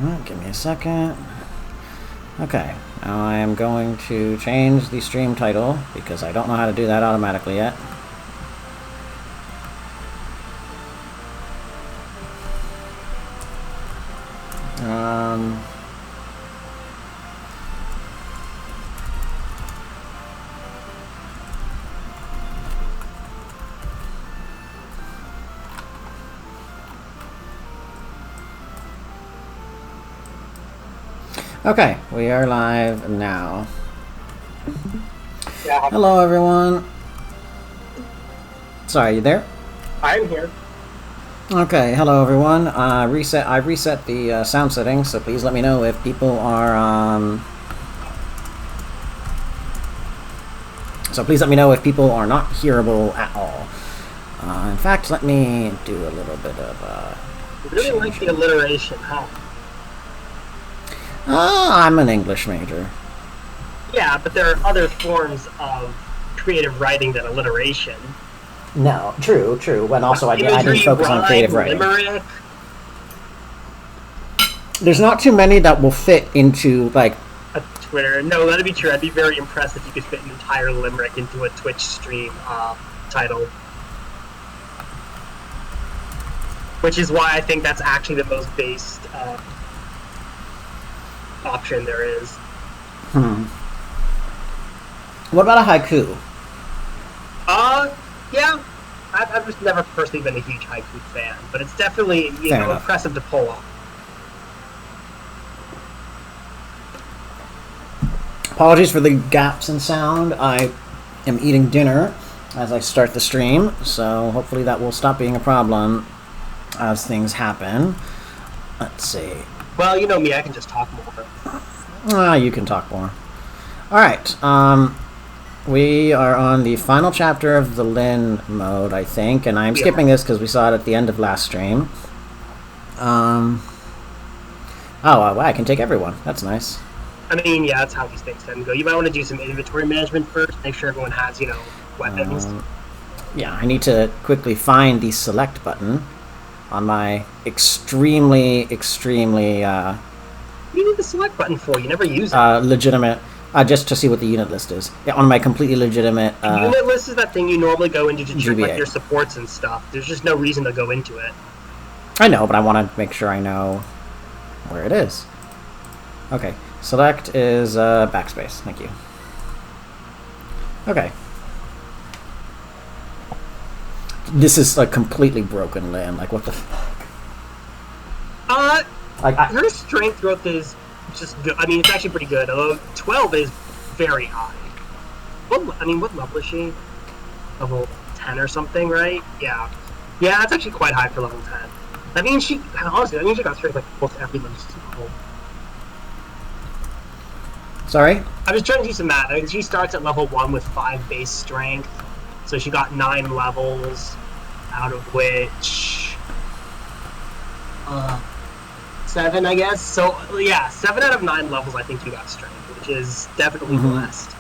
Give me a second. Okay, now I am going to change the stream title because I don't know how to do that automatically yet. Okay, we are live now. Yeah. Hello, everyone. Sorry, you there? I'm here. Okay, hello, everyone. I reset the sound settings, so please let me know if people are. So please let me know if people are not hearable at all. In fact, let me do a little bit of. You really like the alliteration, huh? I'm an English major. Yeah, but there are other forms of creative writing than alliteration. No, true. And also, I didn't Imagery, focus on creative rhyme, writing. limerick. There's not too many that will fit into, like... A Twitter. No, that'd be true. I'd be very impressed if you could fit an entire limerick into a Twitch stream title. Which is why I think that's actually the most based option there is. What about a haiku? Yeah. I've just never personally been a huge haiku fan, but it's definitely impressive to pull off. Apologies for the gaps in sound. I am eating dinner as I start the stream, so hopefully that will stop being a problem as things happen. Let's see. Well, you know me, I can just talk more. You can talk more. Alright, we are on the final chapter of the Lin mode, I think, and I'm skipping this because we saw it at the end of last stream. I can take everyone. That's nice. I mean, yeah, that's how these things tend to go. You might want to do some inventory management first, make sure everyone has, weapons. Yeah, I need to quickly find the select button on my extremely... What do you need the select button for? You never use it. Legitimate. Just to see what the unit list is. Yeah, on my completely legitimate... unit list is that thing you normally go into to check GBA. your supports and stuff. There's just no reason to go into it. I know, but I want to make sure I know where it is. Okay. Select is backspace. Thank you. Okay. This is like completely broken Lin. Like, what the fuck? Her strength growth is just good. I mean, it's actually pretty good. Although 12 is very high. What level is she? Level 10 or something, right? Yeah. Yeah, that's actually quite high for level 10. I mean, she got strength like almost every level. Sorry? I was trying to do some math. I mean, she starts at level 1 with 5 base strength. So she got 9 levels, out of which... 7, I guess. So, yeah, 7 out of 9 levels I think you got strength, which is definitely blessed.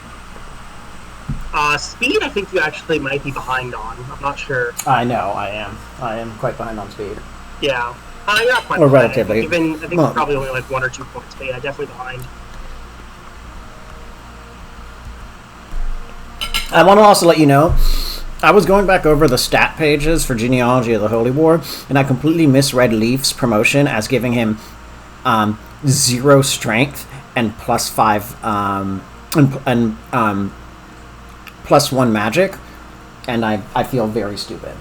Speed, I think you actually might be behind on. I'm not sure. I know, I am. I am quite behind on speed. Yeah. You're not quite or behind. relatively. I think it's probably only like 1 or 2 points, but yeah, definitely behind. I want to also let you know, I was going back over the stat pages for Genealogy of the Holy War, and I completely misread Leaf's promotion as giving him 0 strength and plus 5 and plus 1 magic, and I feel very stupid.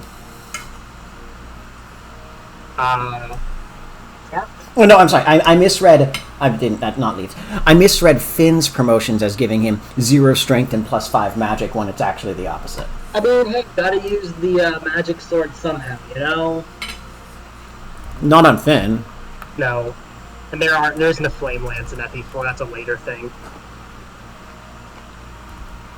Yeah. Oh no, I'm sorry. I misread. I didn't. Not Leafs. I misread Finn's promotions as giving him 0 strength and plus 5 magic when it's actually the opposite. I mean, hey, gotta use the magic sword somehow, you know? Not on Finn. No. And there isn't a flame lance in FE4, that's a later thing.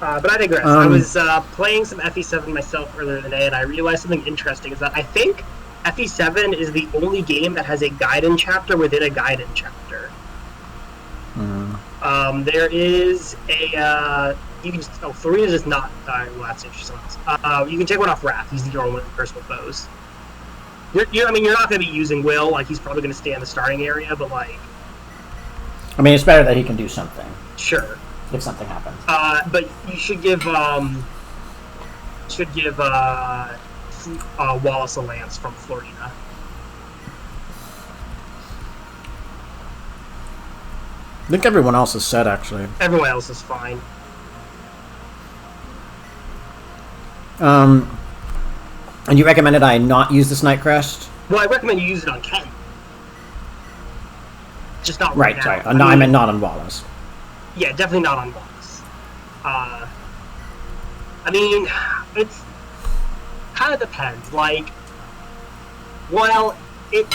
But I digress. I was playing some FE7 myself earlier today, and I realized something interesting, is that I think FE7 is the only game that has a Gaiden chapter within a Gaiden chapter. There is a... you can just... Oh, Farina's is not... well, that's interesting. You can take one off Wrath. He's your only person with bows. You're not going to be using Will. Like, he's probably going to stay in the starting area, but, like... I mean, it's better that he can do something Sure. if something happens. But you should give Wallace a lance from Florina. I think everyone else is set, actually. Everyone else is fine. And you recommended I not use this Night Crest? Well, I recommend you use it on Ken. Just not Right, now. sorry. I meant not on Wallace. Yeah, definitely not on Wallace. I mean, it's kind of depends. Like, well, it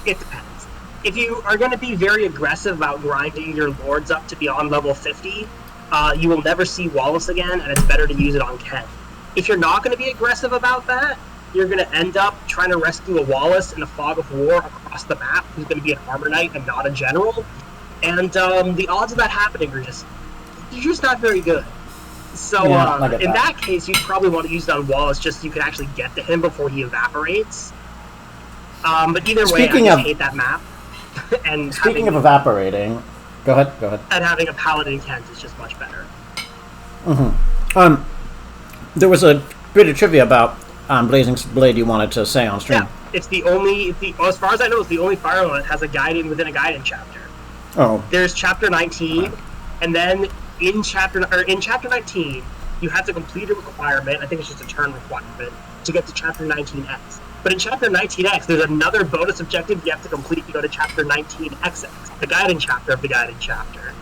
depends. If you are going to be very aggressive about grinding your lords up to beyond level 50, you will never see Wallace again, and it's better to use it on Ken. If you're not going to be aggressive about that, you're going to end up trying to rescue a Wallace in a fog of war across the map who's going to be an armor knight and not a general. And the odds of that happening are just not very good. So in that case, you'd probably want to use it on Wallace just so you can actually get to him before he evaporates. But either way, I just hate that map. And speaking of evaporating, go ahead. And having a Paladin Kent is just much better. Mm-hmm. There was a bit of trivia about Blazing Blade you wanted to say on stream. Yeah, it's the only, as far as I know, it's the only fire element that has a guiding within a guiding chapter. Oh. There's chapter 19, and then in chapter 19, you have to complete a requirement. I think it's just a turn requirement to get to chapter 19X. But in chapter 19X, there's another bonus objective you have to complete. You go to chapter 19XX, the guiding chapter of the guiding chapter. And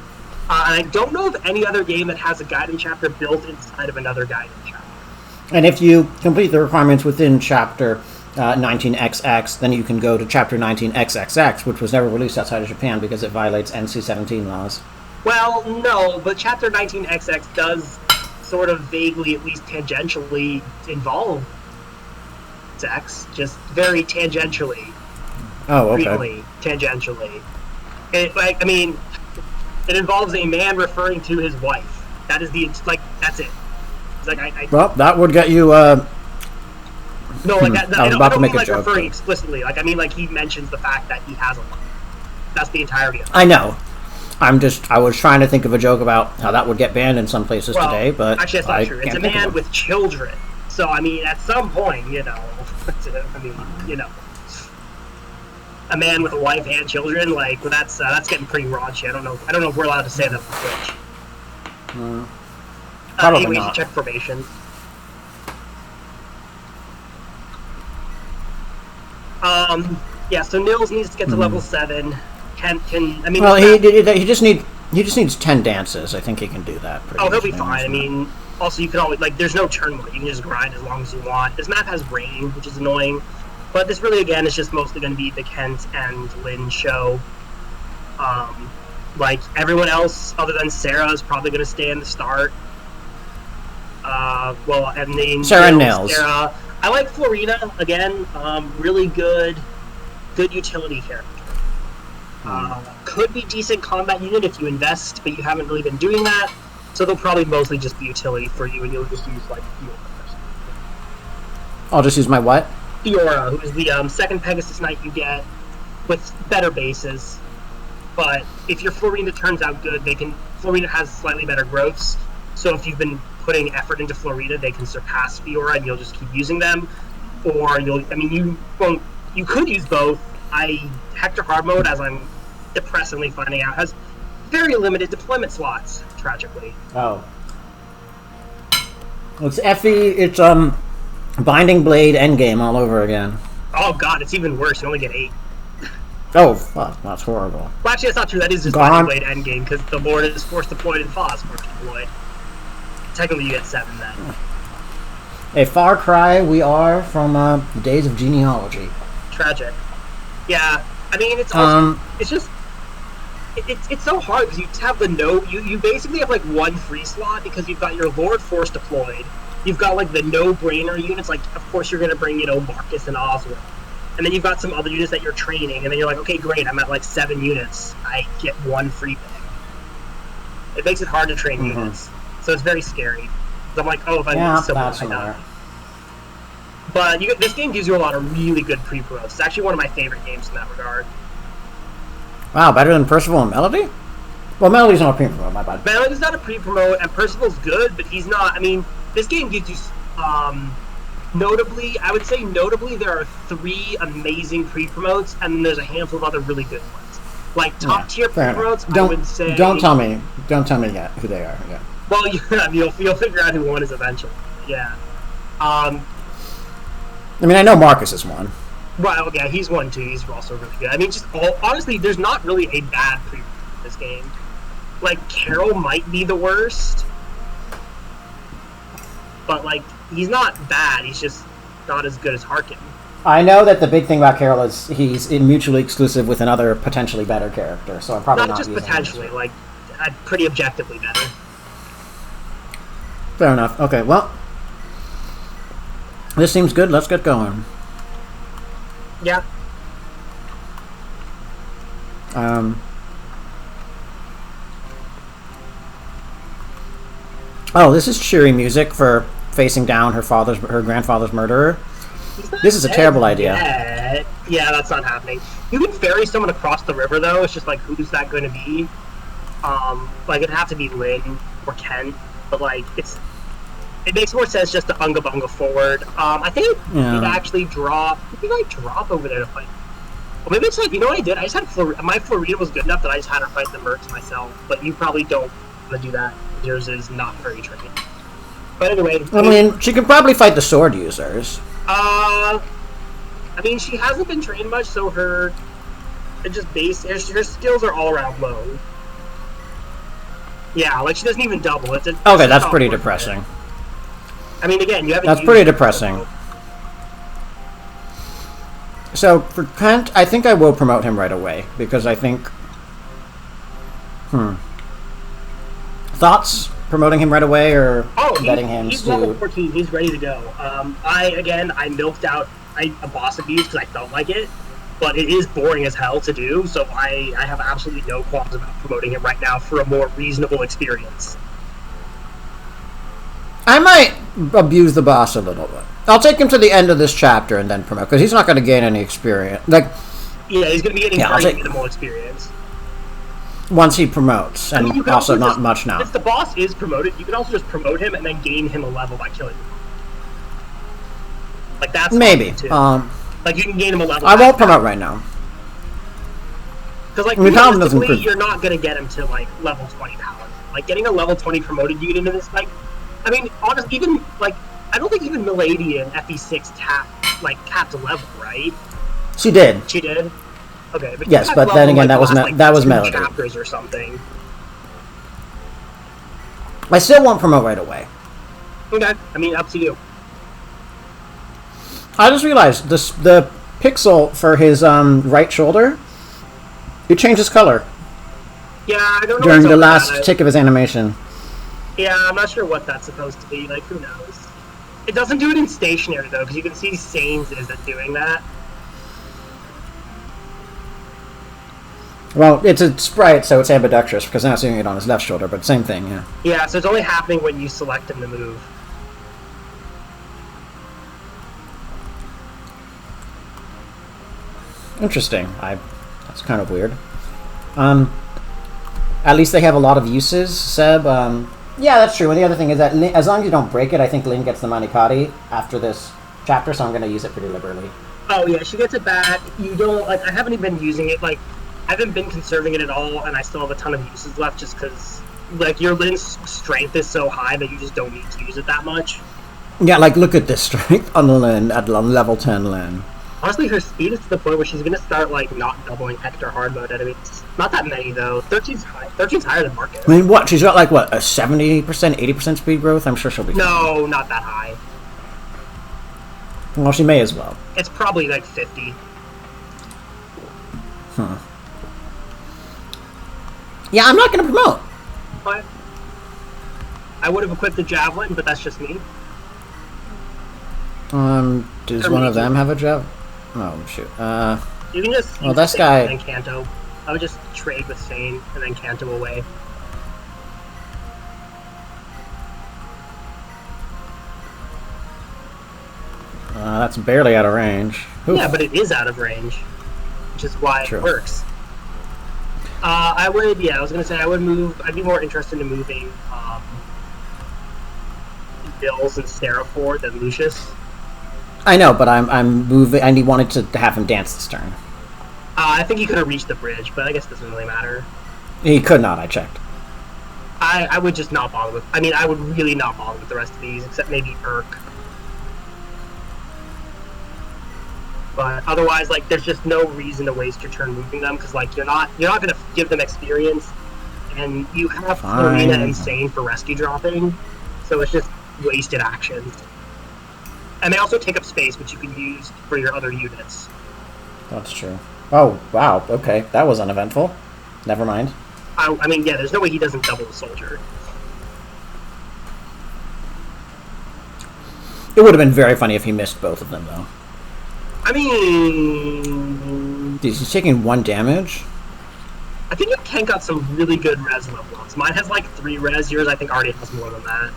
I don't know of any other game that has a guiding chapter built inside of another guiding chapter. And if you complete the requirements within chapter 19XX, then you can go to chapter 19XXX, which was never released outside of Japan because it violates NC-17 laws. Well, no, but chapter 19XX does sort of vaguely, at least tangentially, involve sex, just very tangentially. Oh, okay. Really tangentially. It involves a man referring to his wife. That is that's it. It's like well, that would get you. No, like that. I was about to make a joke. Referring explicitly. Like he mentions the fact that he has a wife. That's the entirety of it. I know. I was trying to think of a joke about how that would get banned in some places today, but actually, that's not true. It's a man with children. So, at some point, a man with a wife and children, that's getting pretty raunchy. I don't know if we're allowed to say that on Twitch. Probably anyways, not. Check formation. Yeah. So Nils needs to get to level 7. Well, he just needs 10 dances. I think he can do that. He'll be fine. Also, you can always, there's no turn mode. You can just grind as long as you want. This map has rain, which is annoying. But this really, again, is just mostly going to be the Kent and Lynn show. Everyone else, other than Sarah, is probably going to stay in the start. And then Sarah and Nils. Sarah. I like Florina, again. Really good utility character. Could be decent combat unit if you invest, but you haven't really been doing that. So they'll probably mostly just be utility for you, and you'll just use Fiora. I'll just use my what? Fiora, who is the second Pegasus Knight you get with better bases. But if your Florina turns out good, Florina has slightly better growths. So if you've been putting effort into Florina, they can surpass Fiora, and you'll just keep using them. Or you could use both. Hector Hard Mode, as I'm depressingly finding out, has very limited deployment slots, tragically. Oh. It's FE, it's Binding Blade Endgame all over again. Oh god, it's even worse. You only get 8. Oh, fuck, that's horrible. Well, actually, that's not true. That is just Binding Blade Endgame, because the Lord is force deployed and Fa is force deployed. Technically, you get 7 then. A far cry we are from the days of genealogy. Tragic. Yeah, it's also, it's so hard because you have the you basically have one free slot because you've got your Lord force deployed. You've got the no-brainer units, of course you're going to bring, Marcus and Oswald. And then you've got some other units that you're training, and then you're like, okay, great, I'm at 7 units. I get 1 free thing. It makes it hard to train units. So it's very scary. I'm like, if I need someone, I die. But this game gives you a lot of really good pre-pros. It's actually one of my favorite games in that regard. Wow, better than Percival and Melody? Well, Melody's not a pre-promote, my bad. Melody's not a pre-promote, and Percival's good, but he's not. I mean, this game gives you, notably, I would say notably, there are 3 amazing pre-promotes, and then there's a handful of other really good ones. Like top tier pre-promotes, I would say. Don't tell me yet who they are. Yeah. Well, you'll figure out who one is eventually. Yeah. I mean, I know Marcus is one. Well, yeah, he's one too. He's also really good. I mean, honestly, there's not really a bad pre-promote in this game. Like, Carol might be the worst, but, like, he's not bad. He's just not as good as Harkin. I know that the big thing about Carol is he's mutually exclusive with another potentially better character, so I'm probably not just potentially, like, pretty objectively better. Fair enough. Okay, well, this seems good. Let's get going. Yeah. Oh, this is cheery music for facing down her grandfather's murderer. This is a terrible idea. Yeah, that's not happening. You can ferry someone across the river, though. It's just like, who's that going to be? Like, it'd have to be Lynn or Kent, but like, it makes more sense just to unga bunga forward. I think it'd actually drop. Maybe I drop over there to fight. Or maybe it's like, you know what I did? I just had my Florida was good enough that I just had her fight the mercs myself. But you probably don't want to do that. Yours is not very trained. But anyway, I mean, she can probably fight the sword users. I mean, she hasn't been trained much, so her skills are all around low. Yeah, like she doesn't even double. Okay, that's pretty depressing. I mean, again, you haven't. That's pretty depressing. So for Kent, I think I will promote him right away because I think. Thoughts? Promoting him right away or betting him he's to... level 14. He's ready to go. I milked out a boss abuse because I felt like it, but it is boring as hell to do, so I have absolutely no qualms about promoting him right now for a more reasonable experience. I might abuse the boss a little bit. I'll take him to the end of this chapter and then promote, because he's not going to gain any experience. Yeah, he's going to be getting very minimal experience. Once he promotes, and also not much now. If the boss is promoted, you can also just promote him and then gain him a level by killing him. Like, that's maybe. Like, you can gain him a level. I won't promote right now. Because, like, realistically, you're not going to get him to, like, level 20 power. Like, getting a level 20 promoted, you get into this, like... I mean, honestly, even, like... I don't think even Milady in FE6 capped a level, right? She did. She did? Okay, but yes, but then again, that was Melody. Chapters or something. I still won't promote right away. Okay, I mean, up to you. I just realized the pixel for his right shoulder, it changes color. Yeah, I don't know. During the last tick of his animation. Yeah, I'm not sure what that's supposed to be. Like, who knows? It doesn't do it in stationary though, because you can see Sanes isn't doing that. Well, it's a sprite, so it's ambidextrous, because I'm not seeing it on his left shoulder, but same thing, yeah. Yeah, so it's only happening when you select him to move. Interesting. That's kind of weird. At least they have a lot of uses, Seb. Yeah, that's true. And the other thing is that as long as you don't break it, I think Lynn gets the Manikati after this chapter, so I'm going to use it pretty liberally. Oh, yeah, she gets it back. You don't, like, I haven't even been using it, like, I haven't been conserving it at all, and I still have a ton of uses left just because, like, your Lynn's strength is so high that you just don't need to use it that much. Yeah, like, look at this strength on the Lynn, at level 10 Lynn. Honestly, her speed is to the point where she's going to start, like, not doubling extra hard mode enemies. Not that many, though. 13's higher than Marcus. I mean, what? She's got, like, what, a 70%, 80% speed growth? I'm sure she'll be fine. No, not that high. Well, she may as well. It's probably, like, 50. Yeah, I'm not going to promote. But I would have equipped the Javelin, but that's just me. Does one of them have a javelin? Oh, shoot. You can just well, this guy... and then Kanto. I would just trade with Sane and then Kanto away. That's barely out of range. Oof. Yeah, but it is out of range, which is why it works. I would, yeah, I was gonna say I would move. I'd be more interested in moving Bills and Seraphor than Lucius. I know, but I'm moving, and he wanted to have him dance this turn. I think he could have reached the bridge, but I guess it doesn't really matter. He could not. I checked. I would just not bother with. I mean, I would really not bother with the rest of these, except maybe Urk. But otherwise, like, there's just no reason to waste your turn moving them because, like, you're not gonna give them experience, and you have Florina and Sane for rescue dropping, so it's just wasted actions. And they also take up space, which you can use for your other units. That's true. Oh wow. Okay, that was uneventful. Never mind. I mean, yeah, there's no way he doesn't double the soldier. It would have been very funny if he missed both of them, though. I mean, He's taking 1 damage. I think your Ken got some really good res level ups. Mine has like 3 res. Yours, I think, already has more than that.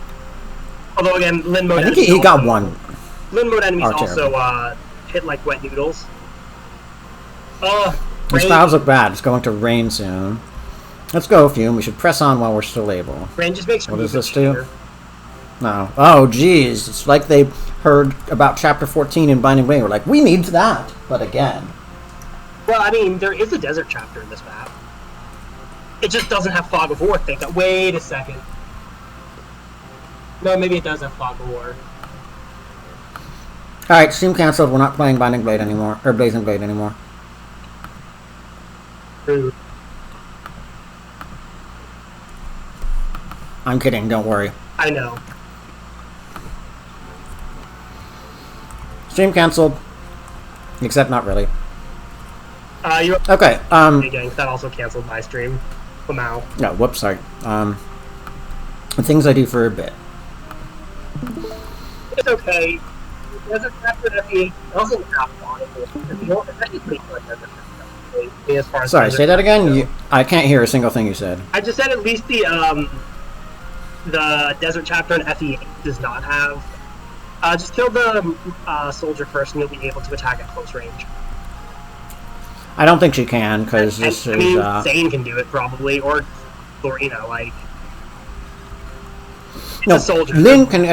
Although again, Lin mode. I think he got 1. Lin mode enemies also hit like wet noodles. These clouds look bad. It's going to rain soon. Let's go, Fume. We should press on while we're still able. Rain just makes. What does this do? No. Oh, geez. It's like they heard about Chapter 14 in Binding Blade. We're like, we need that. But again. Well, I mean, there is a desert chapter in this map. It just doesn't have Fog of War. Think that. Wait a second. No, maybe it does have Fog of War. Alright, stream cancelled. We're not playing Binding Blade anymore. Or Blazing Blade anymore. Rude. I'm kidding. Don't worry. I know. Stream cancelled. Except not really. You're okay. Again, that also canceled my stream. Wow. No, whoops, sorry. The things I do for a bit. It's okay. There's a chapter that it doesn't have on it. As far as sorry, say that again. I can't hear a single thing you said. I just said at least the desert chapter in FE8 does not have. Just kill the soldier first, and you'll be able to attack at close range. I don't think she can, because this is... I mean, Zane can do it, probably, or Florina, like... It's no, a soldier. Lin can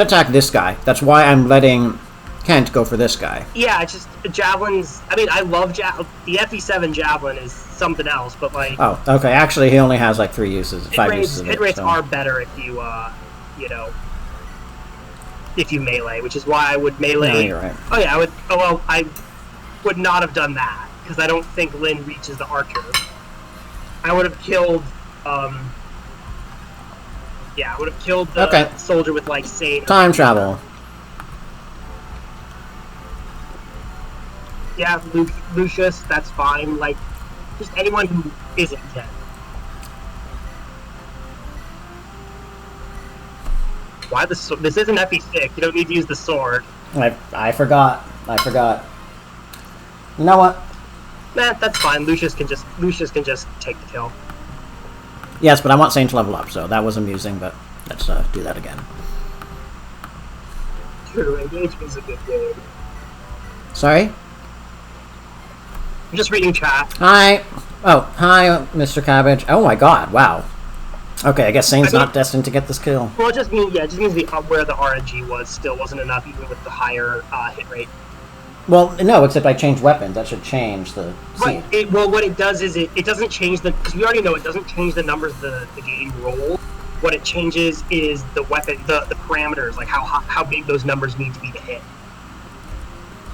attack this guy. That's why I'm letting Kent go for this guy. Yeah, it's just... Javelins... I mean, I love Javelin. The FE7 Javelin is something else, but, like... Oh, okay. Actually, he only has, like, 3 uses. 5 uses of it. Hit rates are better if you, you know... if you melee, which is why I would melee... No, you're right. Oh, yeah, I would... Oh, well, I would not have done that, because I don't think Lin reaches the archer. I would have killed, yeah, I would have killed the soldier with, like, Sane. Time travel. Yeah, Lucius, that's fine. Like, just anyone who isn't dead. Why this isn't FE6, you don't need to use the sword. I forgot. You know what? Nah, that's fine. Lucius can just take the kill. Yes, but I want Sane to level up, so that was amusing, but let's do that again. True, engagement's a good game. Sorry? I'm just reading chat. Hi. Oh, hi, Mr. Cabbage. Oh my god, wow. Okay, I guess Sane's not destined to get this kill. Well, it just means where the RNG was still wasn't enough, even with the higher hit rate. Well, no, except I changed weapons. That should change the seed. Well, what it does is it doesn't change the... Because we already know it doesn't change the numbers the game roll. What it changes is the weapon, the parameters, like how big those numbers need to be to hit.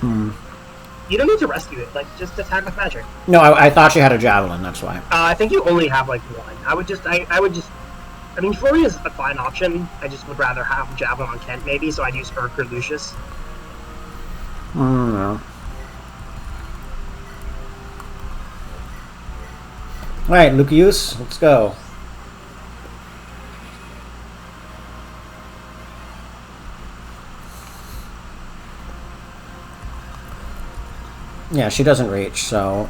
You don't need to rescue it. Like, just attack with magic. No, I thought you had a javelin. That's why. I think you only have, like, one. I would just... I mean, Flurry is a fine option. I just would rather have Javelin on Kent, maybe, so I'd use Urk or Lucius. No. Alright, Lucius, let's go. Yeah, she doesn't reach, so...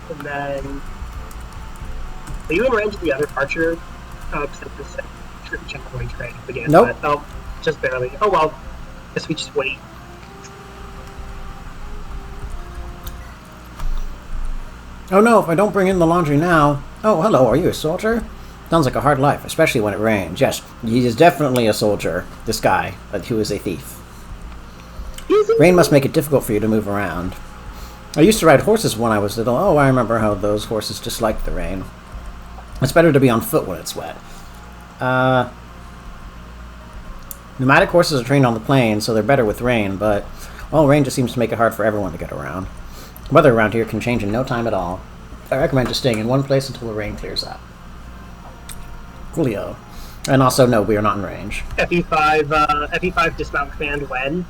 And then Are you in range of the other archer? Checkpoint trade again. Nope. But, oh, just barely. Oh well. Guess we just wait. Oh no, if I don't bring in the laundry now... Oh, hello, are you a soldier? Sounds like a hard life, especially when it rains. Yes, he is definitely a soldier, this guy, but who is a thief. Rain must make it difficult for you to move around. I used to ride horses when I was little. Oh, I remember how those horses disliked the rain. It's better to be on foot when it's wet. Pneumatic horses are trained on the plains, so they're better with rain, but, well, rain just seems to make it hard for everyone to get around. The weather around here can change in no time at all. I recommend just staying in one place until the rain clears up. Coolio. And also, no, we are not in range. FE5 dismount command when?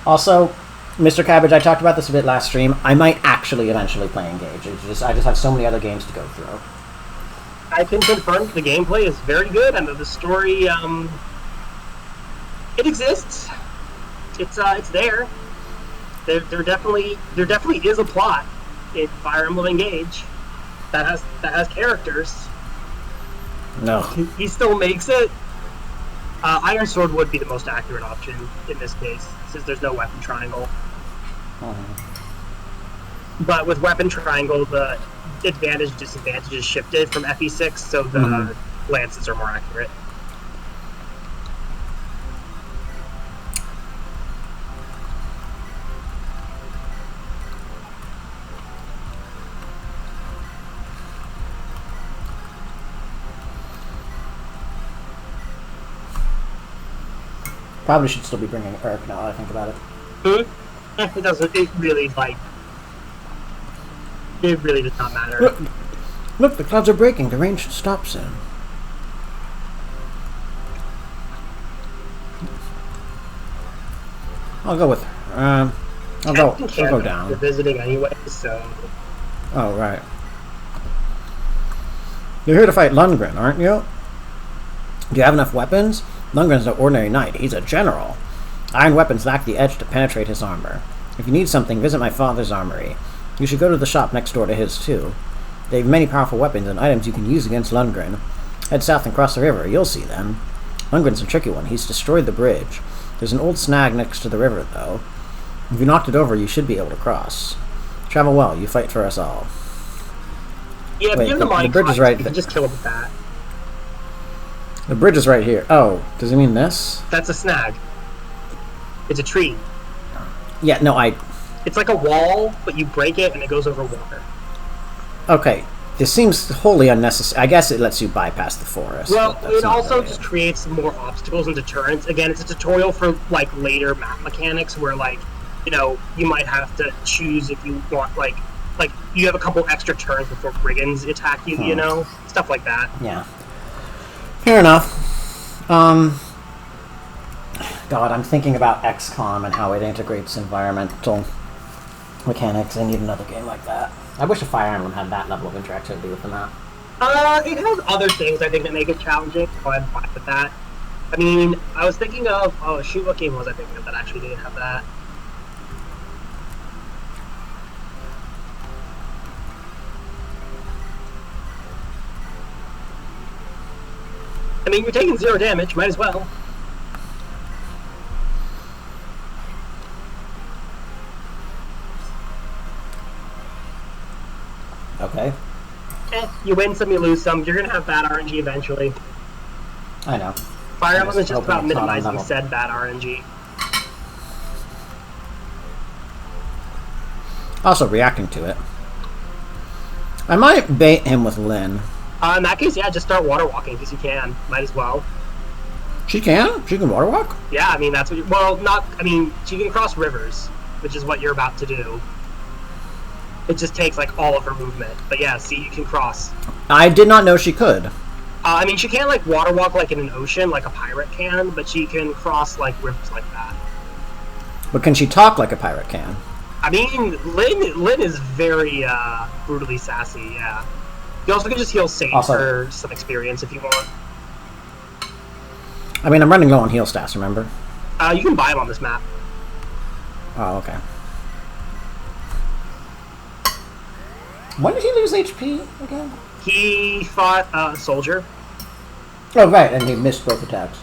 Also, Mr. Cabbage, I talked about this a bit last stream. I might actually eventually play Engage. I just have so many other games to go through. I can confirm the gameplay is very good, and the story, it exists. It's there. There definitely is a plot in Fire Emblem Engage that has characters. No. He still makes it. Iron Sword would be the most accurate option in this case, since there's no weapon triangle. But with weapon triangle, the advantage disadvantage is shifted from FE6, so the lances are more accurate. Probably should still be bringing Urk now that I think about it. It doesn't. It really does not matter. Look, the clouds are breaking. The rain should stop soon. I'll go with her. I'll go down. We're visiting anyway, so. Oh, right. You're here to fight Lundgren, aren't you? Do you have enough weapons? Lundgren's no ordinary knight. He's a general. Iron weapons lack the edge to penetrate his armor. If you need something, visit my father's armory. You should go to the shop next door to his, too. They have many powerful weapons and items you can use against Lundgren. Head south and cross the river. You'll see them. Lundgren's a tricky one. He's destroyed the bridge. There's an old snag next to the river, though. If you knocked it over, you should be able to cross. Travel well. You fight for us all. Yeah, but the bridge is right. You can just kill him with that. The bridge is right here. Oh, does he mean this? That's a snag. It's a tree. Yeah, no, It's like a wall, but you break it and it goes over water. Okay, this seems wholly unnecessary. I guess it lets you bypass the forest. Well, it also just creates more obstacles and deterrents. Again, it's a tutorial for, like, later map mechanics where, like, you know, you might have to choose if you want, like you have a couple extra turns before brigands attack you, you know? Stuff like that. Yeah. Fair enough. God, I'm thinking about XCOM and how it integrates environmental mechanics. I need another game like that. I wish a Fire Emblem had that level of interactivity with the map. It has other things, I think, that make it challenging, so I'm fine with that. I mean, I was thinking of... Oh, shoot, what game was I thinking of that actually didn't have that? I mean, you're taking 0 damage, might as well. Okay. You win some, you lose some. You're gonna have bad RNG eventually. I know. Fire Emblem is just about minimizing said bad RNG. Also reacting to it. I might bait him with Lynn. In that case, yeah, just start water walking because you can. Might as well. She can? She can water walk? Yeah, I mean, that's what well, not... I mean, she can cross rivers, which is what you're about to do. It just takes, like, all of her movement. But yeah, see, you can cross. I did not know she could. I mean, she can't, like, water walk like in an ocean, like a pirate can, but she can cross, like, rivers like that. But can she talk like a pirate can? I mean, Lynn is very, brutally sassy, yeah. You also can just heal Sage for some experience if you want. I mean, I'm running low on heal stats, remember? You can buy them on this map. Oh, okay. When did he lose HP again? He fought a soldier. Oh, right, and he missed both attacks.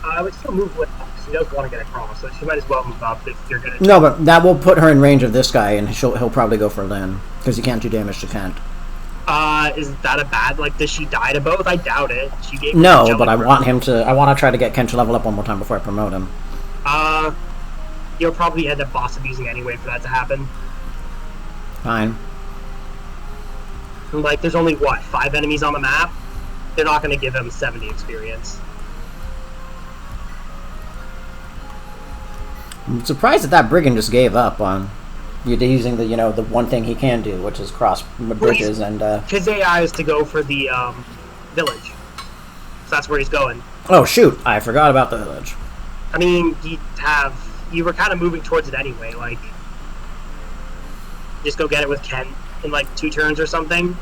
I would still move with him because he does want to get across, so she might as well move up if you're gonna. No, but that will put her in range of this guy, and he'll probably go for Lynn because he can't do damage to Kent. Is that a bad? Like, does she die to both? I doubt it. She gave No, but I want him to. I want to try to get Kent to level up one more time before I promote him. You'll probably end up boss abusing anyway for that to happen. Fine. Like, there's only, what, 5 enemies on the map? They're not going to give him 70 experience. I'm surprised that brigand just gave up on using the, the one thing he can do, which is cross bridges and... His AI is to go for the, village. So that's where he's going. Oh, shoot! I forgot about the village. I mean, you were kind of moving towards it anyway, like... Just go get it with Ken in, like, 2 turns or something.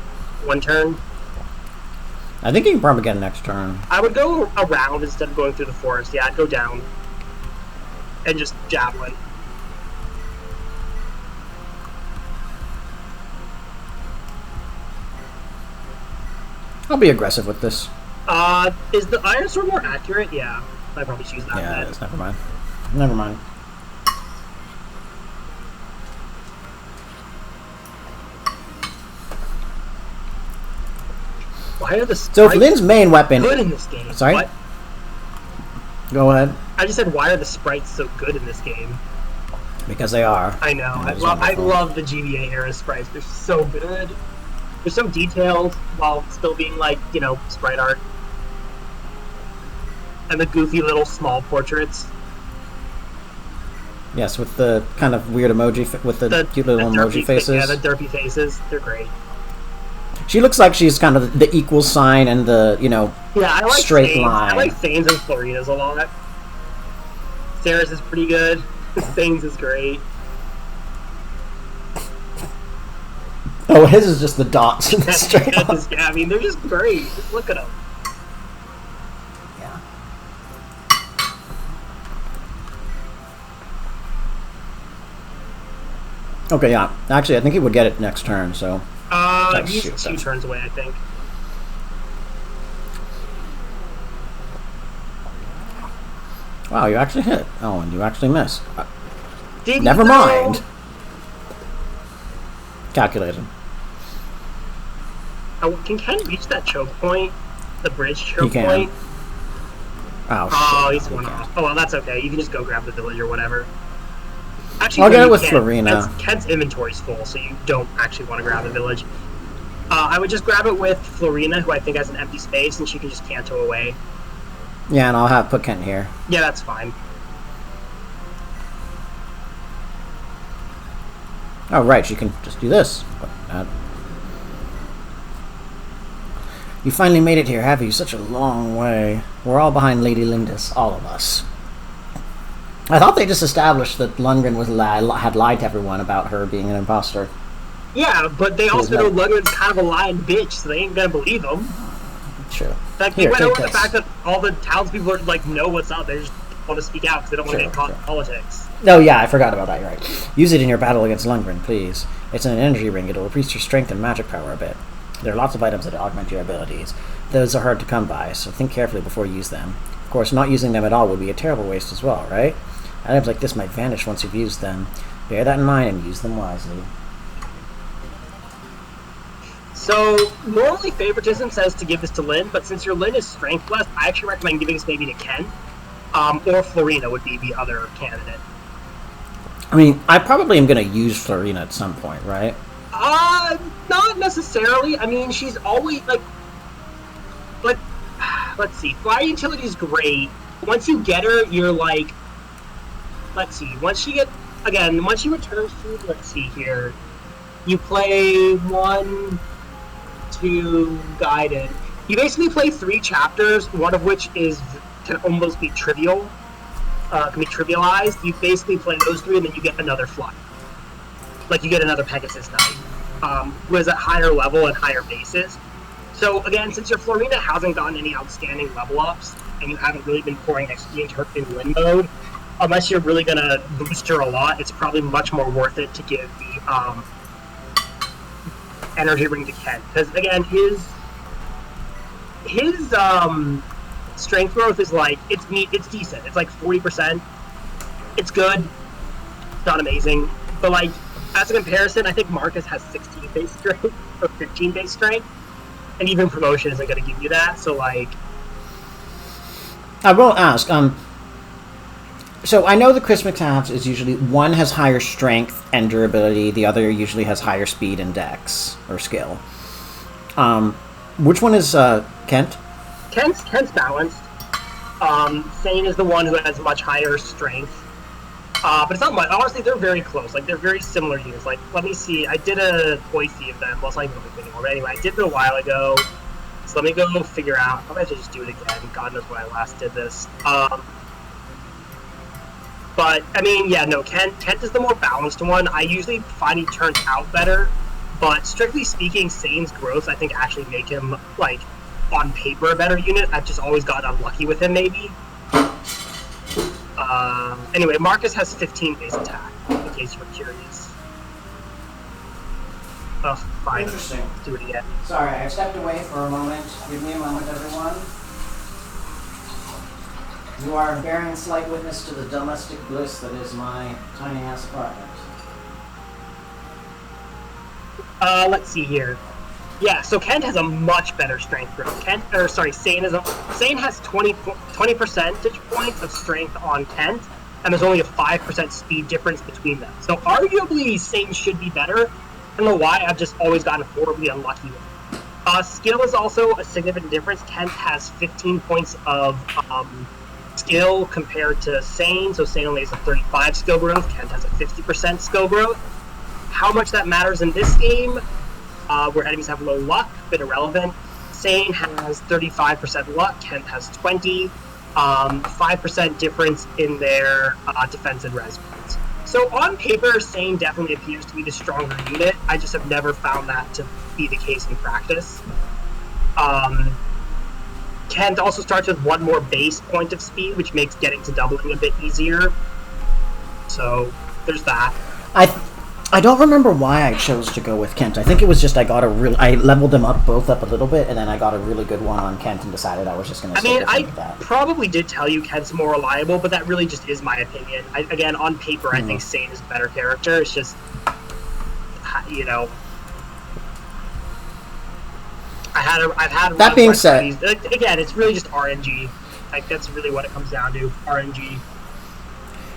1 turn. I think you can probably get it next turn. I would go around instead of going through the forest. Yeah, I'd go down. And just javelin. I'll be aggressive with this. Is the Iron Sword more accurate? Yeah. I'd probably choose that. Yeah, it is. Never mind. Never mind. Why are the So if Lynn's main weapon... good in this game? Sorry? What? Go ahead. I just said, why are the sprites so good in this game? Because they are. I know. I love the GBA era sprites. They're so good. They're so detailed while still being like, sprite art. And the goofy little small portraits. Yes, with the kind of weird emoji, with the cute little emoji faces. Yeah, the derpy faces. They're great. She looks like she's kind of the equal sign and the, yeah, I like straight Thanes. line. I like Thanes and Florinas a lot. Sarah's is pretty good. Thanes is great. Oh, his is just the dots in the straight line. Yeah, I mean, they're just great. Just look at them. Yeah. Okay, yeah. Actually, I think he would get it next turn, so... He's 2 turns away, I think. Wow, you actually hit. Oh, and you actually miss. Never mind. Calculated. Can Ken reach that choke point? The bridge choke He can. point? Oh, shit. He's one off. Oh, well, that's okay. You can just go grab the village or whatever. Actually, I'll get it with can't. Florina. Ken's inventory's full, so you don't actually want to grab the village. I would just grab it with Florina, who I think has an empty space, and she can just canto away. Yeah, and I'll put Kent here. Yeah, that's fine. Oh, right, she can just do this. You finally made it here, have you? Such a long way. We're all behind Lady Lindis, all of us. I thought they just established that Lundgren had lied to everyone about her being an imposter. Yeah, but they also know Lundgren's kind of a lying bitch, so they ain't gonna believe him. True. Like, they went over the fact that all the townspeople are, like, know what's up. They just want to speak out because they don't want to get caught in politics. No, yeah, I forgot about that, you're right. Use it in your battle against Lundgren, please. It's an energy ring. It'll increase your strength and magic power a bit. There are lots of items that augment your abilities. Those are hard to come by, so think carefully before you use them. Of course, not using them at all would be a terrible waste as well, right? Items like this might vanish once you've used them. Bear that in mind and use them wisely. So, normally favoritism says to give this to Lynn, but since your Lynn is strengthless, I actually recommend giving this maybe to Ken. Or Florina would be the other candidate. I mean, I probably am going to use Florina at some point, right? Not necessarily. I mean, she's always, like, let's see. Fly Utility's great. Once you get her, you're like, let's see. Once she returns to, let's see here. You play 1, 2, guided. You basically play 3 chapters, one of which can almost be trivial. Can be trivialized. You basically play those 3, and then you get another flight. Like, you get another Pegasus Knight, who is at higher level and higher bases. So, again, since your Florina hasn't gotten any outstanding level ups, and you haven't really been pouring XP into her in win mode, unless you're really going to boost her a lot, it's probably much more worth it to give the energy ring to Ken. Because, again, his strength growth is like, it's decent. It's like 40%. It's good. It's not amazing. But, like, as a comparison, I think Marcus has 16 base strength or 15 base strength. And even promotion isn't going to give you that. So, like... I will ask, so I know the Christmas halves is usually one has higher strength and durability, the other usually has higher speed and dex or skill. Which one is Kent? Kent's balanced. Sane is the one who has much higher strength. But it's not much. Honestly, they're very close. Like, they're very similar units. Like, let me see. I did a Boise event. Well, it's not even a anymore. But anyway, I did it a while ago. So let me go figure out. I might just do it again. God knows when I last did this. But, I mean, yeah, no, Kent is the more balanced one. I usually find he turns out better. But strictly speaking, Sane's growth, I think, actually make him, like, on paper, a better unit. I've just always gotten unlucky with him, maybe. Anyway, Marcus has 15 base attack, in case you were curious. Oh, fine. Interesting. Let's do it again. Sorry, I stepped away for a moment. Give me a moment, everyone. You are bearing slight witness to the domestic bliss that is my tiny-ass apartment. Let's see here. Yeah, so Kent has a much better strength growth. Sane has 20 percentage points of strength on Kent, and there's only a 5% speed difference between them. So arguably, Sane should be better. I don't know why, I've just always gotten horribly unlucky with it. Skill is also a significant difference. Kent has 15 points of skill compared to Sane, so Sane only has a 35 skill growth, Kent has a 50% skill growth. How much that matters in this game, where enemies have low luck, a bit irrelevant. Sane has 35% luck, Kent has 20, 5% difference in their defense and res points. So on paper, Sane definitely appears to be the stronger unit. I just have never found that to be the case in practice. Kent also starts with one more base point of speed, which makes getting to doubling a bit easier. So there's that. I don't remember why I chose to go with Kent. I think it was just I leveled them both up a little bit, and then I got a really good one on Kent and decided I was just going to stick with him with that. Probably did tell you Kent's more reliable, but that really just is my opinion. Again, on paper, I think Sane is a better character. It's just, you know... I've had that being said, again, it's really just RNG. Like, that's really what it comes down to, RNG.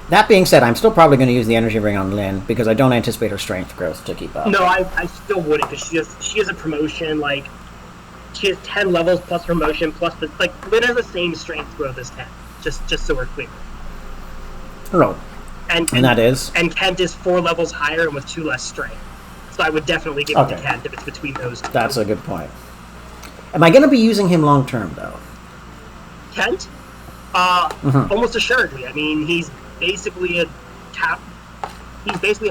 That being said, I'm still probably going to use the energy ring on Lynn because I don't anticipate her strength growth to keep up. No, I still wouldn't because she has a promotion. Like, she has 10 levels plus promotion plus the Lynn has the same strength growth as Kent. Just so we're clear. Oh, and that is. And Kent is 4 levels higher and with 2 less strength. So I would definitely give it to Kent if it's between those two. That's a good point. Am I going to be using him long term though? Kent? Almost assuredly. I mean, he's basically a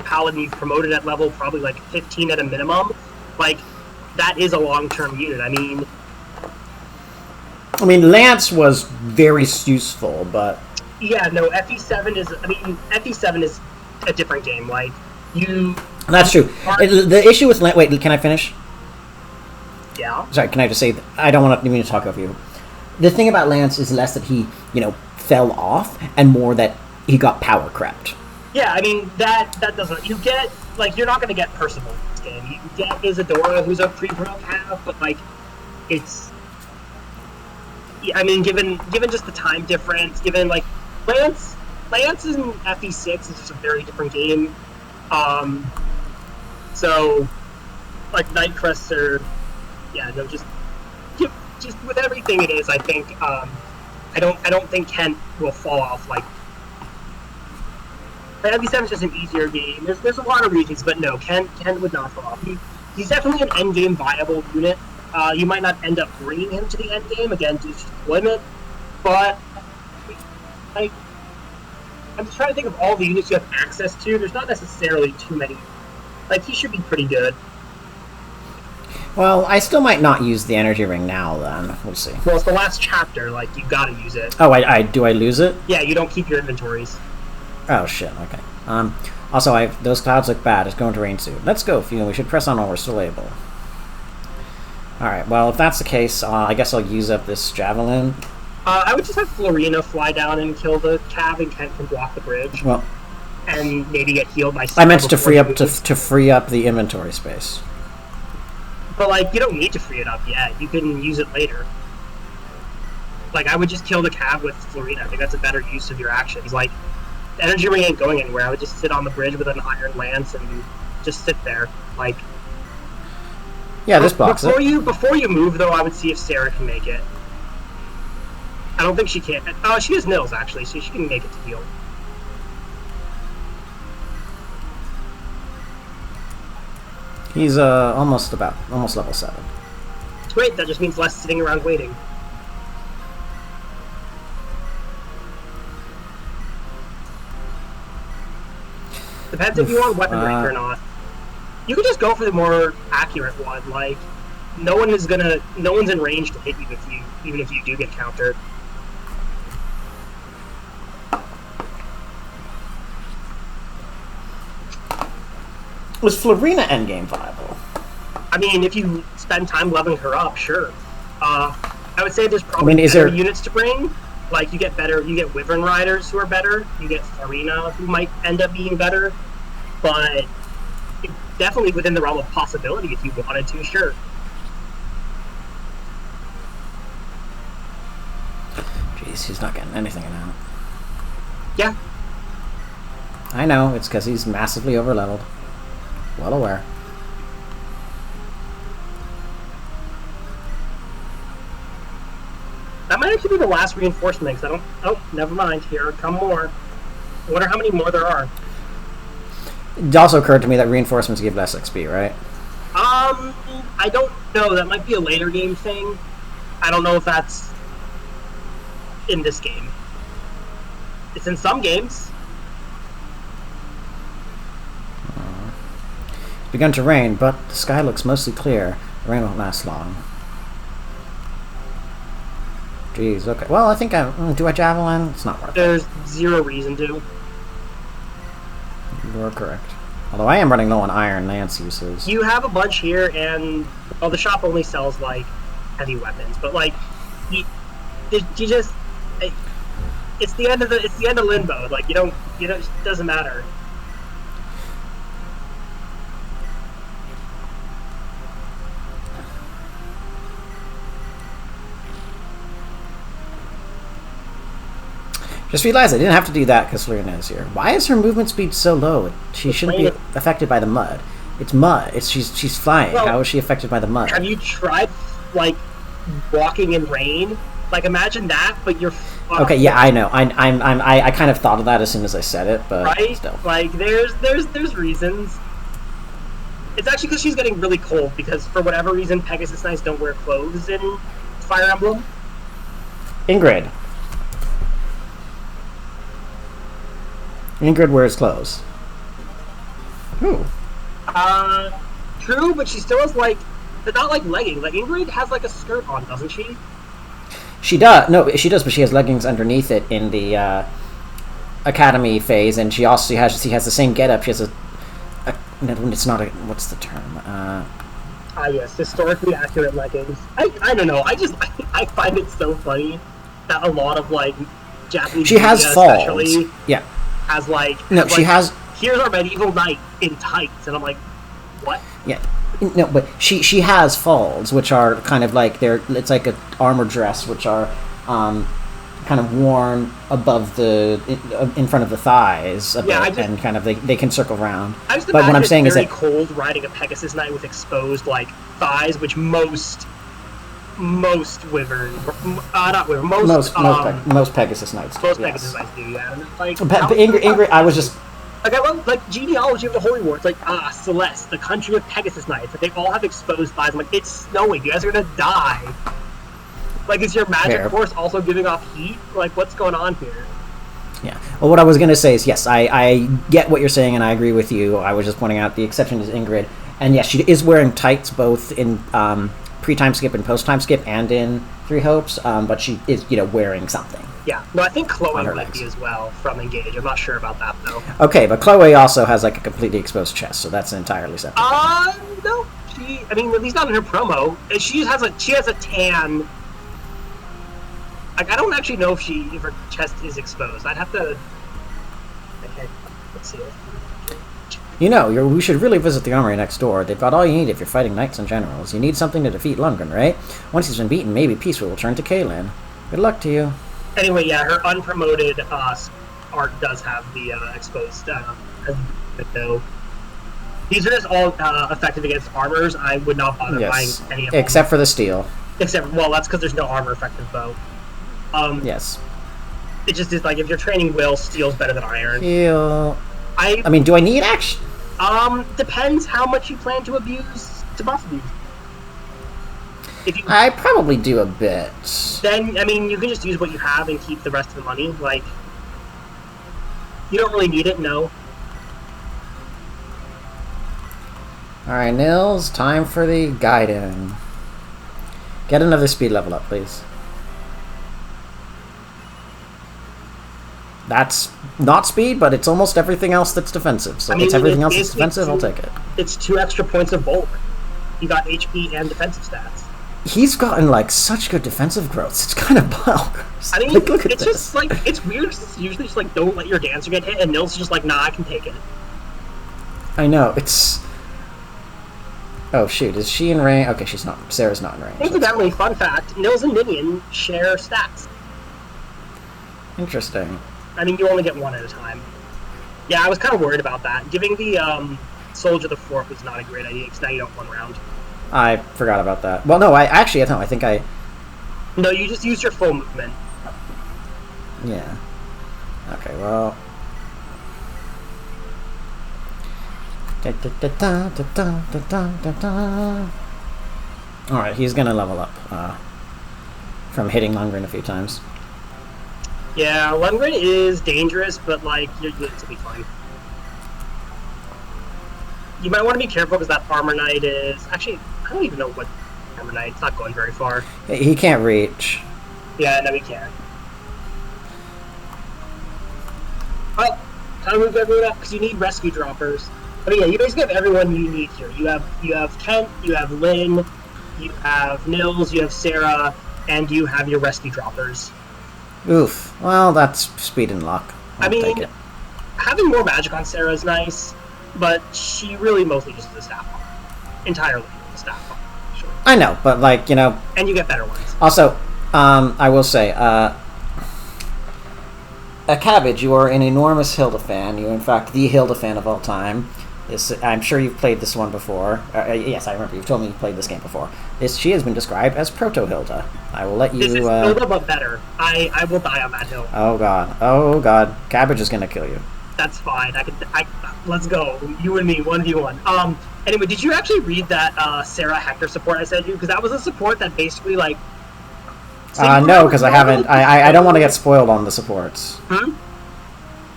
paladin. He's promoted at level probably like 15 at a minimum. Like, that is a long-term unit. I mean, Lance was very useful, but yeah, no, FE7 is. I mean, FE7 is a different game. Like, you. That's true. The issue with Lance. Wait, can I finish? Yeah. Sorry, can I just say I don't want to talk over you. The thing about Lance is less that he, fell off, and more that he got power crept. Yeah, I mean, that doesn't... You get... Like, you're not going to get Percival in this game. You get Isadora, who's a pre-pro path, but, like, it's... Yeah, I mean, given just the time difference, given, like... Lance in FE6 is just a very different game. So, like, Nightcrests are... Yeah, no, just with everything it is, I think, I don't think Kent will fall off, like... FE7 is just an easier game. There's a lot of reasons, but no, Kent would not fall off. He's definitely an endgame viable unit. You might not end up bringing him to the endgame, again, due to deployment, but, like, I'm just trying to think of all the units you have access to. There's not necessarily too many. Like, he should be pretty good. Well, I still might not use the energy ring now, then. We'll see. Well, it's the last chapter, like, you gotta use it. Oh, do I lose it? Yeah, you don't keep your inventories. Oh, shit, okay. Also, those clouds look bad. It's going to rain soon. Let's go, Fiona. We should press on while we're still able. Alright, well, if that's the case, I guess I'll use up this javelin. I would just have Florina fly down and kill the cab, and Kent can block the bridge. Well... And maybe get healed by... I meant to free up the inventory space. But, like, you don't need to free it up yet. You can use it later. Like, I would just kill the cab with Florina. I think that's a better use of your actions. Like, the energy ring ain't going anywhere. I would just sit on the bridge with an iron lance and just sit there. Like... Yeah, this blocks it. Before you move, though, I would see if Sarah can make it. I don't think she can. Oh, she has Nils, actually, so she can make it to heal. He's almost level 7. Great, that just means less sitting around waiting. Depends if you want weapon break or not. You could just go for the more accurate one. Like, no one's in range to hit you even if you do get countered. Was Florina endgame viable? I mean, if you spend time leveling her up, sure. I would say there's probably better units to bring. Like, you get Wyvern Riders who are better. You get Florina who might end up being better. But definitely within the realm of possibility if you wanted to, sure. Jeez, he's not getting anything now. Yeah. I know, it's because he's massively overleveled. Well aware. That might actually be the last reinforcement, because I don't... Oh, never mind. Here come more. I wonder how many more there are. It also occurred to me that reinforcements give less XP, right? I don't know. That might be a later game thing. I don't know if that's in this game. It's in some games. It's begun to rain, but the sky looks mostly clear. The rain won't last long. Jeez, okay. Well, I think do I javelin? It's not worth it. There's zero reason to. You are correct. Although I am running low on iron lance uses. You have a bunch here, and well, the shop only sells like heavy weapons, but like you just it's the end of limbo. Like it doesn't matter. Just realized I didn't have to do that because Luna is here. Why is her movement speed so low? She shouldn't be affected by the mud. It's mud. She's flying. Well, how is she affected by the mud? Have you tried like walking in rain? Like imagine that, but you're okay. Yeah, I know. I kind of thought of that as soon as I said it, but right? Still. Like there's reasons. It's actually because she's getting really cold because for whatever reason Pegasus Knights don't wear clothes in Fire Emblem. Ingrid wears clothes. Ooh. True, but she still has like, they're not like leggings. Like Ingrid has like a skirt on, doesn't she? She does. No, she does, but she has leggings underneath it in the academy phase, and she has the same getup. She has it's not a, what's the term? Yes, historically accurate leggings. I don't know. I find it so funny that a lot of like Japanese she has falls. Yeah. Has like she has. Here's our medieval knight in tights, and I'm like, what? Yeah, no, but she has falls, which are kind of like it's like an armor dress, which are kind of worn above in front of the thighs a bit, and kind of they can circle around. But what I'm saying is that cold riding a Pegasus Knight with exposed like thighs, which most wyvern, not wyvern, most Pegasus Knights. Most Pegasus Knights do, yeah. And it's like, Ingrid, I was just like I love like genealogy of the Holy War. It's like Celeste, the country of Pegasus Knights. Like, they all have exposed thighs. I'm like, it's snowing. You guys are gonna die. Like, is your magic force also giving off heat? Like, what's going on here? Yeah. Well, what I was gonna say is yes, I get what you're saying and I agree with you. I was just pointing out the exception is Ingrid. And yes, she is wearing tights both in pre-time skip and post-time skip and in Three Hopes, but she is, wearing something. Yeah. No, I think Chloe might be as well from Engage. I'm not sure about that, though. Okay, but Chloe also has, like, a completely exposed chest, so that's entirely separate. No. At least not in her promo. She has a tan. Like, I don't actually know if her chest is exposed. I'd have to... Okay, let's see it. We should really visit the armory next door. They've got all you need if you're fighting knights and generals. You need something to defeat Lundgren, right? Once he's been beaten, maybe peace will return to Kaelin. Good luck to you. Anyway, yeah, her unpromoted art does have the exposed though. These are just all effective against armors. I would not bother buying any of them. Except for the steel. That's because there's no armor effective bow. Yes. It just is like, if you're training will, steel's better than iron. Steel. I mean, do I need action? Depends how much you plan to buff abuse. I probably do a bit. Then, you can just use what you have and keep the rest of the money. Like, you don't really need it, no. Alright, Nils, time for the Gaiden. Get another speed level up, please. That's not speed, but it's almost everything else that's defensive. So if it's everything else that's defensive, I'll take it. It's 2 extra points of bulk. You got HP and defensive stats. He's gotten, like, such good defensive growths. It's kind of bonkers. Look at this. Just, like, it's weird because it's usually just, like, don't let your dancer get hit, and Nils is just like, nah, I can take it. I know, it's... Oh, shoot, is she in range? Okay, she's not. Sarah's not in range. Incidentally, fun fact, Nils and Minion share stats. Interesting. You only get one at a time. Yeah, I was kind of worried about that. Giving the Soldier the Fork was not a great idea, because now you don't have 1 round. I forgot about that. Well, no, I think I... No, you just used your full movement. Yeah. Okay, well... Alright, he's gonna level up from hitting Lundgren a few times. Yeah, Lundgren is dangerous, but, like, you're good to be fine. You might want to be careful because that Armor Knight is... Actually, I don't even know what Armor Knight. It's not going very far. He can't reach. Yeah, no, he can't. Well, time to move everyone up because you need rescue droppers. Yeah, you basically have everyone you need here. You have Kent, you have Lynn, you have Nils, you have Sarah, and you have your rescue droppers. Oof. Well, that's speed and luck. I'll take it. Having more magic on Sarah is nice, but she really mostly just is a staff farm. Entirely a staff farm. Sure. I know, but, like, And you get better ones. Also, I will say, Cabbage, you are an enormous Hilda fan. You're, in fact, the Hilda fan of all time. I'm sure you've played this one before. Yes, I remember. You've told me you've played this game before. She has been described as Proto-Hilda. I will let you... This is Hilda, but better. I will die on that hill. Oh, God. Oh, God. Cabbage is going to kill you. That's fine. Let's go. You and me, 1v1. Anyway, did you actually read that Sarah Hector support I sent you? Because that was a support that basically, like... no, because I haven't... I don't want to get spoiled on the supports. Hmm?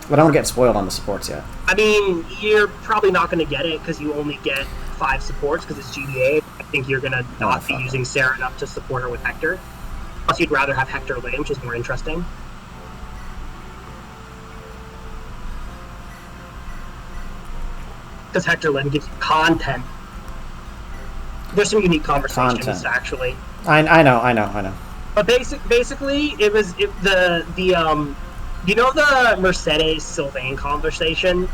I don't want to get spoiled on the supports yet. You're probably not going to get it because you only get 5 supports because it's GBA. I think you're going to not be using Sarah enough to support her with Hector. Plus, you'd rather have Hector Lane, which is more interesting. Because Hector Lynn gives you content. There's some unique conversations, actually. I know. But basically, it was you know the Mercedes Sylvain conversation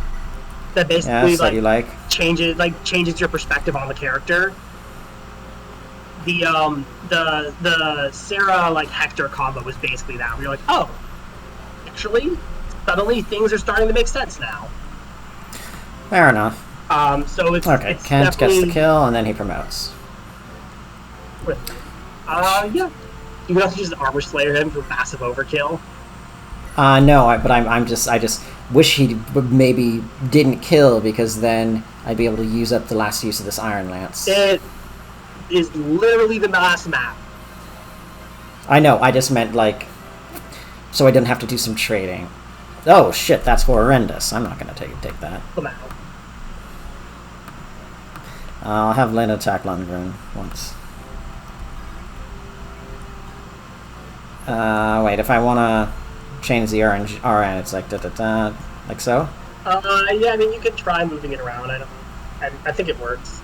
that basically changes your perspective on the character. The Sarah Hector combo was basically that. Where you're like, oh, actually, suddenly things are starting to make sense now. Fair enough. So it's okay. It's Kent gets the kill and then he promotes. Yeah. You can also just Armor Slayer him for massive overkill. No, I just wish he maybe didn't kill because then I'd be able to use up the last use of this Iron Lance. It is literally the last map. I know, I just meant so I didn't have to do some trading. Oh shit, that's horrendous. I'm not gonna take that. Come out. I'll have Lynn attack Lundgren once. Wait, if I want to change the RN, it's like da-da-da, like so? Yeah, I mean, you could try moving it around. I think it works.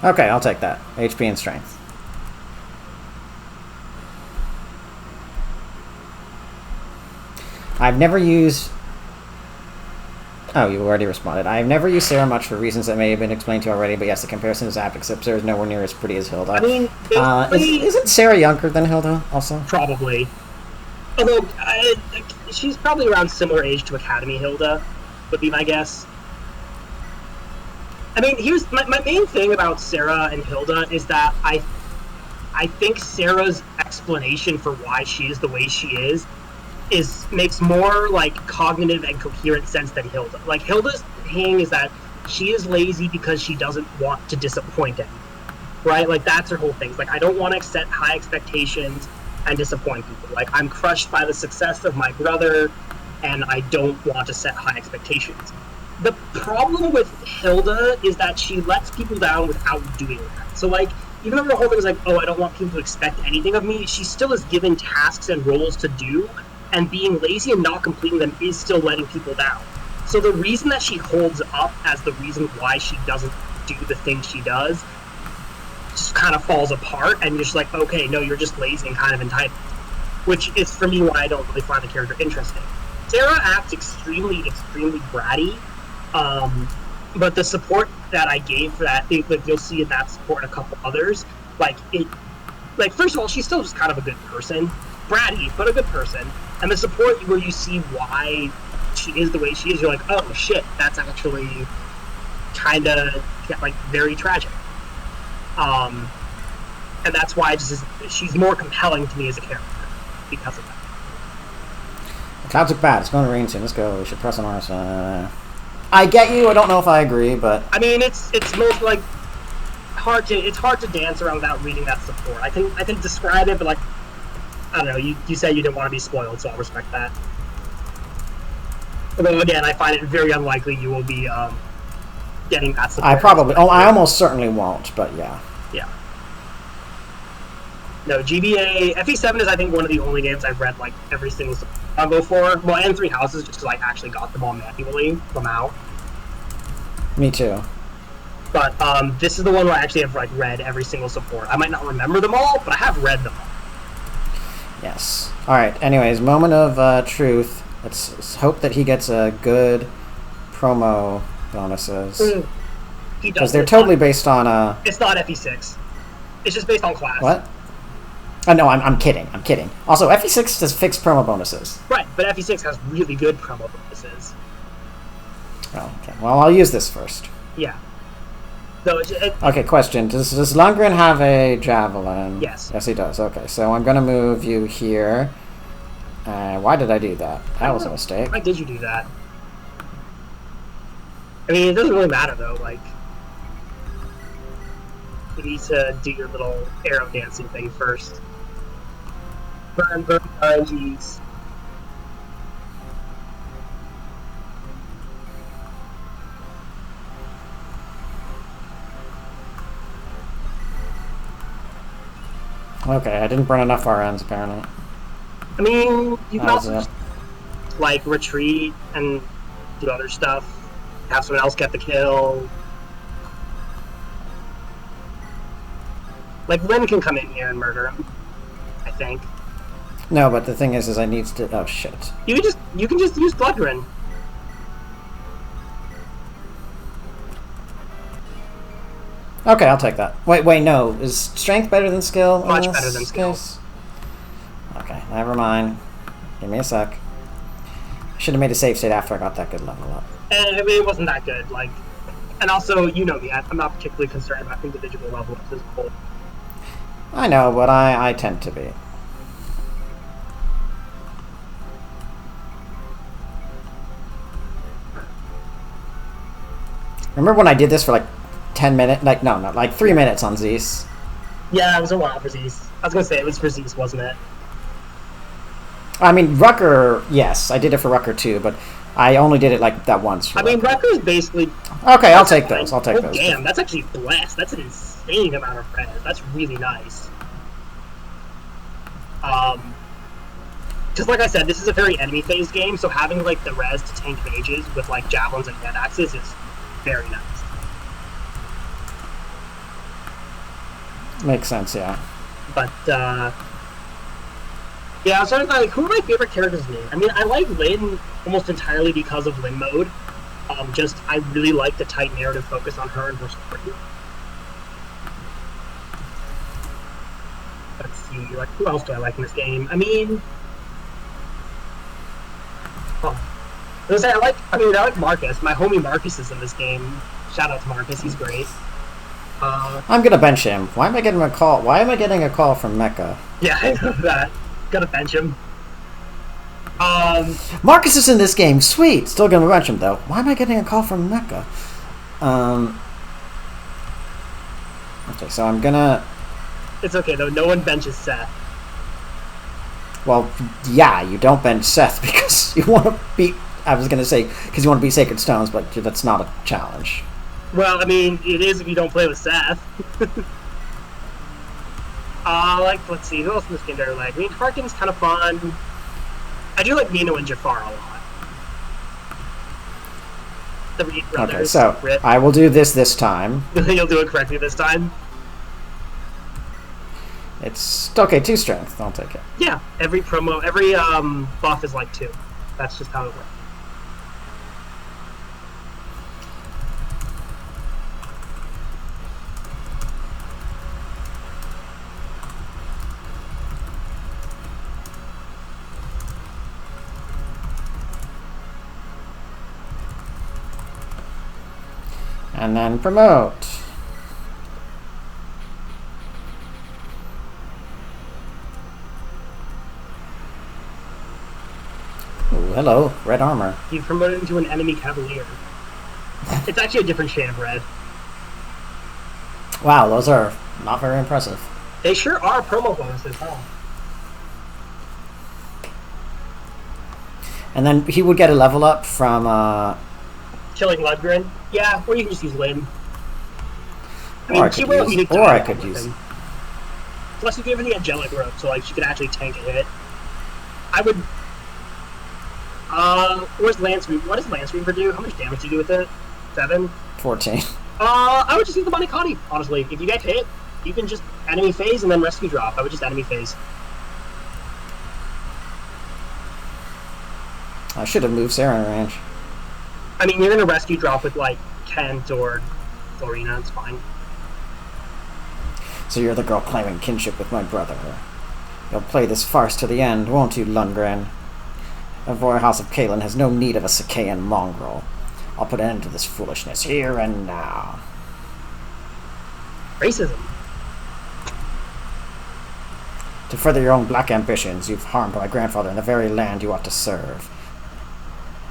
Okay, I'll take that. HP and strength. I've never used... Oh, you already responded. I've never used Sarah much for reasons that may have been explained to you already, but yes, the comparison is apt, except Sarah's nowhere near as pretty as Hilda. I mean, isn't Sarah younger than Hilda, also? Probably. Although, she's probably around similar age to Academy Hilda, would be my guess. I mean, here's my main thing about Sarah and Hilda is that I think Sarah's explanation for why she is the way she is makes more like cognitive and coherent sense than Hilda. Like Hilda's thing is that she is lazy because she doesn't want to disappoint anyone, right? Like that's her whole thing. It's like I don't want to set high expectations and disappoint people. Like I'm crushed by the success of my brother, and I don't want to set high expectations. The problem with Hilda is that she lets people down without doing that. So like even though her whole thing is like, oh, I don't want people to expect anything of me, she still is given tasks and roles to do. And being lazy and not completing them is still letting people down. So the reason that she holds up as the reason why she doesn't do the thing she does just kind of falls apart, and you're just like, okay, no, you're just lazy and kind of entitled. Which is, for me, why I don't really find the character interesting. Sarah acts extremely, extremely bratty, but the support that I gave for that, like you'll see in that support and a couple others, first of all, she's still just kind of a good person. Bratty, but a good person. And the support where you see why she is the way she is, you're like, oh shit, that's actually kind of like very tragic. And that's why she's more compelling to me as a character because of that. The clouds look bad. It's going to rain soon. Let's go. We should press on ours. I get you. I don't know if I agree, but I mean, it's most like it's hard to dance around without reading that support. I can describe it, but like. I don't know, you said you didn't want to be spoiled, so I'll respect that. Although, again, I find it very unlikely you will be getting that support. I almost certainly won't, but yeah. Yeah. No, GBA, FE7 is, I think, one of the only games I've read, like, every single support I'll go for. Well, and 3 Houses, just because I actually got them all manually from out. Me too. But this is the one where I actually have, like, read every single support. I might not remember them all, but I have read them all. Yes. Alright, anyways, moment of truth. Let's hope that he gets a good promo bonuses. Because they're totally based on... It's not FE6. It's just based on class. What? Oh, no, I'm kidding. I'm kidding. Also, FE6 does fixed promo bonuses. Right, but FE6 has really good promo bonuses. Oh, okay. Well, I'll use this first. Yeah. No, okay, question. Does Lundgren have a javelin? Yes. Yes, he does. Okay, so I'm going to move you here. Why did I do that? That was a mistake. Why did you do that? I mean, it doesn't really matter, though. Like, you need to do your little arrow dancing thing first. Burn, RNGs. Okay, I didn't burn enough RNs, apparently. I mean, you can also just, like, retreat and do other stuff. Have someone else get the kill. Like, Lynn can come in here and murder him, I think. No, but the thing is I need to... Oh, shit. You can just use Bloodrin. Okay, I'll take that. Wait, no. Is strength better than skill? Much better than skill. Case? Okay, never mind. Give me a sec. I should have made a save state after I got that good level up. And I mean, it wasn't that good. Like, and also, you know me, I'm not particularly concerned about individual levels as a whole. I know, but I tend to be. Remember when I did this for like 10 minutes? Like, no, not like 3 minutes on Zeus. Yeah, it was a while for Zeus. I was gonna say it was for Zeus, wasn't it? I mean, Rucker, yes, I did it for Rucker too, but I only did it like that once. For I mean, Rucker is basically... Okay, I'll take those. I'll take those. Damn, that's actually blessed. That's an insane amount of res. That's really nice. Because like I said, this is a very enemy phase game, so having like the res to tank mages with like javelins and hand axes is very nice. Makes sense, yeah. But yeah, I was trying to find like who are my favorite characters in. I mean, I like Lynn almost entirely because of Lynn mode. Just I really like the tight narrative focus on her and her story. Let's see, like who else do I like in this game? I mean, I like Marcus. My homie Marcus is in this game. Shout out to Marcus, he's great. I'm gonna bench him. Why am I getting a call? Why am I getting a call from Mecca? Yeah, I know that. Gotta bench him. Marcus is in this game. Sweet. Still gonna bench him though. Why am I getting a call from Mecca? Okay, so I'm gonna. It's okay though. No one benches Seth. Well, yeah, you don't bench Seth because you want to beat. I was gonna say because you want to beat Sacred Stones, but that's not a challenge. Well, I mean, it is if you don't play with Seth. Let's see, who else in this game do I like? I mean, Harkin's kind of fun. I do like Nino and Jafar a lot. The Reed brothers. Okay, so Rip. I will do this time. You'll do it correctly this time? It's okay, 2 strength. I'll take it. Yeah, every buff is like 2. That's just how it works. And then promote. Ooh, hello, red armor. You promoted into an enemy cavalier. It's actually a different shade of red. Wow, those are not very impressive. They sure are promo bonuses, huh? And then he would get a level up from Killing Ludgren? Yeah, or you can just use Lynn. I could use. Plus, you gave her the angelic rope, so like she could actually tank a hit. I would. Where's Lance Reaver? What does Lance Reaver do? How much damage do you do with it? 7? 14. I would just use the Monikani, honestly. If you get hit, you can just enemy phase and then rescue drop. I would just enemy phase. I should have moved Sarah in range. I mean, you're gonna rescue drop with like Kent or Florina. It's fine. So you're the girl claiming kinship with my brother. You'll play this farce to the end, won't you, Lundgren? The royal house of Kalen has no need of a Sakaean mongrel. I'll put an end to this foolishness here and now. Racism. To further your own black ambitions, you've harmed my grandfather in the very land you ought to serve.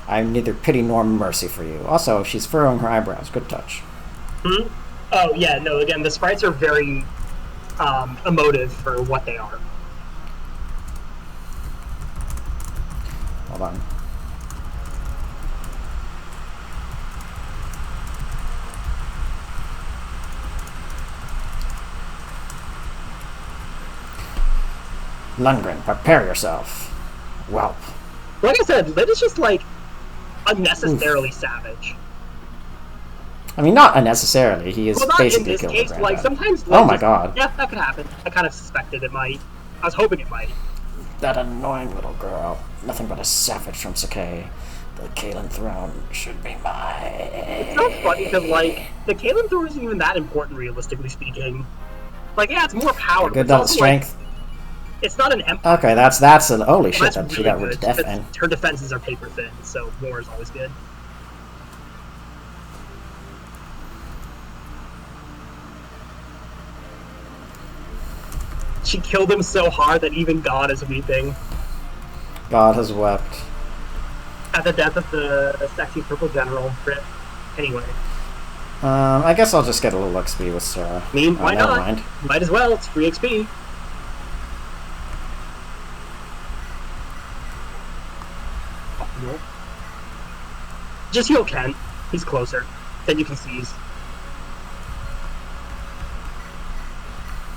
I have neither pity nor mercy for you. Also, she's furrowing her eyebrows. Good touch. Hmm? Oh, yeah, no, again, the sprites are very emotive for what they are. Hold on. Lundgren, prepare yourself. Whelp. Like I said, Lid is just, like, unnecessarily savage. I mean, not unnecessarily. He is not basically in this killed case, the like, granddad. sometimes... Oh my god. Yeah, that could happen. I kind of suspected it might. I was hoping it might. That annoying little girl. Nothing but a savage from Sakae. The Kalen throne should be mine. It's not funny because, like, the Kalen throne isn't even that important, realistically speaking. Like, yeah, it's more power. Good double strength. Like, it's not an empire. Okay, that's an holy shit. That she got rid of death in. Her defenses are paper thin, so war is always good. She killed him so hard that even God is weeping. God has wept. At the death of the sexy purple general, Rip. Anyway. I guess I'll just get a little XP with Sarah. I mean, why never not? Mind. Might as well, it's free XP. Just heal Kent. He's closer. Then you can seize.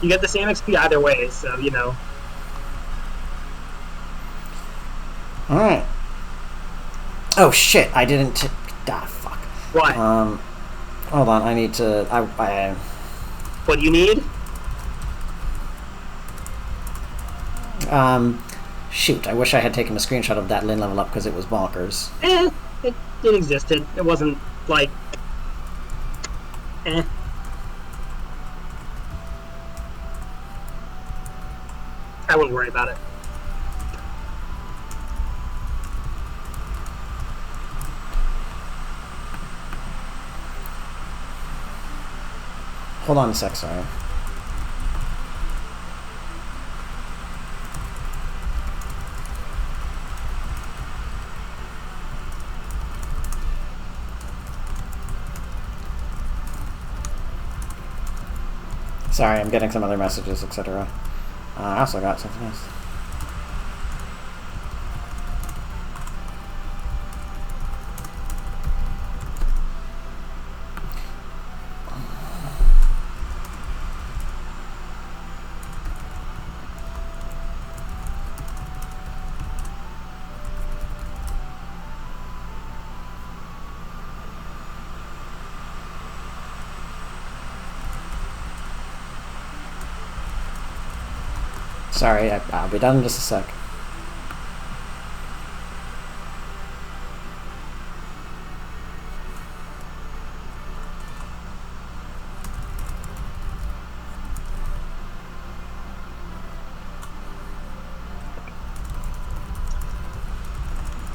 You get the same XP either way, so, you know. Alright. Oh, shit. I didn't... fuck. What? Hold on. I need to... What do you need? Shoot. I wish I had taken a screenshot of that Lin level up because it was bonkers. It existed. It wasn't, like... I wouldn't worry about it. Hold on a sec, sorry. Sorry, I'm getting some other messages, etc. I also got something else. Sorry, I'll be done in just a sec.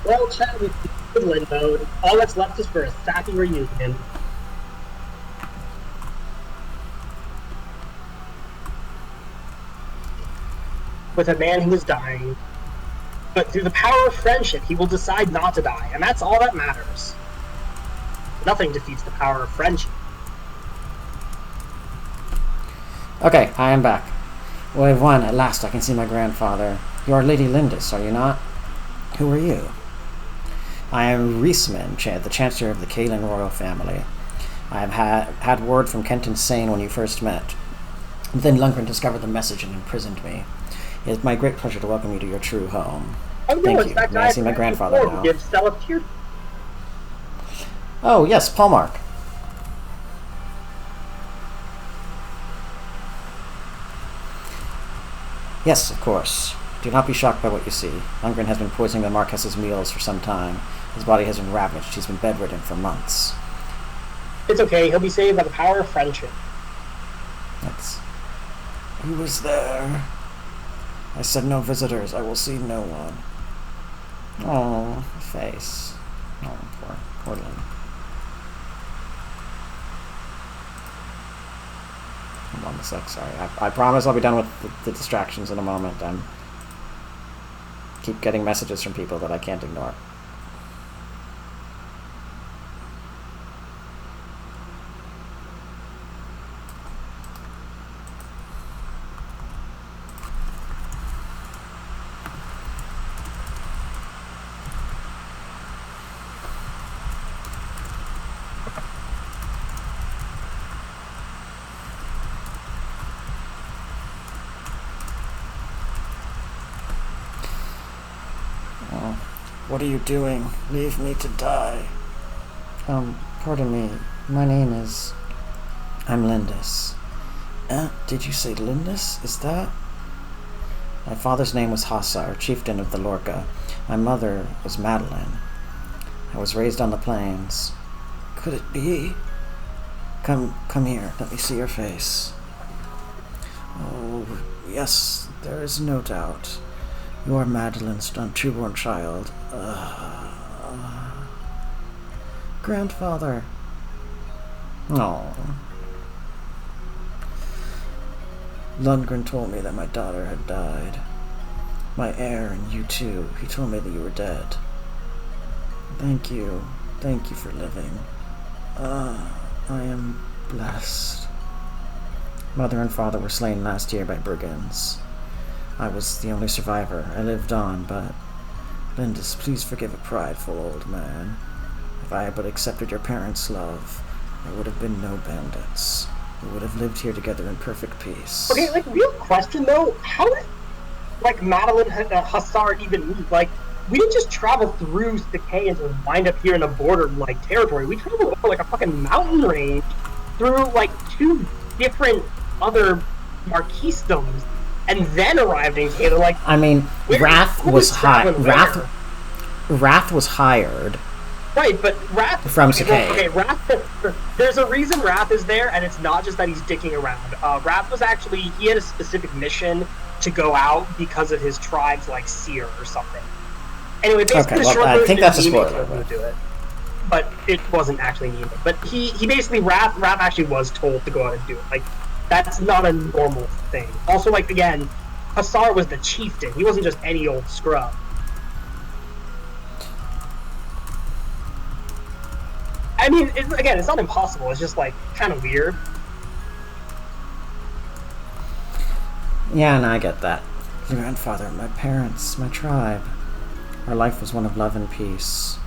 Well, chat with Woodland mode. All that's left is for a sappy reunion. With a man who is dying. But through the power of friendship, he will decide not to die, and that's all that matters. Nothing defeats the power of friendship. Okay, I am back. Wave 1, at last I can see my grandfather. You are Lady Lindis, are you not? Who are you? I am Reisman, the Chancellor of the Kalen royal family. I have had word from Kenton Sane when you first met. Then Lundgren discovered the message and imprisoned me. It is my great pleasure to welcome you to your true home. Oh, no, Thank you. May I see my grandfather now? Oh, yes, Paulmark. Yes, of course. Do not be shocked by what you see. Lundgren has been poisoning the Marquess's meals for some time. His body has been ravaged. He's been bedridden for months. It's okay. He'll be saved by the power of friendship. Who was there? I said no visitors. I will see no one. Oh, face. Oh, poor Lynn. Hold on a sec, sorry. I promise I'll be done with the distractions in a moment. Keep getting messages from people that I can't ignore. What are you doing? Leave me to die. Pardon me. My name is... I'm Lindis. Did you say Lindis? Is that... My father's name was Hassar, chieftain of the Lorca. My mother was Madeline. I was raised on the plains. Could it be? Come here. Let me see your face. Oh, yes, there is no doubt. You are Madeline's true-born child. Grandfather. Oh. Lundgren told me that my daughter had died. My heir and you too. He told me that you were dead. Thank you. Thank you for living. I am blessed. Mother and father were slain last year by brigands. I was the only survivor. I lived on, but... Lindis, please forgive a prideful old man. I if I had but accepted your parents' love, there would have been no bandits. We would have lived here together in perfect peace. Okay, like, real question, though. How did, like, Madeline Hussar even move? Like, we didn't just travel through Decay and wind up here in the border, like, territory. We traveled over, like, a fucking mountain range through, like, 2 different other Marquistoms and then arrived in Decay. Like, I mean, Wrath was hired. Right, but Wrath from Decay. Okay, Wrath. There's a reason Wrath is there, and it's not just that he's dicking around. Wrath was actually, he had a specific mission to go out because of his tribe's like seer or something. Anyway, basically, okay, well, I think that's a spoiler. To do it, but it wasn't actually needed. But he basically Wrath actually was told to go out and do it. Like, that's not a normal thing. Also, like, again, Hussar was the chieftain. He wasn't just any old scrub. I mean, again, it's not impossible. It's just, like, kind of weird. Yeah, and I get that. Your grandfather, my parents, my tribe. Our life was one of love and peace.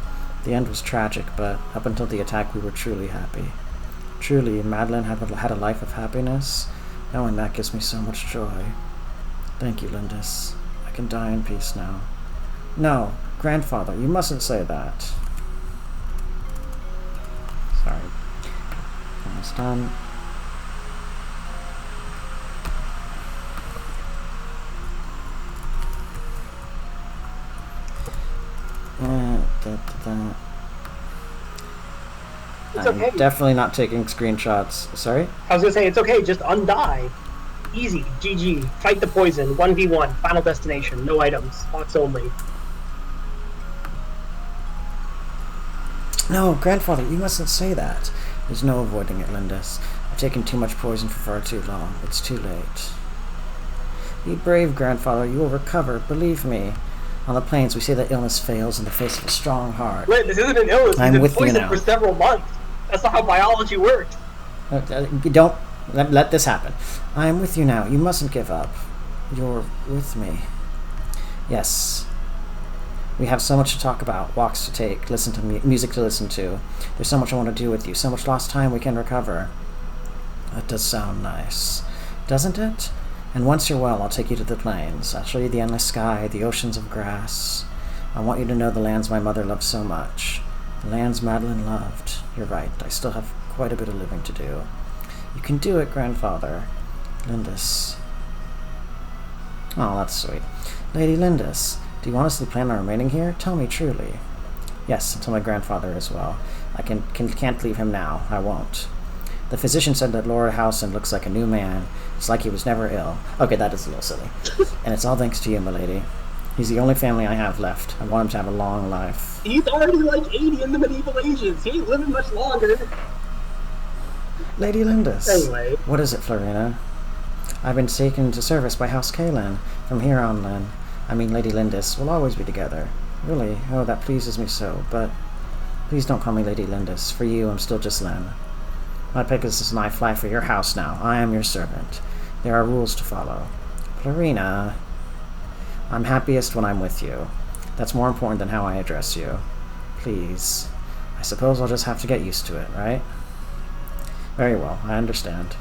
The end was tragic, but up until the attack we were truly happy. Truly, Madeline had a life of happiness. Knowing that gives me so much joy. Thank you, Lindis. I can die in peace now. No, grandfather, you mustn't say that. Sorry. Almost done. I'm okay. Definitely not taking screenshots. Sorry? I was gonna say, it's okay, just undie. Easy, GG. Fight the poison, 1v1, final destination, no items, spots only. No, grandfather, you mustn't say that. There's no avoiding it, Lindis. I've taken too much poison for far too long. It's too late. Be brave, grandfather. You will recover, believe me. On the plains, we say that illness fails in the face of a strong heart. Wait, this isn't an illness. I'm He's with been you poisoned now. for several months. That's not how biology works. Don't let this happen. I am with you now. You mustn't give up. You're with me. Yes. We have so much to talk about, walks to take, listen to music to listen to. There's so much I want to do with you, so much lost time we can recover. That does sound nice, doesn't it? And once you're well, I'll take you to the plains. I'll show you the endless sky, the oceans of grass. I want you to know the lands my mother loved so much. The lands Madeline loved. You're right, I still have quite a bit of living to do. You can do it, grandfather. Lindis. Oh, that's sweet. Lady Lindis, do you honestly plan on remaining here? Tell me truly. Yes, until my grandfather is well. I can't leave him now. I won't. The physician said that Lord Howson looks like a new man. It's like he was never ill. Okay, that is a little silly. And it's all thanks to you, milady. He's the only family I have left. I want him to have a long life. He's already like 80 in the medieval ages. He ain't living much longer. Lady Lindis. Anyway. What is it, Florina? I've been taken to service by House Kalen. From here on, Lady Lindis, we'll always be together. Really? Oh, that pleases me so, but please don't call me Lady Lindis. For you, I'm still just Len. My Pegasus and I fly for your house now. I am your servant. There are rules to follow. Florina, I'm happiest when I'm with you. That's more important than how I address you. Please. I suppose I'll just have to get used to it, right? Very well, I understand.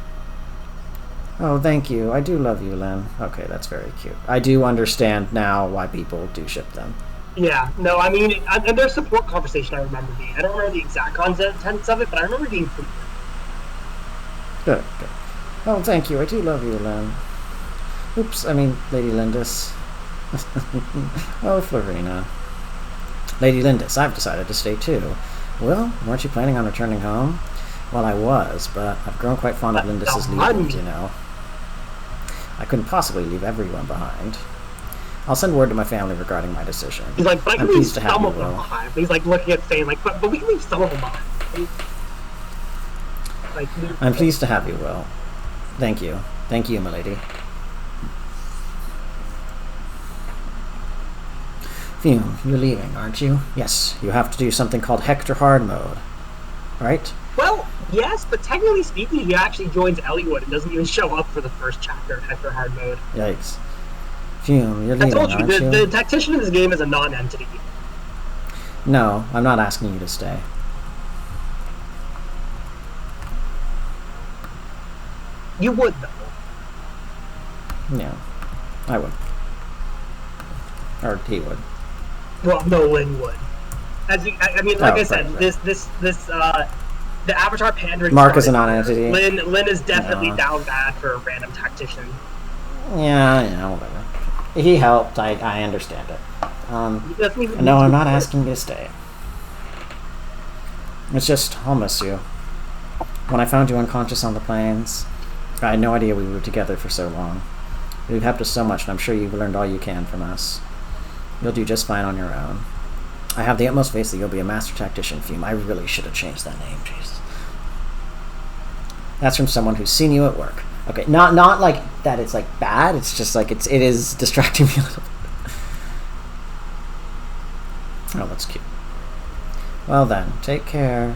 Oh, thank you. I do love you, Len. Okay, that's very cute. I do understand now why people do ship them. Yeah, no, I mean, and their support conversation I remember being. I don't remember the exact contents of it, but I remember being pretty good. Good. Oh, thank you. I do love you, Len. Oops, Lady Lindis. Oh, Florina. Lady Lindis, I've decided to stay too. Well, weren't you planning on returning home? Well, I was, but I've grown quite fond of Lindis's leavings, you know. I couldn't possibly leave everyone behind. I'll send word to my family regarding my decision. He's like, but I can leave some of them Will. behind. He's like looking at saying, like, but we can leave some of them behind. Like, I'm pleased to have you, Will. Thank you. Thank you, milady. Phew, you're leaving, aren't you? Yes, you have to do something called Hector Hard Mode. Right? Well, yes, but technically speaking, he actually joins Elliowood and doesn't even show up for the first chapter of Hector Hard Mode. Yikes. Phew, you're leaving, aren't you? The tactician in this game is a non-entity. No, I'm not asking you to stay. You would though. Yeah, I would. Or he would. Well, no, Lynn would. I mean, like I said, right. the Avatar pandering. Mark is a non-entity. Lynn is definitely down bad for a random tactician. Yeah, whatever. He helped. I understand it. No, I'm not asking you to stay. It's just, I'll miss you. When I found you unconscious on the plains, I had no idea we were together for so long. You've helped us so much, and I'm sure you've learned all you can from us. You'll do just fine on your own. I have the utmost faith that you'll be a master tactician, Fume. I really should have changed that name, Jesus. That's from someone who's seen you at work. Okay, not like that it's like bad, it's just like it is distracting me a little bit. Oh, that's cute. Well then, take care.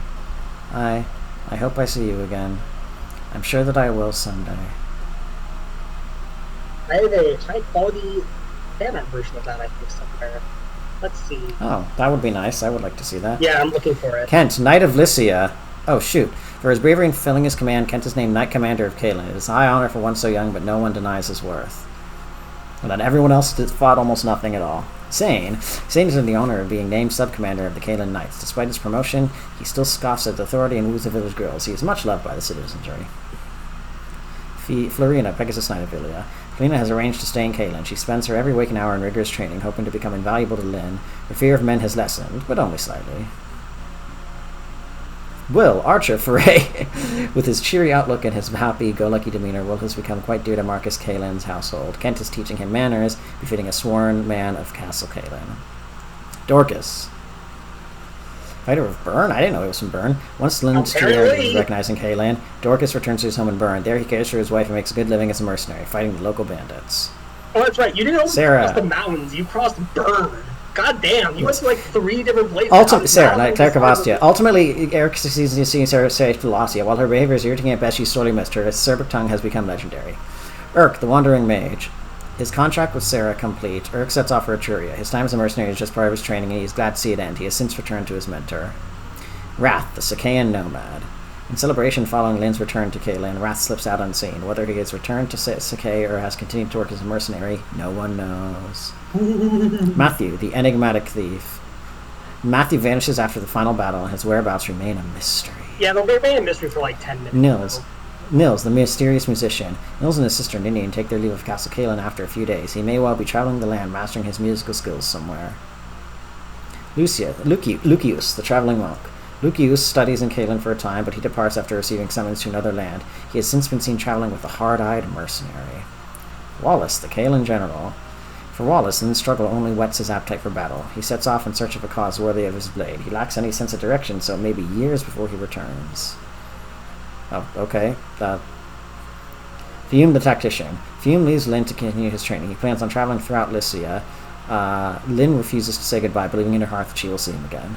I hope I see you again. I'm sure that I will someday. I have a high-quality fan art version of that, I think, somewhere. Let's see. Oh, that would be nice. I would like to see that. Yeah, I'm looking for it. Kent, Knight of Lycia. Oh, shoot. For his bravery in fulfilling his command, Kent is named Knight Commander of Caelin. It is a high honor for one so young, but no one denies his worth. And then everyone else fought almost nothing at all. Zane is in the honor of being named sub-commander of the Caelin Knights. Despite his promotion, he still scoffs at authority and woos the village girls. He is much loved by the citizenry. Florina, Pegasus Knight of Ilia. Florina has arranged to stay in Caelin. She spends her every waking hour in rigorous training, hoping to become invaluable to Lyn. Her fear of men has lessened, but only slightly. Will, Archer Foray, with his cheery outlook and his happy-go-lucky demeanor, Will has become quite dear to Marcus Caelin's household. Kent is teaching him manners, befitting a sworn man of Castle Caelin. Dorcas, fighter of Bern? I didn't know he was from Bern. Once Lyn's superiority was recognized in Caelin, Dorcas returns to his home in Bern. There he cares for his wife and makes a good living as a mercenary, fighting the local bandits. Oh, that's right. You didn't only cross the mountains. You crossed Bern. God damn, you went to like 3 different places. Sarah, Cleric of Ostia. Ultimately, Eric succeeds in seeing Sarah safe to Ostia. While her behavior is irritating at best, she's sorely missed. Her acerbic tongue has become legendary. Urk, the Wandering Mage. His contract with Sarah complete, Urk sets off for Etruria. His time as a mercenary is just part of his training, and he is glad to see it end. He has since returned to his mentor. Wrath, the Sacaean Nomad. In celebration following Lyn's return to Caelin, Wrath slips out unseen. Whether he has returned to Sacae or has continued to work as a mercenary, no one knows. Matthew, the enigmatic thief. Matthew vanishes after the final battle, and his whereabouts remain a mystery. Yeah, they'll remain a mystery for like 10 minutes. Nils, the mysterious musician. Nils and his sister Ninian take their leave of Castle Caelin after a few days. He may well be traveling the land, mastering his musical skills somewhere. Lucius, the traveling monk. Lucius studies in Caelin for a time, but he departs after receiving summons to another land. He has since been seen traveling with a hard-eyed mercenary. Wallace, the Caelin general. For Wallace, Lyn's struggle only whets his appetite for battle. He sets off in search of a cause worthy of his blade. He lacks any sense of direction, so it may be years before he returns. Oh, okay. Fume, the tactician. Fume leaves Lyn to continue his training. He plans on traveling throughout Lycia. Lyn refuses to say goodbye, believing in her heart that she will see him again.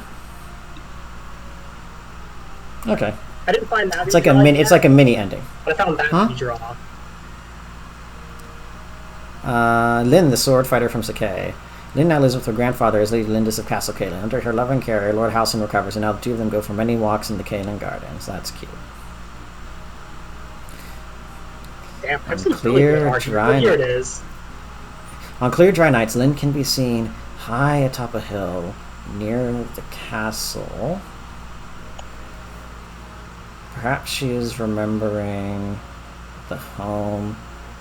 Okay. I didn't find that. It's like a mini. It's like a mini ending. But I found that to draw. Lyn, the sword fighter from Sacae. Lyn now lives with her grandfather as Lady Lindis of Castle Caelin. Under her loving care, Lord Halson recovers, and now the two of them go for many walks in the Caelin Gardens. That's cute. Damn, I've seen clear, dry nights. Here it is. On clear, dry nights, Lyn can be seen high atop a hill near the castle. Perhaps she is remembering the home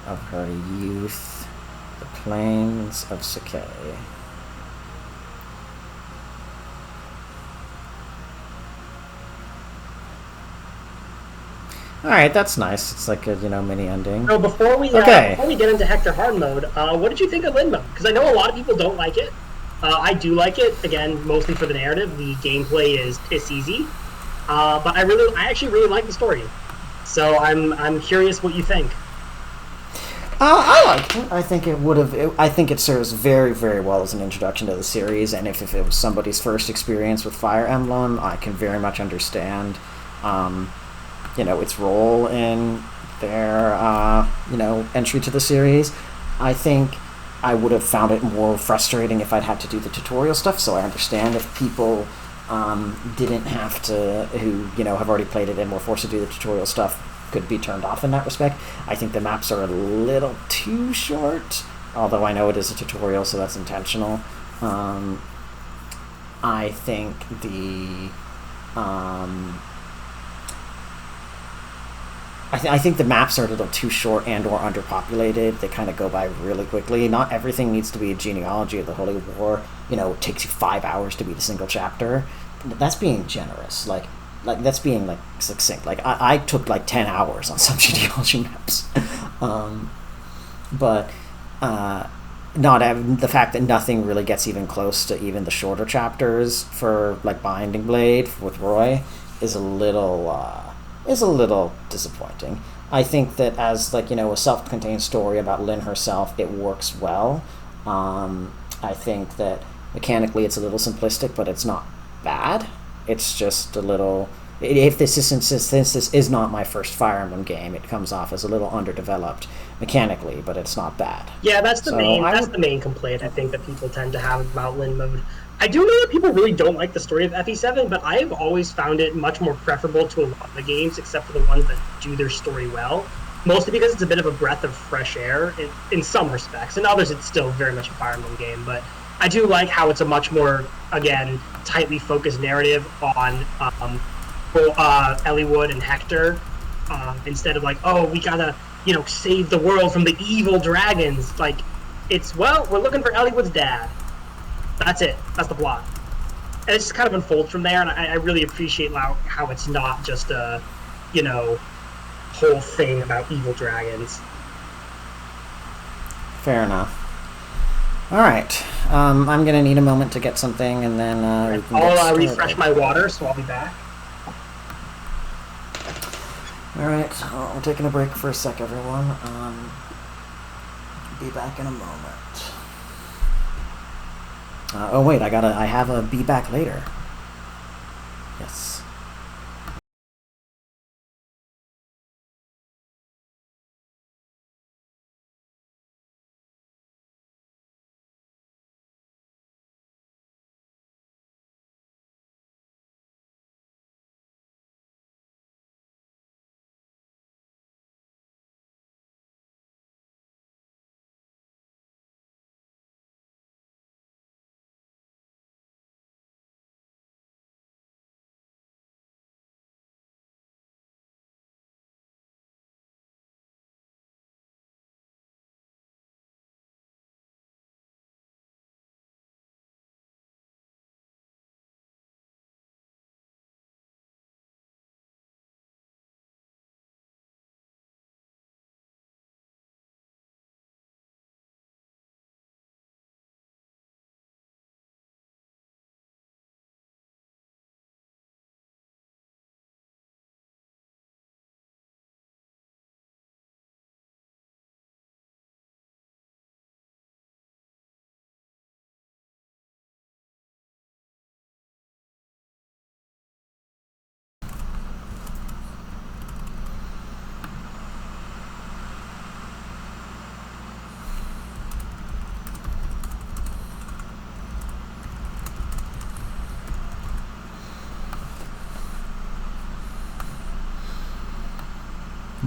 of her youth, the plains of Sacae. Alright, that's nice. It's like a, mini ending. So before we get into Hector Hard mode, what did you think of Lyn mode? Because I know a lot of people don't like it. I do like it, again, mostly for the narrative. The gameplay is easy. But I actually really like the story. So I'm curious what you think. I liked it. I think I think it serves very, very well as an introduction to the series, and if it was somebody's first experience with Fire Emblem, I can very much understand, its role in their, entry to the series. I think I would have found it more frustrating if I'd had to do the tutorial stuff, so I understand if people didn't have to, who, have already played it and were forced to do the tutorial stuff, could be turned off in that respect. I think the maps are a little too short, although I know it is a tutorial, so that's intentional. I think I think the maps are a little too short and or underpopulated. They kind of go by really quickly. Not everything needs to be a genealogy of the Holy War. It takes you 5 hours to beat a single chapter. That's being generous. Like that's being like succinct. Like I took like 10 hours on some genealogy maps. But not the fact that nothing really gets even close to even the shorter chapters for like Binding Blade with Roy is a little disappointing. I think that as like a self-contained story about Lynn herself, it works well. I think that mechanically it's a little simplistic, but it's not bad. It's just a little. Since this is not my first Fire Emblem game, it comes off as a little underdeveloped mechanically, but it's not bad. Yeah, that's the main complaint I think that people tend to have about Lynn mode. I do know that people really don't like the story of FE7, but I've always found it much more preferable to a lot of the games, except for the ones that do their story well. Mostly because it's a bit of a breath of fresh air in some respects. In others, it's still very much a Fire Emblem game, but I do like how it's a much more, again, tightly focused narrative on Eliwood and Hector, instead of like, oh, we gotta, save the world from the evil dragons. Like, it's, well, we're looking for Eliwood's dad. That's it. That's the plot. And it just kind of unfolds from there, and I really appreciate how it's not just a, whole thing about evil dragons. Fair enough. All right. I'm going to need a moment to get something, and then I'll refresh my water, so I'll be back. All right. We're taking a break for a sec, everyone. Be back in a moment. Oh wait, I have a be back later. Yes.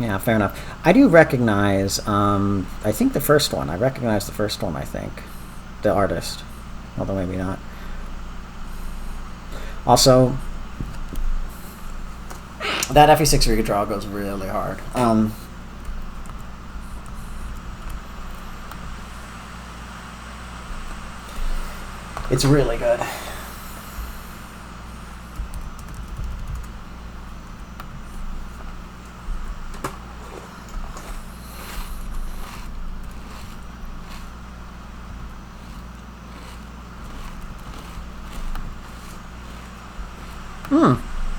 Yeah, fair enough. I do recognize, I think the first one. I recognize the first one, I think. The artist. Although maybe not. Also, that FE6 redraw goes really hard. It's really good.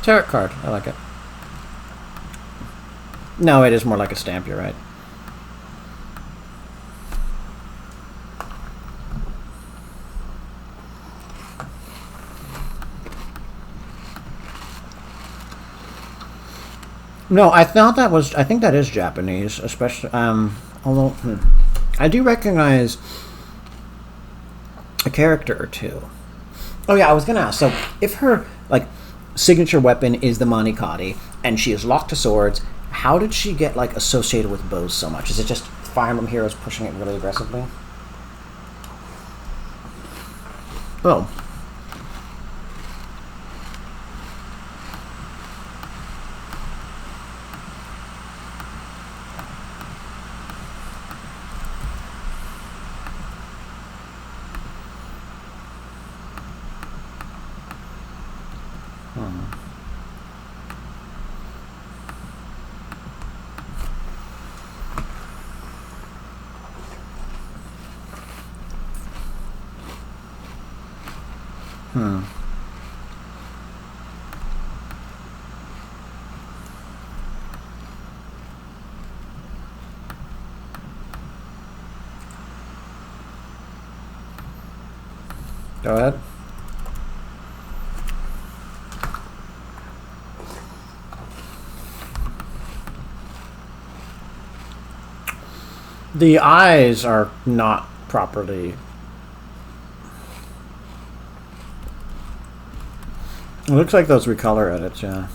Tarot card. I like it. No, it is more like a stamp, you're right. No, I think that is Japanese, especially, although, I do recognize a character or two. Oh yeah, I was gonna ask, so if her, signature weapon is the Manikati, and she is locked to swords, How did she get, like, associated with bows so much? Is it just Fire Emblem Heroes pushing it really aggressively? Oh. Go ahead. The eyes are not properly... It looks like those recolor edits, yeah.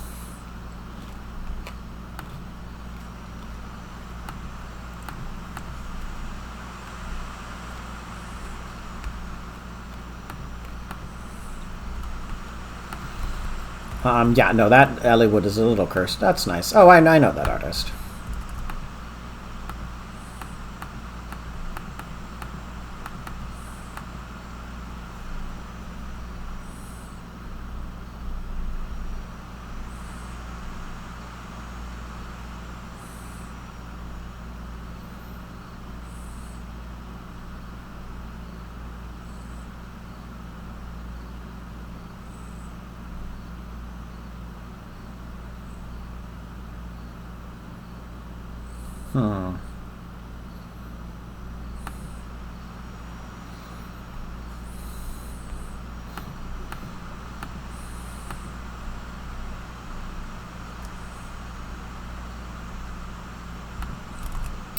Yeah, no, that Elliewood is a little cursed. That's nice. Oh, I know that artist.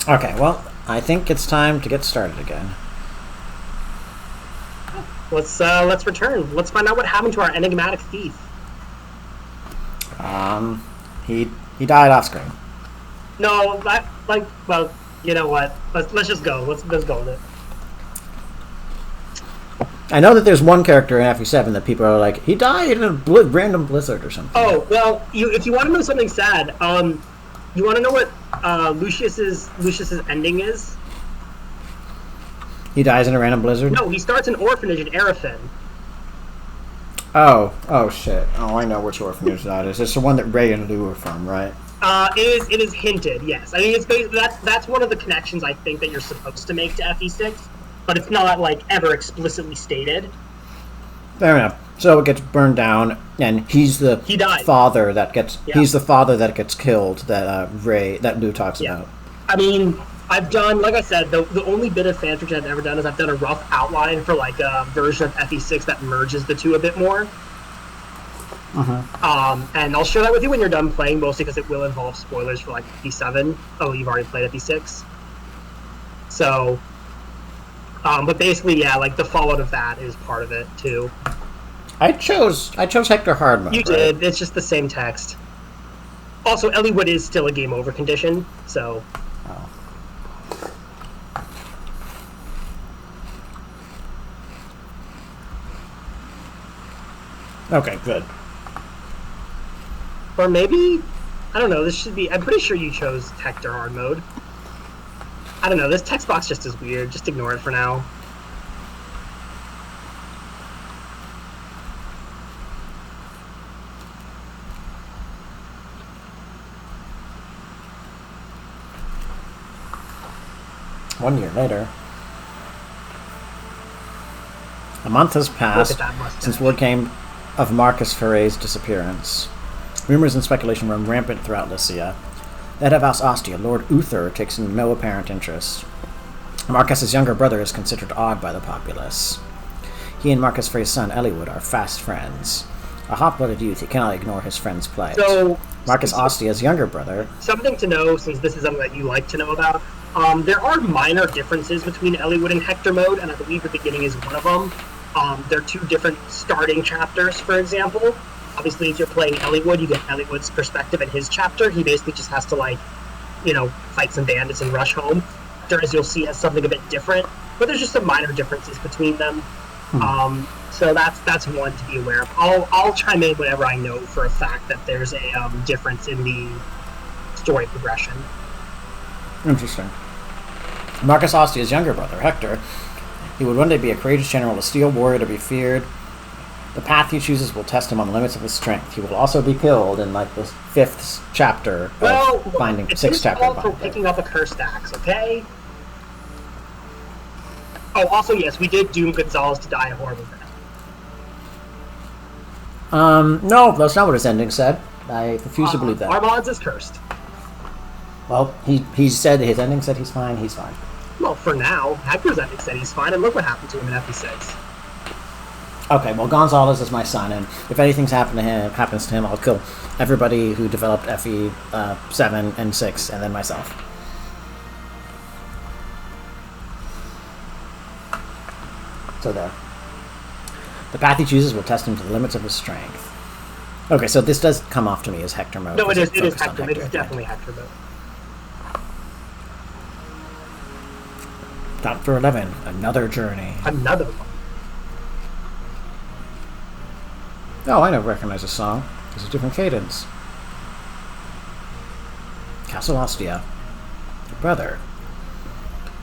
Okay, well, I think it's time to get started again. Let's return. Let's find out what happened to our enigmatic thief. He died off screen. No, well, you know what? Let's just go. Let's go with it. I know that there's one character in FE7 that people are like, he died in a random blizzard or something. Oh, well, if you want to know something sad, you want to know what Lucius's ending is? He dies in a random blizzard? No, he starts an orphanage in Arafin. Oh shit. Oh, I know which orphanage that is. It's the one that Ray and Lou are from, right? It is hinted, yes. I mean, it's basically, that's one of the connections I think that you're supposed to make to FE6, but it's not, like, ever explicitly stated. Fair enough. So it gets burned down, and he dies. Father that gets he's the father that gets killed that Lou talks about. I mean, I've done, like I said, the only bit of fanfiction I've ever done is I've done a rough outline for like a version of FE6 that merges the two a bit more. And I'll share that with you when you're done playing, mostly because it will involve spoilers for like FE7. Oh, you've already played FE6. So, but basically, yeah, like the fallout of that is part of it too. I chose Hector hard mode. You did. Right? It's just the same text. Also, Elliewood is still a game over condition, so. Oh. Okay, good. Or maybe, I don't know, this should be, I'm pretty sure you chose Hector hard mode. I don't know, this text box just is weird, just ignore it for now. One year later. A month has passed since word came of Marcus Ferre's disappearance. Rumors and speculation run rampant throughout Lycia. The head of House Ostia, Lord Uther, takes no apparent interest. Marcus's younger brother is considered odd by the populace. He and Marcus Ferre's son, Elliewood, are fast friends. A hot-blooded youth, he cannot ignore his friend's plight. So, Marcus Ostia's younger brother... Something to know, since this is something that you like to know about, there are minor differences between Elliewood and Hector mode, and I believe the beginning is one of them. They're two different starting chapters, for example. obviously, if you're playing Elliewood, you get Elliewood's perspective in his chapter. He basically just has to, like, fight some bandits and rush home. As you'll see, has something a bit different, but there's just some minor differences between them. So that's one to be aware of. I'll chime in whenever I know for a fact that there's a difference in the story progression. Interesting. Marcus Ostia's younger brother, Hector, he would one day be a courageous general, a steel warrior to be feared. The path he chooses will test him on the limits of his strength. He will also be killed in, like, the 5th chapter of Binding, 6th chapter of Binding. For picking up a cursed axe, okay? Oh, also, yes, we did doom Gonzalez to die a horrible death. No, that's not what his ending said. I refuse to believe that. Armand's is cursed. Well, he said, his ending said he's fine, Well, for now, Hector's ending said he's fine, and look what happened to him in FE6. Okay, well, Gonzalez is my son, and if anything happens to him, I'll kill everybody who developed FE 7 and 6, and then myself. So there. The path he chooses will test him to the limits of his strength. Okay, so this does come off to me as Hector mode. No, it is Hector mode. It is definitely Hector mode. Chapter 11, Another Journey. Another one. Oh, I never recognize this song. There's a different cadence. Castle Ostia. Brother.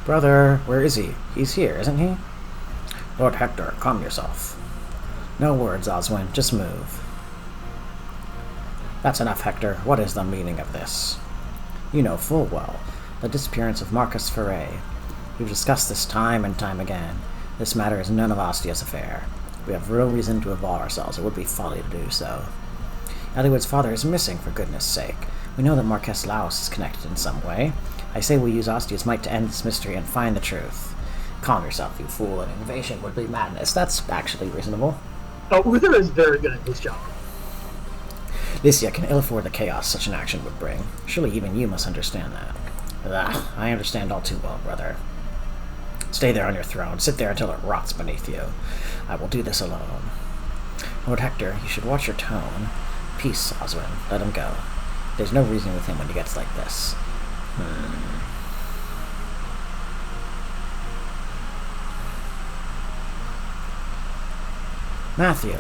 Brother, where is he? He's here, isn't he? Lord Hector, calm yourself. No words, Oswin. Just move. That's enough, Hector. What is the meaning of this? You know full well. The disappearance of Marcus Ferre. We've discussed this time and time again. This matter is none of Ostia's affair. We have real reason to involve ourselves. It would be folly to do so. Elliewood's father is missing, for goodness sake. We know that Marquess Laos is connected in some way. I say we use Ostia's might to end this mystery and find the truth. Calm yourself, you fool. An invasion would be madness. That's actually reasonable. Oh, Uther is very good at his job. Lycia can ill afford the chaos such an action would bring. Surely even you must understand that. I understand all too well, brother. Stay there on your throne. Sit there until it rots beneath you. I will do this alone. Lord Hector, you should watch your tone. Peace, Oswin. Let him go. There's no reason with him when he gets like this. Matthew,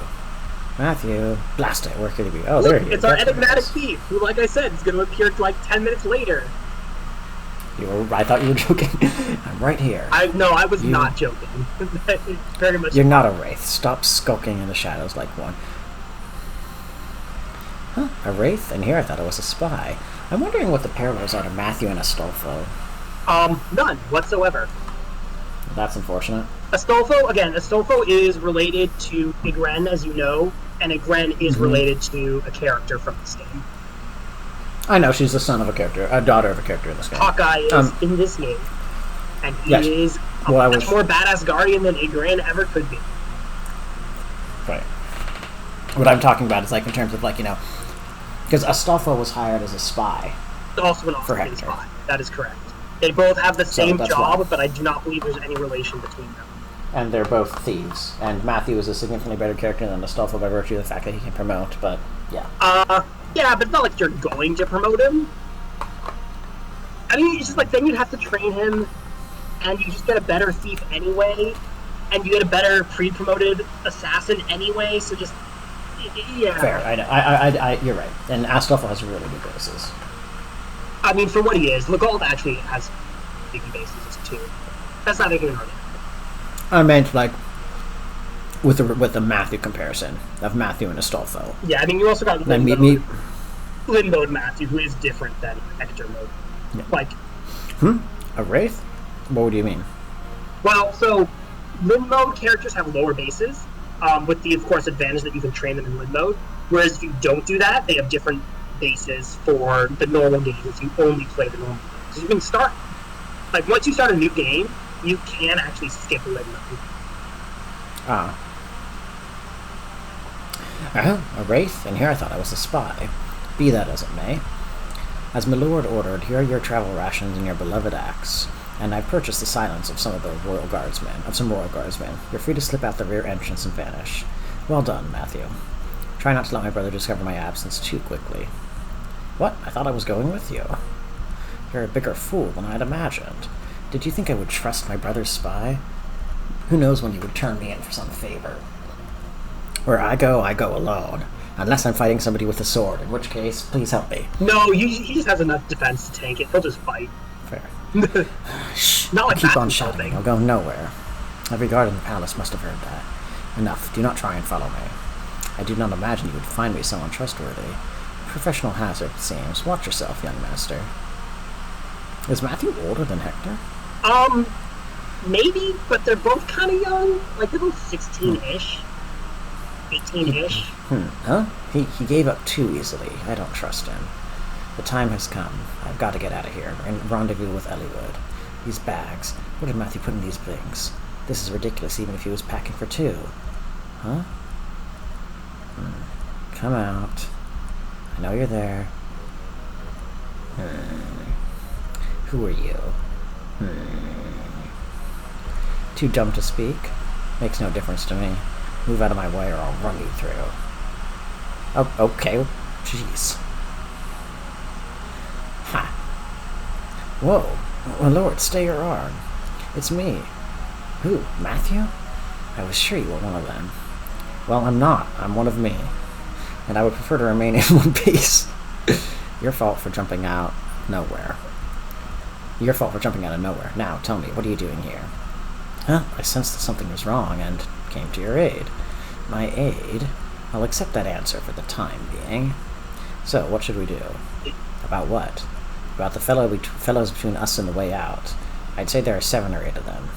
blast it. Where could he be? Oh, there he is. It's our enigmatic thief, who, like I said, is going to appear like 10 minutes later. I thought you were joking. I'm right here. I was not joking. Very much. You're not a wraith. Stop skulking in the shadows like one. Huh? A wraith? And here I thought it was a spy. I'm wondering what the parallels are to Matthew and Astolfo. None whatsoever. That's unfortunate. Astolfo is related to Igren, as you know, and Igren is related to a character from this game. I know, she's the son of a daughter of a character in this game. Hawkeye is in this game, and he is a much more badass guardian than Igren ever could be. Right. What I'm talking about is, like, in terms of, like, because Astolfo was hired as a spy. Also an awesome spy. That is correct. They both have the same job, but I do not believe there's any relation between them. And they're both thieves. And Matthew is a significantly better character than Astolfo by virtue of the fact that he can promote, but yeah. Yeah, but it's not like you're going to promote him. I mean, it's just like, then you'd have to train him, and you just get a better thief anyway, and you get a better pre-promoted assassin anyway, so just, yeah. Fair, I know. You're right. And Astolfo has really good bases. I mean, for what he is, Legault actually has big bases too. That's not making an argument. I meant, like, with the Matthew comparison of Matthew and Astolfo. Yeah, I mean, you also got Lynn mode Matthew, who is different than Hector mode. Yeah. Like, a wraith? What do you mean? Well, so Lynn mode characters have lower bases, with the, of course, advantage that you can train them in Lynn mode. Whereas if you don't do that, they have different bases for the normal game if you only play the normal game. So you can start, like, once you start a new game, you can actually skip Lynn mode. A wraith, and here I thought I was a spy. Be that as it may. As my lord ordered, here are your travel rations and your beloved axe, and I've purchased the silence of some royal guardsmen. You're free to slip out the rear entrance and vanish. Well done, Matthew. Try not to let my brother discover my absence too quickly. What? I thought I was going with you. You're a bigger fool than I'd imagined. Did you think I would trust my brother's spy? Who knows when you would turn me in for some favor? Where I go alone. Unless I'm fighting somebody with a sword, in which case, please help me. No, he just has enough defense to tank it. He'll just fight. Fair. Shh. Not like keep on shouting. I'll go nowhere. Every guard in the palace must have heard that. Enough. Do not try and follow me. I do not imagine you would find me so untrustworthy. Professional hazard, it seems. Watch yourself, young master. Is Matthew older than Hector? Maybe, but they're both kind of young. Like, they're both 16-ish. 18-ish. Huh? He gave up too easily. I don't trust him. The time has come. I've got to get out of here and rendezvous with Elliewood. These bags. What did Matthew put in these things? This is ridiculous even if he was packing for two. Huh? Come out. I know you're there. Who are you? Too dumb to speak? Makes no difference to me. Move out of my way or I'll run you through. Oh, okay. Jeez. Ha! Whoa. My lord, stay your arm. It's me. Who? Matthew? I was sure you were one of them. Well, I'm not. I'm one of me. And I would prefer to remain in one piece. Your fault for jumping out of nowhere. Your fault for jumping out of nowhere. Now, tell me, what are you doing here? Huh? I sensed that something was wrong and came to your aid. My aid? I'll accept that answer for the time being. So, what should we do? About what? About the fellows between us and the way out. I'd say there are 7 or 8 of them.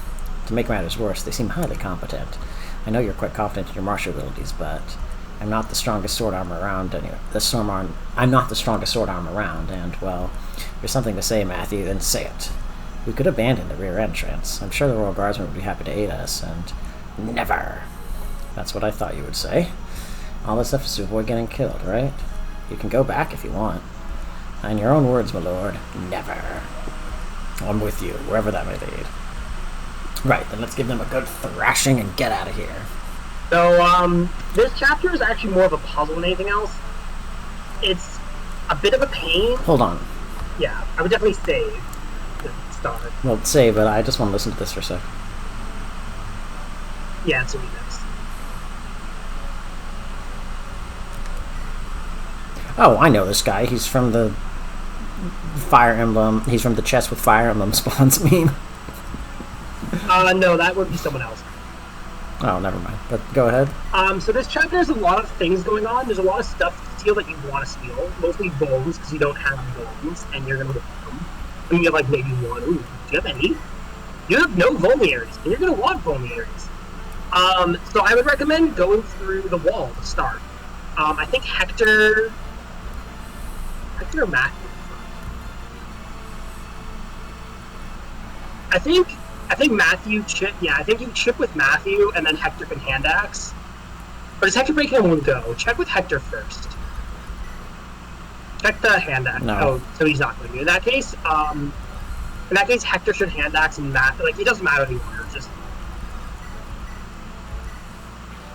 To make matters worse, they seem highly competent. I know you're quite confident in your martial abilities, but I'm not the strongest sword arm around anyway. I'm not the strongest sword arm around, and, well, if there's something to say, Matthew, then say it. We could abandon the rear entrance. I'm sure the Royal Guardsmen would be happy to aid us, and never. That's what I thought you would say. All this stuff is to avoid getting killed, right? You can go back if you want. In your own words, my lord, never. I'm with you, wherever that may lead. Right, then let's give them a good thrashing and get out of here. So, this chapter is actually more of a puzzle than anything else. It's a bit of a pain. Hold on. Yeah, I would definitely save to start. Well, save, but I just want to listen to this for a sec. Yeah, it's a remix. Oh, I know this guy. He's from the Fire Emblem. He's from the chest with Fire Emblem spawns meme. No, that would be someone else. Oh, never mind. But go ahead. So this chapter has a lot of things going on. There's a lot of stuff to steal that you want to steal. Mostly bones, because you don't have bones, and you're going to want them. I mean, you have, like, maybe one. Ooh, do you have any? You have no vulneraries, and you're going to want vulneraries. So I would recommend going through the wall to start. I think Hector or Matthew? I think Matthew chip. Yeah, I think you chip with Matthew, and then Hector can hand axe. Or does Hector break in one go? Check with Hector first. Check the hand axe. No. Oh, so he's not going to. In that case, Hector should hand axe and like it doesn't matter anymore. Just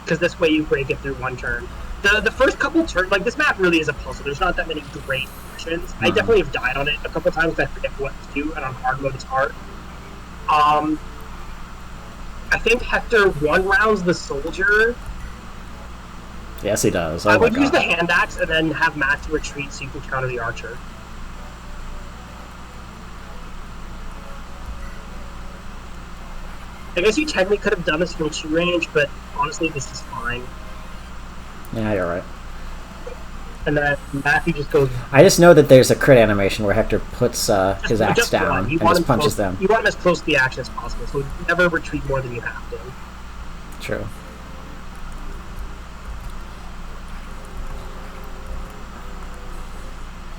because this way you break it through one turn. The first couple turns, like this map really is a puzzle. There's not that many great options. I definitely have died on it a couple times. I forget what to do, and on hard mode it's hard. I think Hector one-rounds the soldier. Yes, he does. Oh I would use the hand axe and then have Matthew retreat so you can counter the archer. I guess you technically could have done this from 2 range, but honestly, this is fine. Yeah, you're right. And then Matthew just goes... I just know that there's a crit animation where Hector puts his axe down and just punches them. You want him as close to the action as possible, so never retreat more than you have to. True.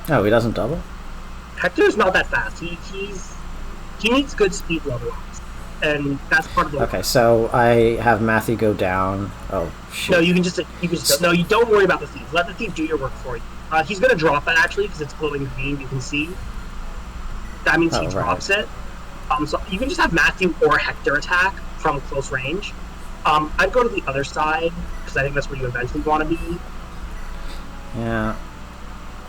Oh, he doesn't double? Hector's not that fast. He needs good speed level-ups. And that's part of the... Okay, so I have Matthew go down. Oh, shit. No, you can just no, you don't worry about the thief. Let the thief do your work for you. He's going to drop it, actually, because it's glowing green, you can see. That means he drops it. So you can just have Matthew or Hector attack from close range. I'd go to the other side, because I think that's where you eventually want to be. Yeah.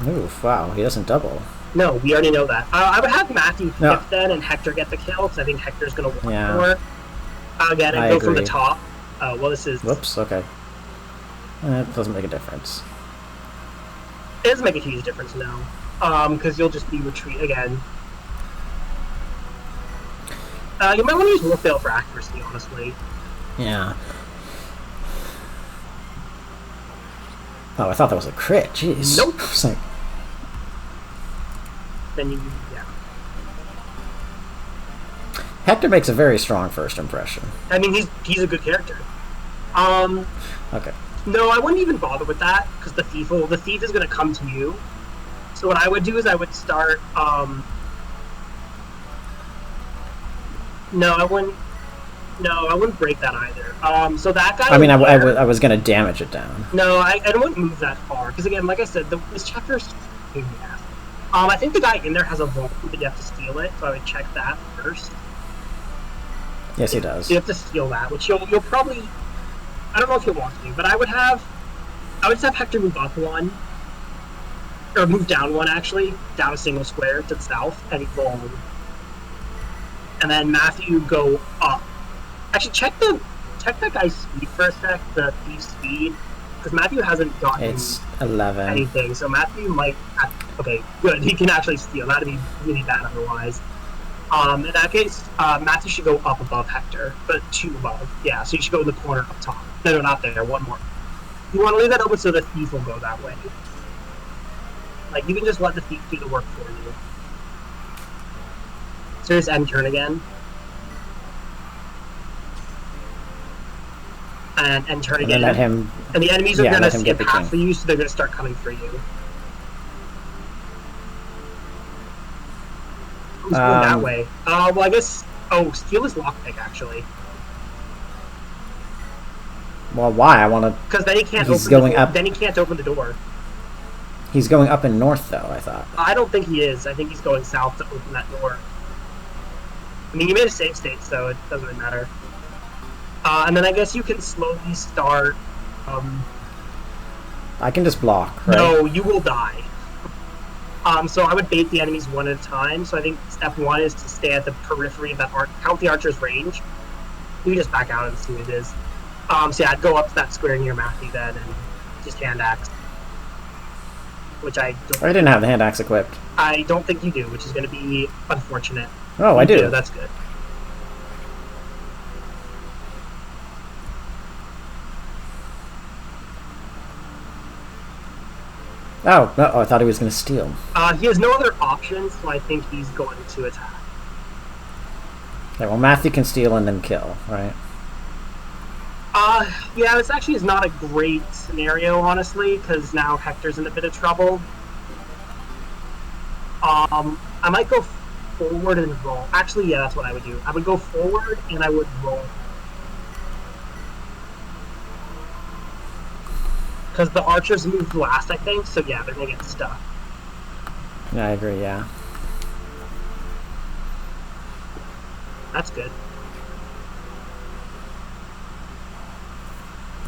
Oof, wow, he doesn't double. No, we already know that. I would have Matthew No. tip then and Hector get the kill, because I think Hector's going to want Yeah. more. Again, and I go from the agree. top. Well, this is... Whoops, okay. It doesn't make a difference. It doesn't make a huge difference now. Because you'll just be retreat again. You might want to use Wolfdale for accuracy, honestly. Yeah. Oh, I thought that was a crit. Jeez. Nope. It's like, Then you, yeah. Hector makes a very strong first impression. I mean, he's a good character. Okay. No, I wouldn't even bother with that, because the thief is going to come to you. So what I would do is I would start, No, I wouldn't break that either. So that guy... I mean, I was going to damage it down. No, I wouldn't move that far, because again, like I said, this chapter is pain in the ass. I think the guy in there has a vault, but you have to steal it, so I would check that first. Yes, he does. You have to steal that, which you'll probably... I don't know if you'll want to, but I would just have Hector move up one, or move down one, actually, down a single square to the south, and go... And then Matthew go up. Actually, check that guy's speed for a sec, the thief's speed, because Matthew hasn't gotten It's 11. anything, so Matthew might... Okay, good, he can actually steal. That'd be really bad otherwise. In that case, Matthew should go up above Hector, but 2 above. Yeah, so you should go in the corner up top. No, not there, one more. You want to leave that open so the thief will go that way. Like, you can just let the thief do the work for you. So here's end turn again. And end turn again. And then let him... And the enemies are going to skip the half king. of you, so they're going to start coming for you. Who's going that way? Well, I guess... Oh, steal his lockpick, actually. Well, why? I want to... Because then he can't He's open going the door. up. Then he can't open the door. He's going up in north, though, I thought. I don't think he is. I think he's going south to open that door. I mean, you made a save state, so it doesn't really matter. And then I guess you can slowly start... I can just block, right? No, you will die. So I would bait the enemies one at a time. So I think step 1 is to stay at the periphery of that count the archer's range. You can just back out and see what it is. So yeah, I'd go up to that square near Matthew then and just hand axe. Which I don't... I didn't have the hand axe equipped. I don't think you do, which is going to be unfortunate. Oh, I do. That's good. Oh, I thought he was going to steal. He has no other options, so I think he's going to attack. Okay, well, Matthew can steal and then kill, right? Yeah, this actually is not a great scenario, honestly, because now Hector's in a bit of trouble. I might go forward and roll. Actually, yeah, that's what I would do. I would go forward and I would roll. Because the archers moved last, I think, so yeah, they're gonna get stuck. Yeah, I agree, yeah. That's good.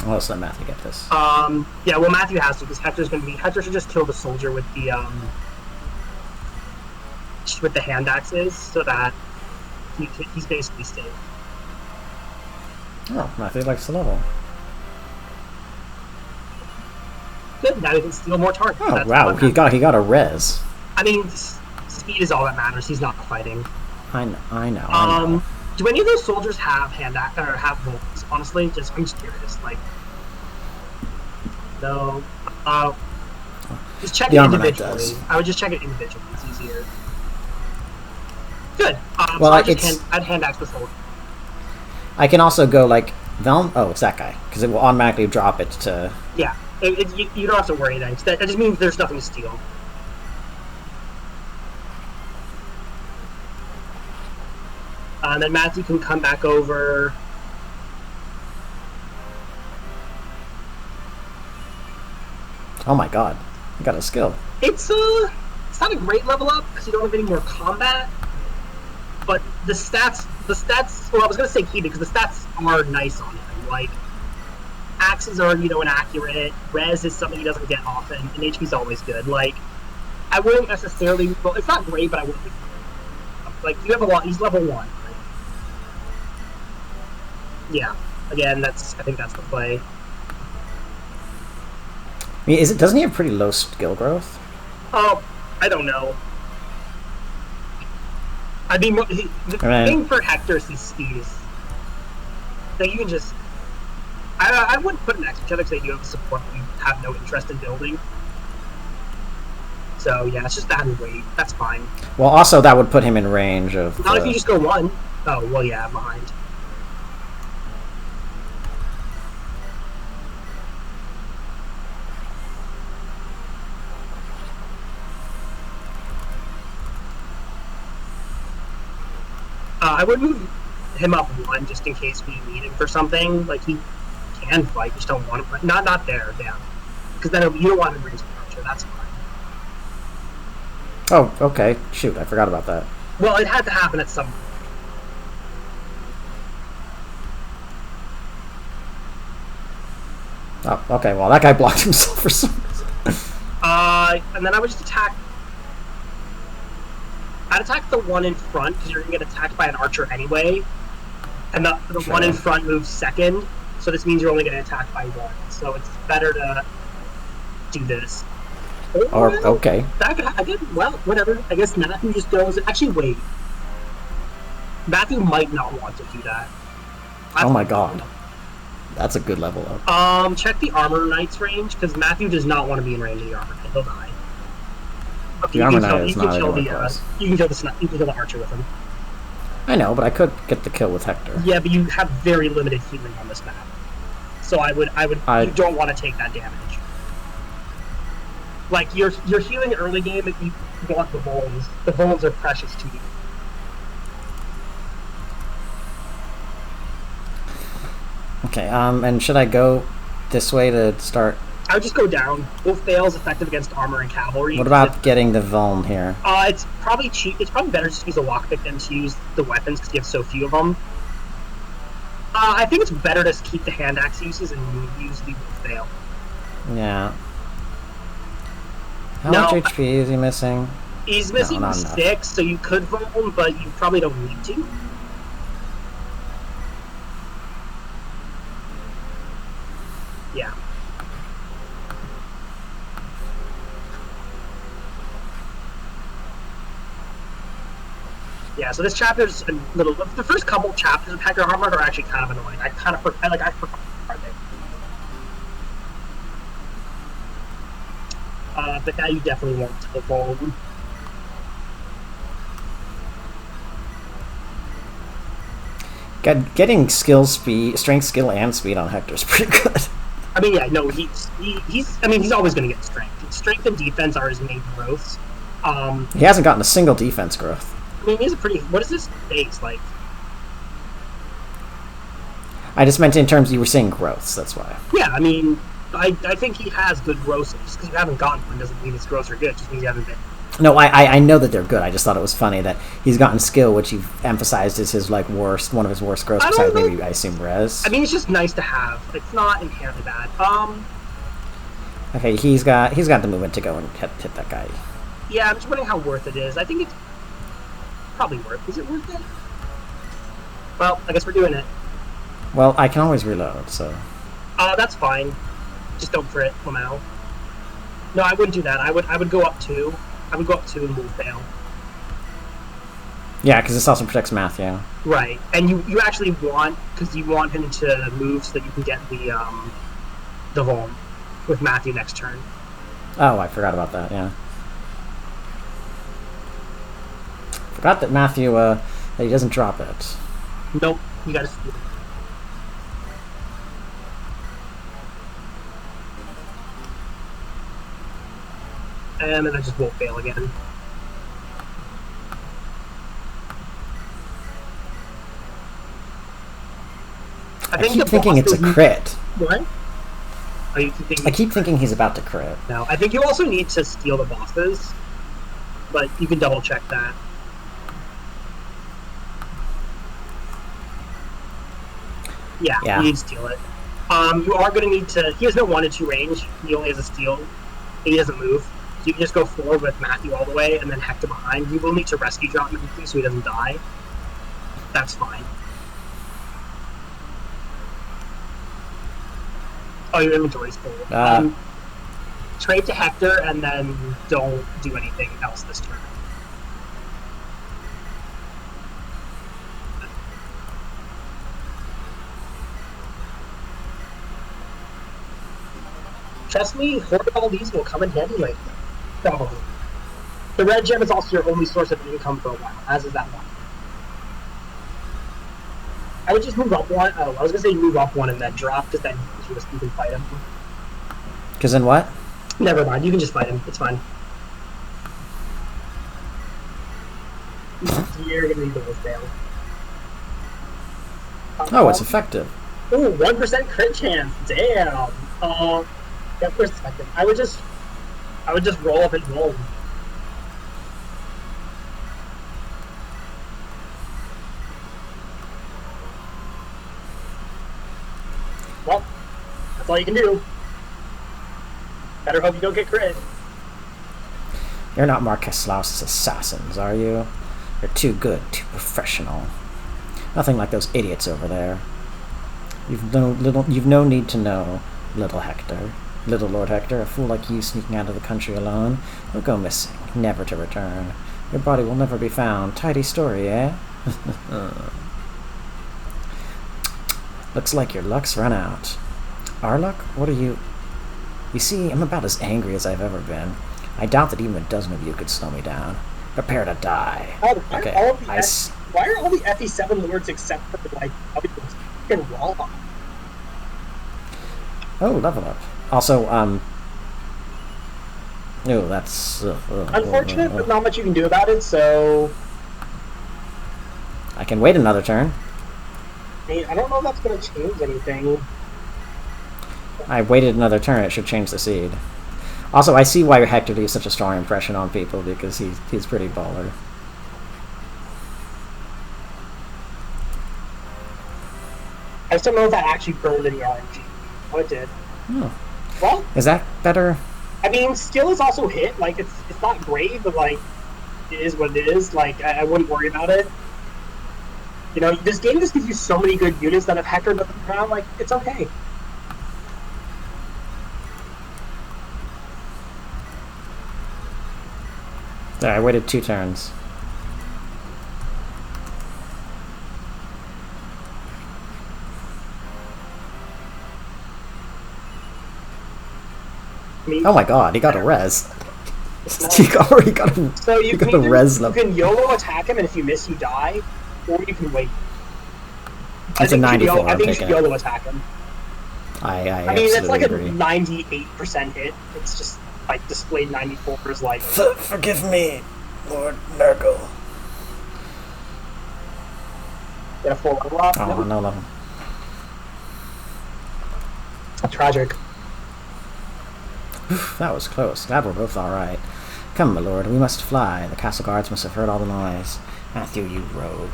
Well, let's let Matthew get this. Yeah, well, Matthew has to, because Hector should just kill the soldier with the hand axes, so that he's basically safe. Oh, Matthew likes the level. Good, now he can steal more targets. Oh, wow, he got a res. I mean, speed is all that matters. He's not fighting. I know. Do any of those soldiers have hand axe or have bolts? Honestly, I'm just curious. Like, no. Just check it individually. I would just check it individually. It's easier. Good. Well, so I'd hand axe the soldier. I can also go like Oh, it's that guy, because it will automatically drop it to. Yeah, you don't have to worry then. That just means there's nothing to steal. And then Matthew can come back over. Oh my god, I got a skill. It's not a great level up because you don't have any more combat. But the stats. Well, I was gonna say key because the stats are nice on him. Like, axes are, inaccurate. Res is something he doesn't get often, and HP's always good. Like, I wouldn't necessarily. Well, it's not great, but I wouldn't. Like, you have a lot. He's level 1. Right? Yeah. Again, I think that's the play. I mean, doesn't he have pretty low skill growth? Oh, I don't know. I mean, the thing for Hector is his speed. Like, you can just. I wouldn't put an extra check because they do have support that you have no interest in building. So, yeah, it's just that and weight. That's fine. Well, also, that would put him in range of. Not if you just go 1. Oh, well, yeah, I'm behind. I would move him up 1 just in case we need him for something. Like, he can fight, you just don't want him. Not there, yeah. Because then you don't want him to raise pressure, that's fine. Oh, okay. Shoot, I forgot about that. Well, it had to happen at some point. Oh, okay. Well, that guy blocked himself for some reason. And then I would just attack. I'd attack the one in front because you're going to get attacked by an archer anyway. And the one in front moves second, so this means you're only getting attacked by 1. So it's better to do this. Okay. I did, well, whatever. I guess Matthew just goes. Actually, wait. Matthew might not want to do that. Oh my god. That's a good level up. Check the Armor Knight's range, because Matthew does not want to be in range of the Armor Knight. He'll die. Okay, the Armor Knight is not you can kill the Archer with him. I know, but I could get the kill with Hector. Yeah, but you have very limited healing on this map. So you don't want to take that damage. Like, you're healing early game if you want the bones. The bones are precious to you. Okay, and should I go this way to start? I would just go down. Both fails effective against armor and cavalry. What about getting the Vuln here? It's probably cheap. It's probably better just to use a lockpick than to use the weapons because you have so few of them. I think it's better to keep the hand axe uses and use the fail. Yeah. How much HP is he missing? He's missing 6, so you could Vuln, but you probably don't need to. Yeah. Yeah, so this chapter's a little. The first couple chapters of Hector Armored are actually kind of annoying. I forgot they. But now you definitely want to evolve. Getting strength, skill, and speed on Hector is pretty good. I mean, yeah, no, he's always going to get strength. Strength and defense are his main growths. He hasn't gotten a single defense growth. I mean, he's a pretty. What is this base like? I just meant in terms you were saying growths. That's why. Yeah, I mean, I think he has good growths. Just because you haven't gotten one doesn't mean his growths are good. It just means you haven't been. No, I know that they're good. I just thought it was funny that he's gotten skill, which you've emphasized is his one of his worst growths. Besides maybe I assume res. I mean, it's just nice to have. It's not inherently bad. Okay, he's got the movement to go and hit that guy. Yeah, I'm just wondering how worth it is. I think it's probably worth. Is it worth it? Well, I guess we're doing it. Well, I can always reload, so. That's fine. Just don't crit, Lamau. No, I wouldn't do that. I would go up 2. I would go up 2 and move fail. Yeah, because this also protects Matthew. Right, and you actually want, because you want him to move so that you can get the Vuln with Matthew next turn. Oh, I forgot about that, yeah. Forgot that Matthew, that he doesn't drop it. Nope, you gotta steal it. And then I just won't fail again. I keep thinking it's a crit. What? Are you thinking? I keep thinking he's about to crit. No, I think you also need to steal the bosses, but you can double check that. Yeah, you need to steal it. You are going to need to. He has no 1 and 2 range. He only has a steal. He doesn't move. So you can just go forward with Matthew all the way, and then Hector behind. You will need to rescue drop Matthew so he doesn't die. That's fine. Oh, your inventory's full. Trade to Hector, and then don't do anything else this turn. Trust me, hoarding all these will come in handy later. Probably. The red gem is also your only source of income for a while, as is that one. I would just move up one. Oh, I was gonna say move up one and then drop, because then you can fight him. Because then what? Never mind, you can just fight him. It's fine. You're gonna need the wolf tail. Oh, it's effective. Ooh, 1% crit chance. Damn. Yeah, perspective. I would just roll up and roll. Well, that's all you can do. Better hope you don't get crit. You're not Marquess Laus's assassins, are you? You're too good, too professional. Nothing like those idiots over there. You've no need to know, little Hector. Little Lord Hector, a fool like you sneaking out of the country alone. You'll go missing, never to return. Your body will never be found. Tidy story, eh? Looks like your luck's run out. Our luck? What are you... You see, I'm about as angry as I've ever been. I doubt that even a dozen of you could slow me down. Prepare to die. Okay, why are all the FE7 lords except for, like, fucking raw? Oh, level up. Also, no, that's... unfortunate, but not much you can do about it, so... I can wait another turn. I mean, I don't know if that's going to change anything. I waited another turn, it should change the seed. Also, I see why Hector leaves such a strong impression on people, because he's pretty baller. I just don't know if that actually burned any RNG. Oh, it did. Oh. Well, is that better? I mean, skill is also hit. Like, it's not great, but, like, it is what it is. Like, I wouldn't worry about it. You know, this game just gives you so many good units that if Hector doesn't come around, like, it's okay. Yeah, I waited 2 turns. Oh my god, he got a res. He already got a, so you got a res level. You can YOLO attack him, and if you miss, you die. Or you can wait. It's a 94. I think you should YOLO attack him. I mean, it's like agree. A 98% hit. It's just, like, displayed 94 is like... Forgive me, Lord Nurgle. Get a full level up? Oh, no level. Tragic. That was close. Glad we're both alright. Come, my lord, we must fly. The castle guards must have heard all the noise. Matthew, you rogue.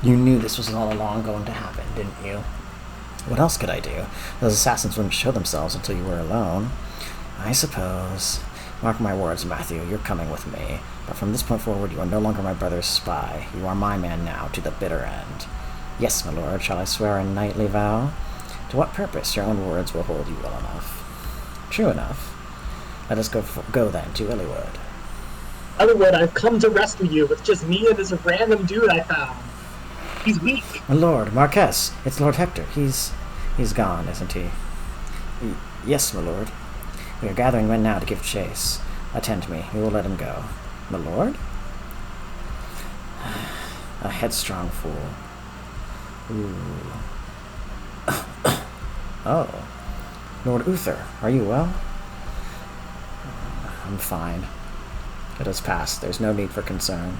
You knew this was all along going to happen, didn't you? What else could I do? Those assassins wouldn't show themselves until you were alone. I suppose. Mark my words, Matthew, you're coming with me. But from this point forward, you are no longer my brother's spy. You are my man now, to the bitter end. Yes, my lord, shall I swear a knightly vow? To what purpose? Your own words will hold you well enough. True enough. Let us go then to Illywood. Illywood, I've come to rescue you. It's just me and this random dude I found. He's weak. My lord, Marquess, it's Lord Hector. He's gone, isn't he? Yes, my lord. We are gathering men now to give chase. Attend me. We will let him go. My lord? A headstrong fool. Ooh. Oh. Lord Uther, are you well? I'm fine. It has passed. There's no need for concern.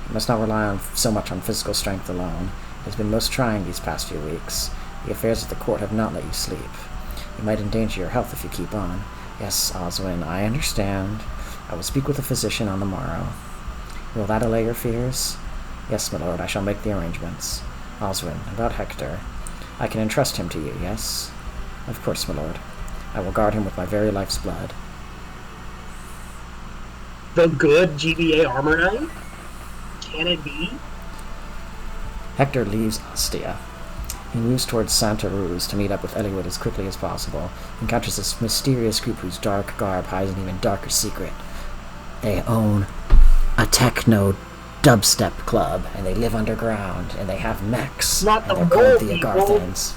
You must not rely so much on physical strength alone. It has been most trying these past few weeks. The affairs of the court have not let you sleep. You might endanger your health if you keep on. Yes, Oswin, I understand. I will speak with a physician on the morrow. Will that allay your fears? Yes, my lord, I shall make the arrangements. Oswin, about Hector. I can entrust him to you, yes? Of course, my lord. I will guard him with my very life's blood. The good GBA Armor Knight? Can it be? Hector leaves Ostia. He moves towards Santa Ruz to meet up with Eliwood as quickly as possible. He encounters this mysterious group whose dark garb hides an even darker secret. They own a techno dubstep club, and they live underground, and they have mechs, Not and the they're called the people. Agarthans.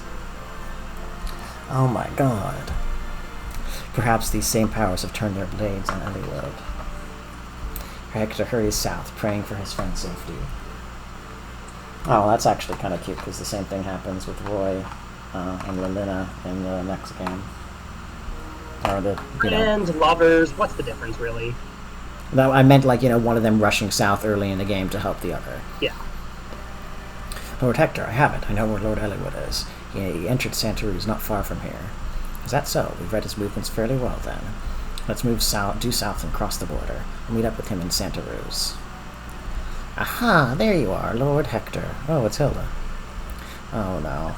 Oh my god. Perhaps these same powers have turned their blades on Eliwood. Hector hurries south, praying for his friend's safety. Oh, that's actually kind of cute, because the same thing happens with Roy and Lilina in the next game. Or the, Friends, lovers, what's the difference, really? No, I meant, like, one of them rushing south early in the game to help the other. Yeah. Lord Hector, I have it. I know where Lord Eliwood is. He entered Santa Ruz not far from here. Is that so? We've read his movements fairly well, then. Let's move due south and cross the border. We'll meet up with him in Santa Ruz. Aha! There you are, Lord Hector. Oh, it's Hilda. Oh, no.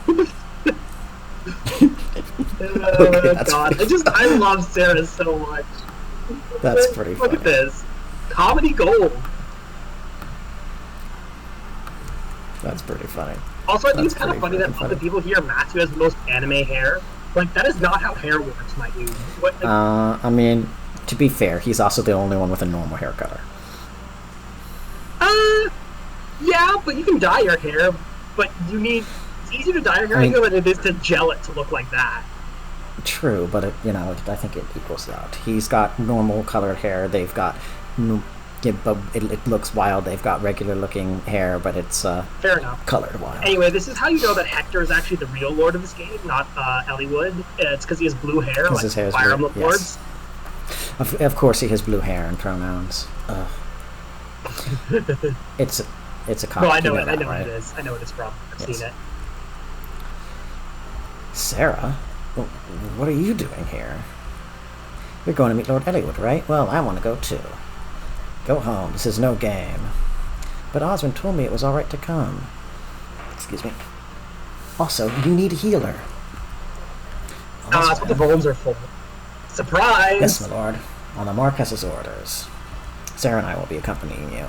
Oh, God. I love Sarah so much. That's pretty funny. Look at this. Comedy gold. That's pretty funny. Also, I think it's kind of funny that all the people here, Matthew has the most anime hair. Like, that is not how hair works, my dude. I mean, to be fair, he's also the only one with a normal hair color. Yeah, but you can dye your hair, but it's easier to dye your hair than it is to gel it to look like that. True, but I think it equals out. He's got normal colored hair. They've got, but it looks wild. They've got regular looking hair, but it's fair enough. Colored wild. Anyway, this is how you know that Hector is actually the real lord of this game, not Eliwood. It's because he has blue hair, like his hair is Fire blue, Emblem Lords. Of course, he has blue hair and pronouns. Ugh. It's a comic. No, I know you it. I know right? what it is. I know what it's from. I've seen it. Sarah, what are you doing here? You're going to meet Lord Eliwood, right? Well, I want to go too. Go home. This is no game. But Osmond told me it was all right to come. Excuse me. Also, you need a healer. That's what the bones are for. Surprise! Yes, my lord. On the Marquess's orders. Sarah and I will be accompanying you.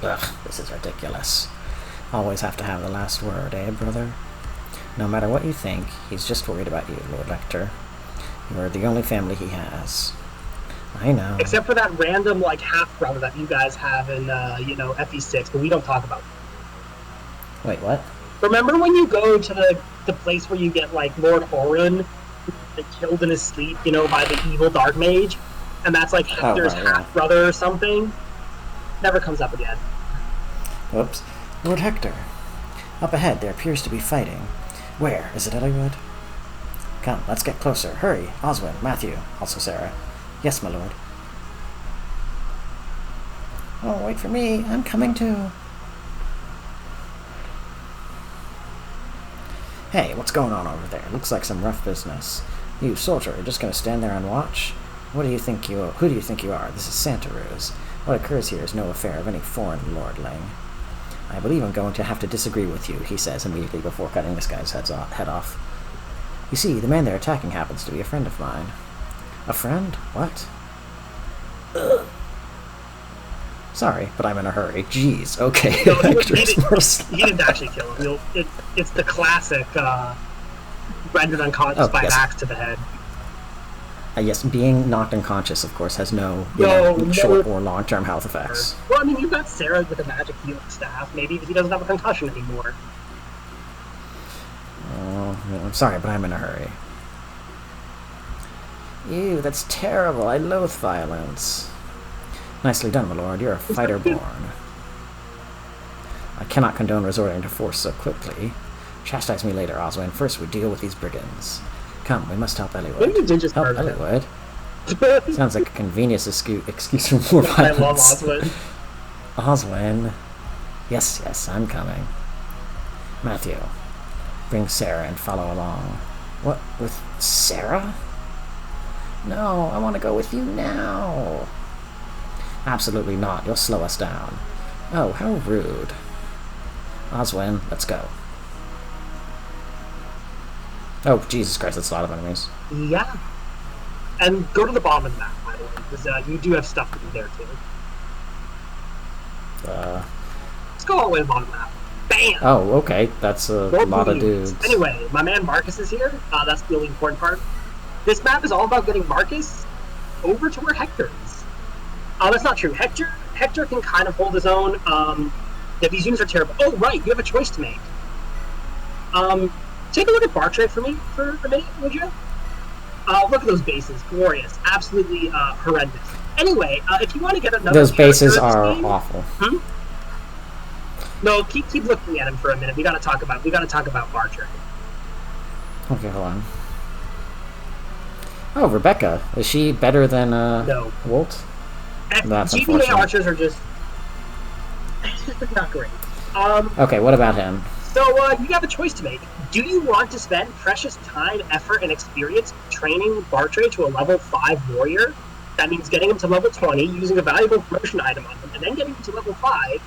Ugh, this is ridiculous. Always have to have the last word, eh, brother? No matter what you think, he's just worried about you, Lord Hector. You are the only family he has. I know. Except for that random, half-brother that you guys have in, FE6, but we don't talk about that. Wait, what? Remember when you go to the place where you get, Lord Orun killed in his sleep, by the evil Dark Mage? And that's, Hector's half-brother or something? Never comes up again. Whoops. Lord Hector. Up ahead, there appears to be fighting. Where? Is it Eliwood? Come, let's get closer. Hurry. Oswin, Matthew, also Sarah. Yes, my lord. Oh, wait for me. I'm coming too. Hey, what's going on over there? Looks like some rough business. You, soldier, are just going to stand there and watch? Who do you think you are? This is Santa Ruz. What occurs here is no affair of any foreign lordling. I believe I'm going to have to disagree with you, he says immediately before cutting this guy's head off. You see, the man they're attacking happens to be a friend of mine. A friend? What? Ugh. Sorry, but I'm in a hurry. Jeez, okay. No, he didn't actually kill him. It's the classic rendered unconscious by an axe to the head. Yes, being knocked unconscious, of course, has no short or long-term health effects. Well, I mean, you've got Sarah with a magic healing staff. Maybe he doesn't have a concussion anymore. Oh, I'm sorry, but I'm in a hurry. Ew, that's terrible. I loathe violence. Nicely done, my lord. You're a fighter born. I cannot condone resorting to force so quickly. Chastise me later, Oswin. First, we deal with these brigands. Come, we must help Eliwood. Maybe you did just help Eliwood? Sounds like a convenient excuse for more violence. I love Oswin. Oswin. Yes, I'm coming. Matthew, bring Sarah and follow along. What, with Sarah? No, I want to go with you now. Absolutely not. You'll slow us down. Oh, how rude. Oswin, let's go. Oh, Jesus Christ, that's a lot of enemies. Yeah. And go to the bottom of the map, by the way, because you do have stuff to do there, too. Let's go all the way to the bottom of the map. Bam! Oh, okay. That's a lot of dudes. Anyway, my man Marcus is here. That's the only important part. This map is all about getting Marcus over to where Hector is. That's not true. Hector can kind of hold his own. These units are terrible. Oh, right. You have a choice to make. Take a look at Bartray for me for a minute, would you? Look at those bases. Glorious. Absolutely horrendous. Anyway, if you want to get another... Those bases are awful. No, keep looking at him for a minute. We gotta talk about Bartray. Okay, hold on. Oh, Rebecca. Is she better than No. Wolt? That's GBA archers are just not great. Okay, what about him? So you have a choice to make. Do you want to spend precious time, effort, and experience training Bartray to a level 5 warrior? That means getting him to level 20, using a valuable promotion item on him, and then getting him to level 5.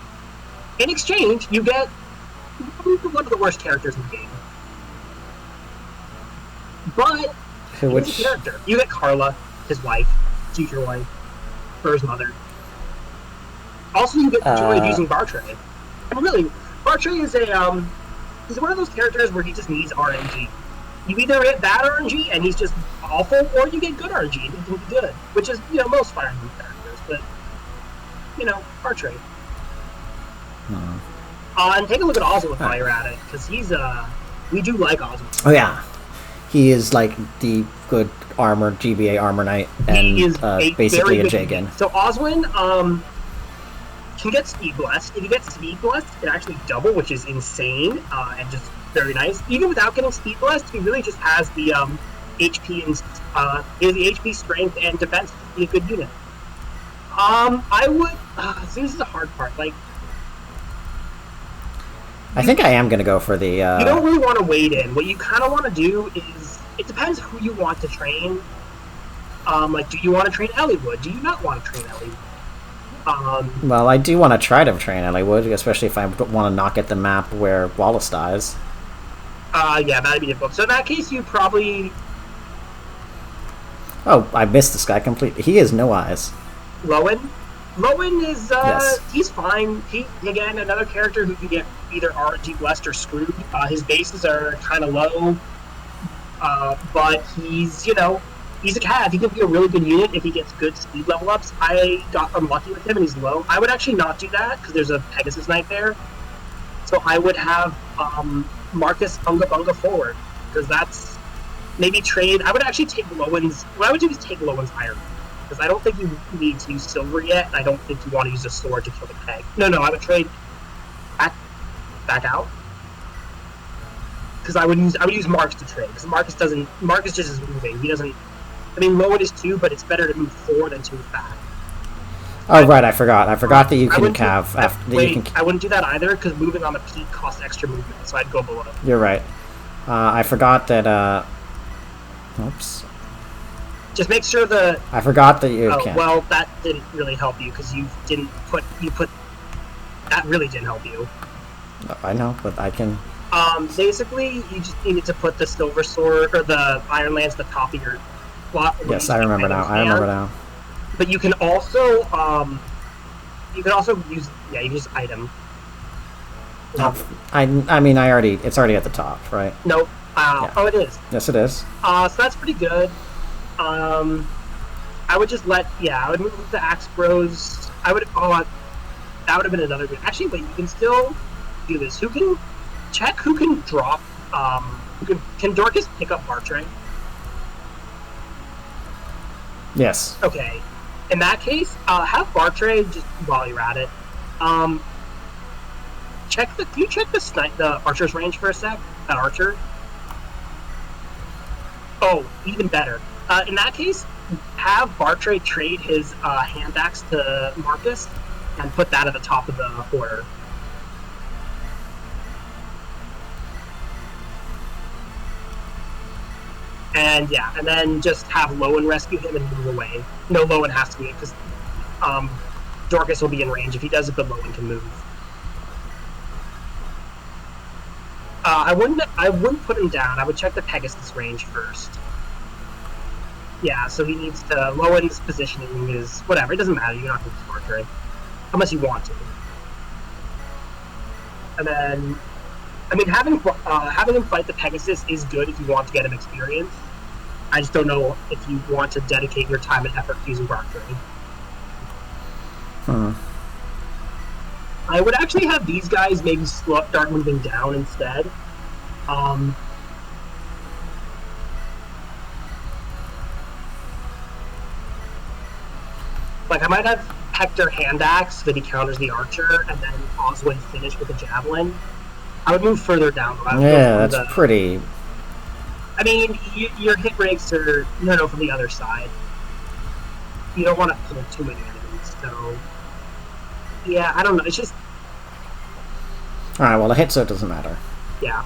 In exchange, you get one of the worst characters in the game. But he's a character. You get Carla, his wife, future wife, or his mother. Also, you get the joy of using Bartray. And really, Bartray is he's one of those characters where he just needs RNG. You either get bad RNG and he's just awful, or you get good RNG and he can be good. Which is, most Fire Emblem characters, but, Bartray. And take a look at Oswald while you're at it, because we do like Oswald. Oh yeah, he is like the good GBA armor knight, and he is basically a Jagan. So Oswin can get Speed Blessed. If you get Speed Blessed, it actually double, which is insane and just very nice. Even without getting Speed Blessed, he really just has the HP and the HP, strength, and defense to be a good unit. I would. So this is the hard part. I think I am going to go for the... You don't really want to wade in. What you kind of want to do is... It depends who you want to train. Do you want to train Elliewood? Do you not want to train Elliewood? Well, I do want to try to train Elliewood, especially if I want to knock at the map where Wallace dies. Yeah, that'd be difficult. So in that case, you probably... Oh, I missed this guy completely. He has no eyes. Lowen? Lowen is, yes. He's fine. Again, another character who can get either RNG blessed or screwed. His bases are kind of low, but he's, he's a cav. He can be a really good unit if he gets good speed level ups. I got unlucky with him and he's low. I would actually not do that because there's a Pegasus Knight there. So I would have Marcus Bunga Bunga forward, because that's maybe trade. I would actually take Lowen's. What I would do is take Lowen's Iron, because I don't think you need to use silver yet, and I don't think you want to use a sword to kill the peg. No, I would trade back out, because I would use Marcus to trade, because Marcus just is moving. He doesn't. I mean, Lowen is 2, but it's better to move forward than to move back. Oh, right, I forgot that you can cav after. I wouldn't do that either, because moving on the peak costs extra movement, so I'd go below. You're right. I forgot that. Oops. Just make sure I forgot that you can. Well, that didn't really help you, because you put. That really didn't help you. I know, but I can. Basically, you just needed to put the silver sword or the Iron Lance at the top of your slot. Yes, I remember now. But you can also use use item. I mean, it's already at the top, right? Nope. Yeah. Oh, it is. Yes, it is. So that's pretty good. I would just I would move the Axe Bros. That would have been another good. Actually, wait, you can still do this. Who can drop? Can Dorcas pick up Bartray? Yes. Okay. In that case, have Bartray just while you're at it. Can you check the archer's range for a sec? That archer. Oh, even better. In that case, have Bartray trade his hand axe to Marcus and put that at the top of the order. And then just have Lowen rescue him and move away. No, Lowen has to be it, because Dorcas will be in range. If he does it, but Lowen can move. I wouldn't put him down. I would check the Pegasus range first. Yeah, so he needs to lower his positioning, his whatever. It doesn't matter. You're not going to smart trade unless you want to. And then, I mean, having him fight the Pegasus is good if you want to get him experience. I just don't know if you want to dedicate your time and effort to using Bark Trade. I would actually have these guys maybe start moving down instead. Like, I might have Hector hand axe so that he counters the archer, and then Oswin finish with a javelin. I would move further down. Yeah, that's pretty... I mean, your hit rates are, from the other side. You don't want to pull too many enemies, so... Yeah, I don't know, it's just... Alright, well, the hit, so it doesn't matter. Yeah.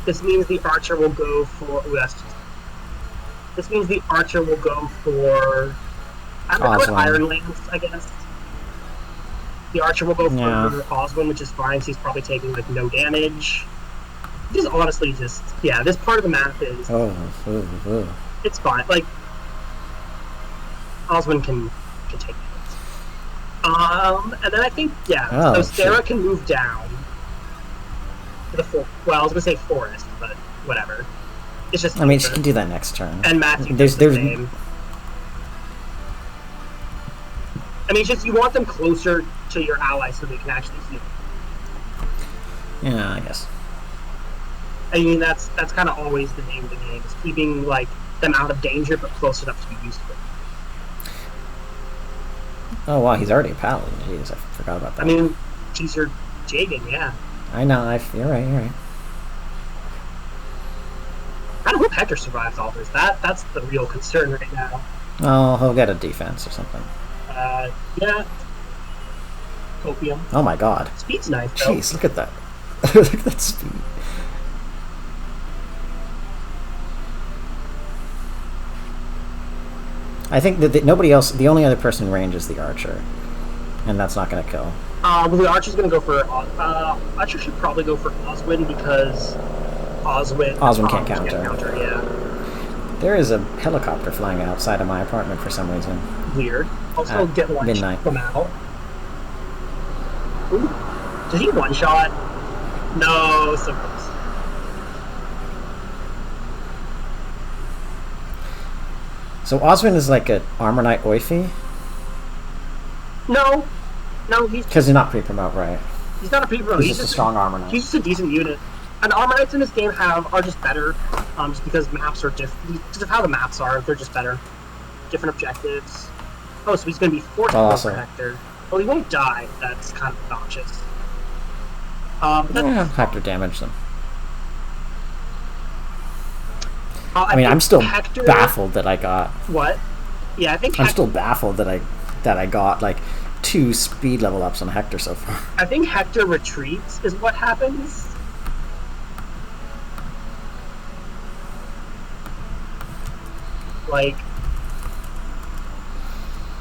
This means the archer will go for... Ooh, that's just... This means the archer will go for... I'm going to put Iron Lance, I guess. The archer will go for Oswin, which is fine, so he's probably taking, like, no damage. This is honestly just... Yeah, this part of the map is... It's fine. Like, Oswin can take hits. And then I think, so Sarah can move down to the well, I was going to say forest, but whatever. It's just... I mean, she can do that next turn. And Matthew does the same. I mean, it's just you want them closer to your allies so they can actually heal. Yeah, I guess. I mean, that's kind of always the name of the game, is keeping, like, them out of danger but close enough to be useful. Oh, wow, he's already a paladin. Jeez, I forgot about that. I mean, he's your Jagan, yeah. I know, you're right. I don't hope Hector survives all this. That's the real concern right now. Oh, he'll get a defense or something. Yeah. Copium. Oh my god. Speed's nice, though. Jeez, look at that. Look at that speed. I think that nobody else, the only other person in range is the archer. And that's not going to kill. Well, the archer's going to go for... Archer should probably go for Oswin because Oswin can't counter. Yeah. There is a helicopter flying outside of my apartment for some reason. Weird. Also, get one midnight. From out. Ooh. Did he one-shot? No, so close. So Oswin is like an Armor Knight Oifi? No, he's... Because he's not pre-promote, right? He's not a pre-promote. He's just a strong Armor Knight. He's just a decent unit. And Armor Knights in this game are just better, just because maps are different. Because of how the maps are, they're just better. Different objectives. Oh, so he's going to be forced to for Hector. Well, he won't die. That's kind of obnoxious. Hector damaged them. I mean, I'm still baffled that I got... What? Yeah, I think I'm still baffled that I got, like, 2 speed level ups on Hector so far. I think Hector retreats is what happens. Like...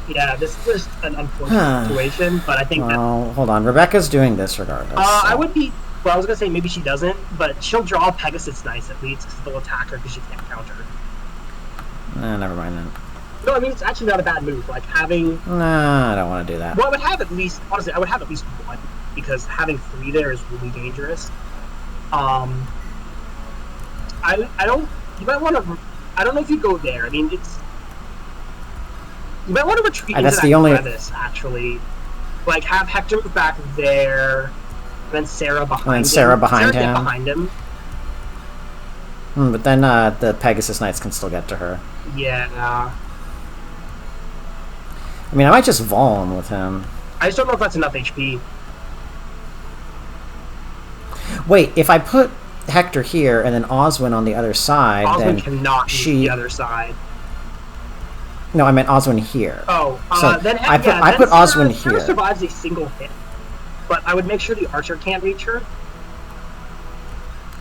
Yeah, this is just an unfortunate situation, but I think hold on. Rebecca's doing this regardless. I would be... Well, I was going to say maybe she doesn't, but she'll draw Pegasus Nice at least, because they'll attack her because she can't counter. Never mind then. No, I mean, it's actually not a bad move. Like, having... Nah, I don't want to do that. Well, I would have at least... Honestly, I would have at least 1, because having 3 there is really dangerous. I don't... You might want to... I don't know if you go there. I mean, it's... You might want to retreat into that crevice, actually. Like, have Hector move back there... And then Sarah behind him. Sarah behind him. But then the Pegasus Knights can still get to her. Yeah. I mean, I might just Vuln with him. I just don't know if that's enough HP. Wait, if I put Hector here and then Oswin on the other side, then cannot use the other side. No, I meant Oswin here. Oh, so then I put Oswin here. Sarah survives a single hit. But I would make sure the archer can't reach her.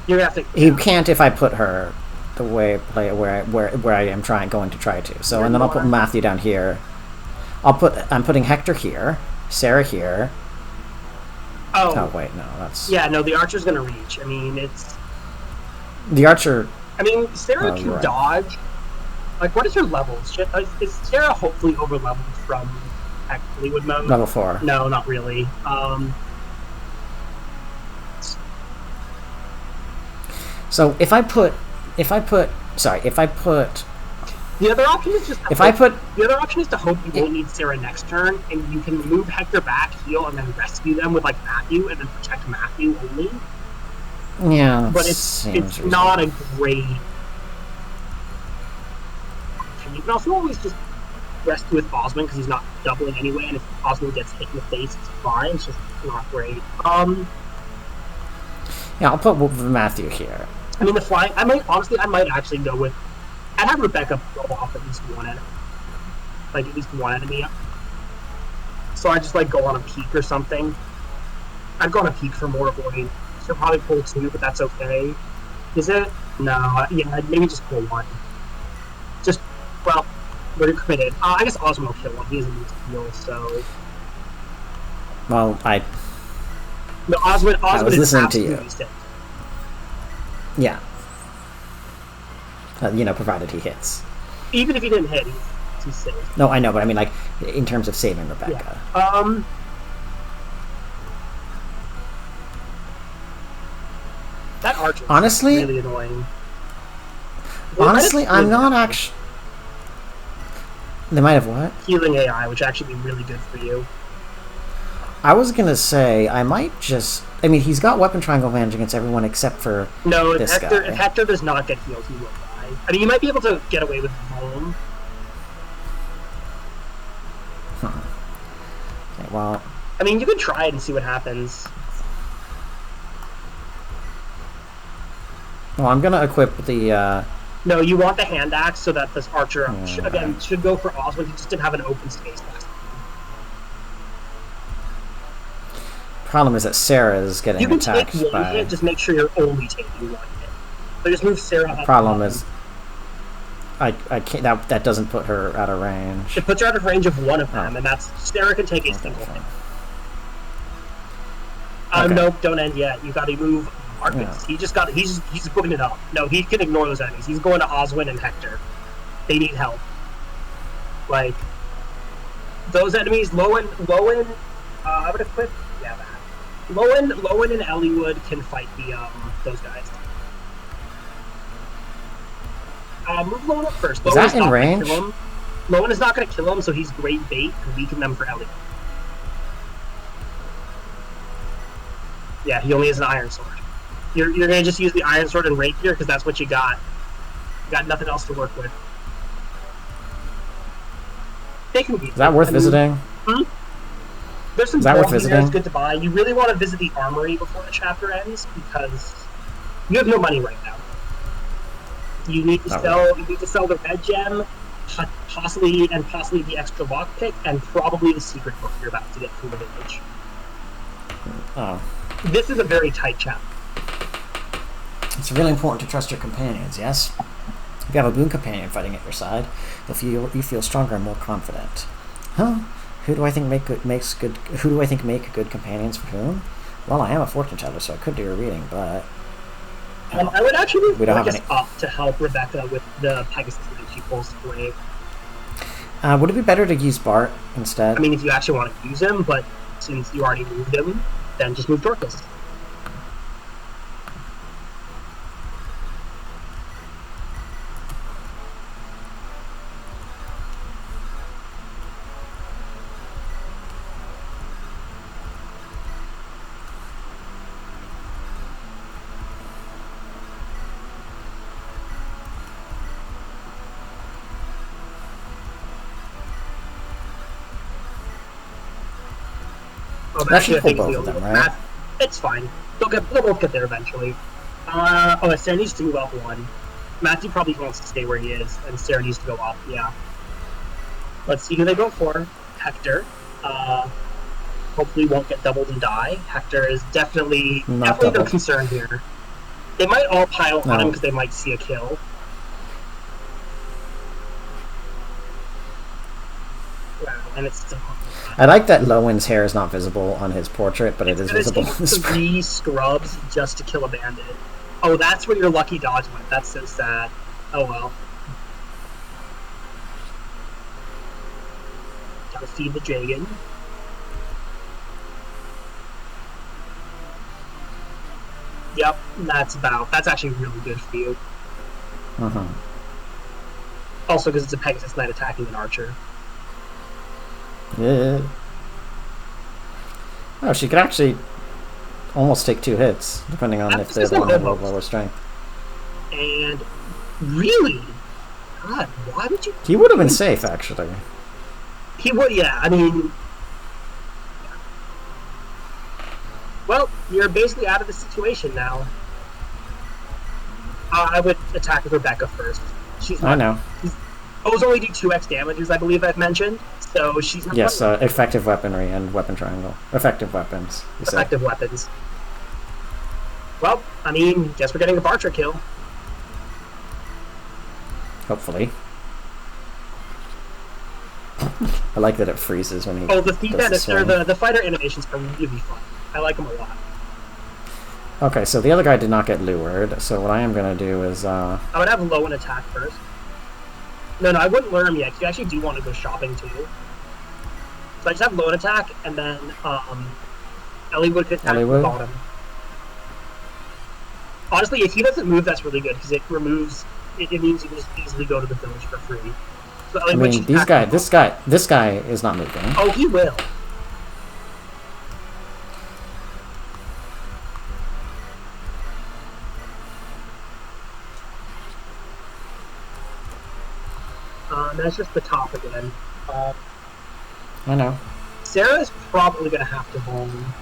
You're gonna have to. He can't if I put her the way where I am going to try to. So and then I'll put Matthew down here. I'm putting Hector here, Sarah here, Oh wait, no, that's Yeah, no, the archer's gonna reach. I mean, it's... the archer. I mean, Sarah can right. dodge. Like, what is her level? Is Sarah hopefully over-leveled from Hollywood mode? Level 4. No, not really. So if I put the other option is just the other option is to hope you won't need Sarah next turn, and you can move Hector back, heal, and then rescue them with like Matthew, and then protect Matthew only. Yeah, but it's not a great option. You can also always just rescue with Osmond because he's not doubling anyway, and if Osmond gets hit in the face, it's fine. It's just not great. Yeah, I'll put Matthew here. I mean, the flying. I might actually go with. I'd have Rebecca go off at least one enemy, like at least one enemy. So I just like go on a peak or something. I'd go on a peak for more avoiding. She'll probably pull 2, but that's okay. Is it? No. Yeah, maybe just pull 1. Just we're committed. I guess Osmo will kill 1. He doesn't need to heal, so. Well, No, Osmond was is listening to you. Sick. Yeah. Provided he hits. Even if he didn't hit, he's safe. No, I know, but I mean, like, in terms of saving Rebecca. Yeah. That archer is really annoying. Honestly, I'm not actually... They might have what? Healing AI, which actually be really good for you. I was gonna say, I might just... I mean, he's got weapon triangle advantage against everyone except for this guy. If Hector does not get healed, he will die. I mean, you might be able to get away with home. Okay, well... I mean, you can try it and see what happens. Well, I'm gonna equip the... No, you want the hand axe so that this archer, should go for Oswald. He just didn't have an open space last time. Problem is that Sarah is getting attacked take one hit, just make sure you're only taking 1 hit. So just move Sarah up. The problem is... I can't... That doesn't put her out of range. It puts her out of range of 1 of them, and that's... Sarah can take a single hit. Nope, don't end yet. You gotta move Marcus. Yeah. He's putting it up. No, he can ignore those enemies. He's going to Oswin and Hector. They need help. Like, those enemies, Lowen, I would equip, that. Lowen and Elliewood can fight those guys. Move Lowen up first. Is that in range? Lowen is not going to kill him, so he's great bait to weaken them for Elliewood. Yeah, he only has an iron sword. You're going to just use the iron sword and rapier because that's what you got. You got nothing else to work with. They can be. Is that worth visiting? There's some worth visiting? That's good to buy. You really want to visit the armory before the chapter ends because you have no money right now. You need to sell the red gem, possibly the extra lockpick, and probably the secret book you're about to get from the village. Oh. This is a very tight chapter. It's really important to trust your companions, yes? If you have a boon companion fighting at your side, you feel stronger and more confident. Huh? Who do I think make good companions for whom? Well, I am a fortune teller, so I could do a reading, but... I would actually move Marcus up to help Rebecca with the Pegasus that she pulls away. Would it be better to use Bart instead? I mean, if you actually want to use him, but since you already moved him, then just move Dorcas. That should pull both of them, right? It's fine. They'll both get there eventually. Sarah needs to move up 1. Matthew probably wants to stay where he is, and Sarah needs to go up, yeah. Let's see who they go for. Hector. Hopefully won't get doubled and die. Hector is definitely the concern here. They might all pile on him because they might see a kill. Wow, and it's still. I like that Lowen's hair is not visible on his portrait, but it is It's visible gonna on take the screen. 3 scrubs just to kill a bandit. Oh, that's where your lucky dodge went. That's so sad. Oh well. Gotta feed the dragon. Yep, that's actually really good for you. Also, because it's a Pegasus Knight attacking an archer. Yeah. Oh, she could actually almost take 2 hits, depending on if they're the one with lower strength. And really, God, why would you? He would have been safe, actually. He would, yeah. I mean, well, you're basically out of the situation now. I would attack with Rebecca first. She's not, I know. O's only do 2x damages, I believe I've mentioned. So she's not. Yes, effective weaponry and weapon triangle. Effective weapons. Effective weapons. Well, I mean, guess we're getting a Bartra kill. Hopefully. I like that it freezes when he. Oh, the the fighter animations are really fun. I like them a lot. Okay, so the other guy did not get lured. So what I am gonna do is I would have Lowen attack first. No, I wouldn't lure him yet. You actually do want to go shopping too. So I just have Lowen attack, and then Eliwood could attack the bottom. Honestly, if he doesn't move, that's really good because it removes. It means you can just easily go to the village for free. So I mean, this guy is not moving. Oh, he will. That's just the top again. I know. Sarah is probably going to have to home.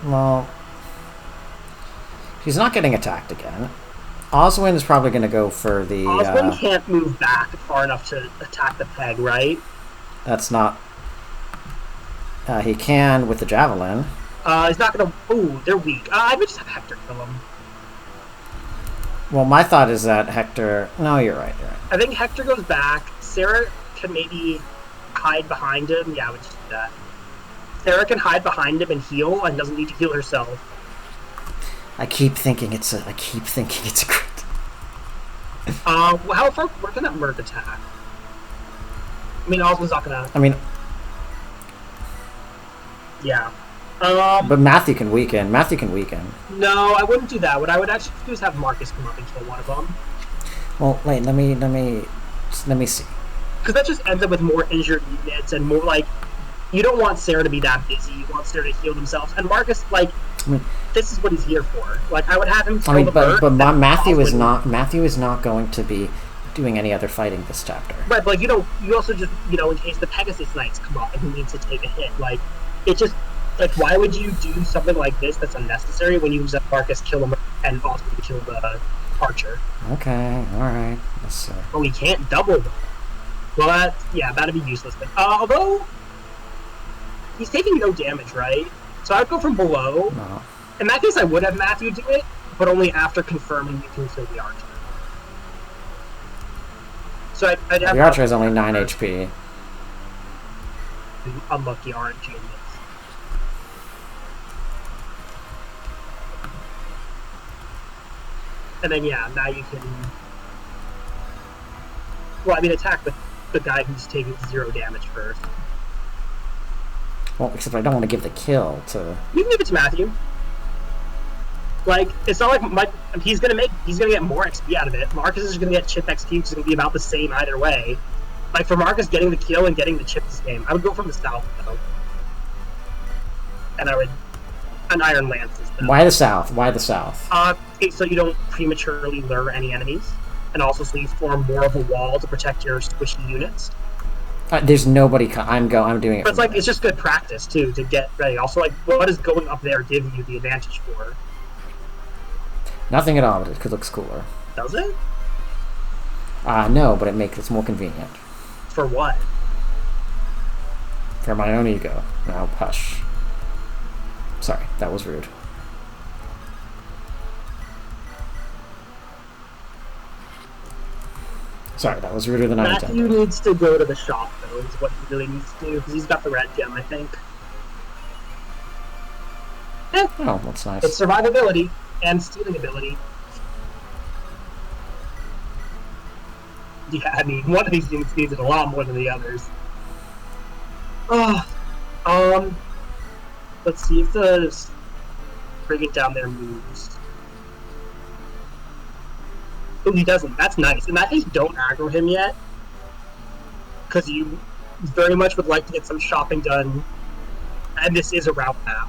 Well, she's not getting attacked again. Oswin is probably going to go for the... Oswin can't move back far enough to attack the peg, right? That's not... he can with the javelin. He's not going to... Ooh, they're weak. I would just have Hector kill him. Well, my thought is that Hector... No, you're right. I think Hector goes back. Sarah can maybe hide behind him. Yeah, I would just do that. Sarah can hide behind him and heal and doesn't need to heal herself. I keep thinking it's a crit. How far? Where can that Merc attack? I mean, Oswald's not gonna. I mean, yeah. But Matthew can weaken. No, I wouldn't do that. What I would actually do is have Marcus come up and kill one of them. Well, wait. Let me see. Because that just ends up with more injured units and more like. You don't want Sarah to be that busy. You want Sarah to heal themselves. And Marcus, like, this is what he's here for. Like, I would have him. But Matthew is not. Matthew is not going to be doing any other fighting this chapter. Right, but like, you also just, in case the Pegasus Knights come up and he needs to take a hit, like, it just, like, why would you do something like this that's unnecessary when you just have Marcus kill him and also kill the archer? Okay, all right. Yes, Oh, he can't double them. Well, that'd be useless. But, although. He's taking no damage, right? So I'd go from below. No. In that case, I would have Matthew do it, but only after confirming you can kill the archer. So I'd have... The archer has only 9 HP. Unlucky RNG in this. And then, now you can... Well, I mean, attack the guy who's taking 0 damage first. Well, except I don't want to give the kill to... You can give it to Matthew. Like, it's not like he's gonna get more XP out of it. Marcus is gonna get chip XP, which is gonna be about the same either way. Like, for Marcus, getting the kill and getting the chip this game, I would go from the south, though. And I would... An Iron Lances, though. Why the south? So you don't prematurely lure any enemies. And also so you form more of a wall to protect your squishy units. There's nobody. I'm doing it. But it's like it's just good practice too to get ready. Also, like, what does going up there give you the advantage for? Nothing at all. But it looks cooler. Does it? No, but it makes it more convenient. For what? For my own ego. Now, hush. Sorry, that was rude. Sorry, that was ruder than I intended. Matthew needs to go to the shop, though, is what really needs to do, because he's got the red gem, I think. Eh, Oh, that's nice. it's survivability and stealing ability. Yeah, I mean, one of these things needs it a lot more than the others. Let's see if the bringing down their moves. Oh, he doesn't. That's nice. In that case, don't aggro him yet, because you very much would like to get some shopping done, and this is a route map.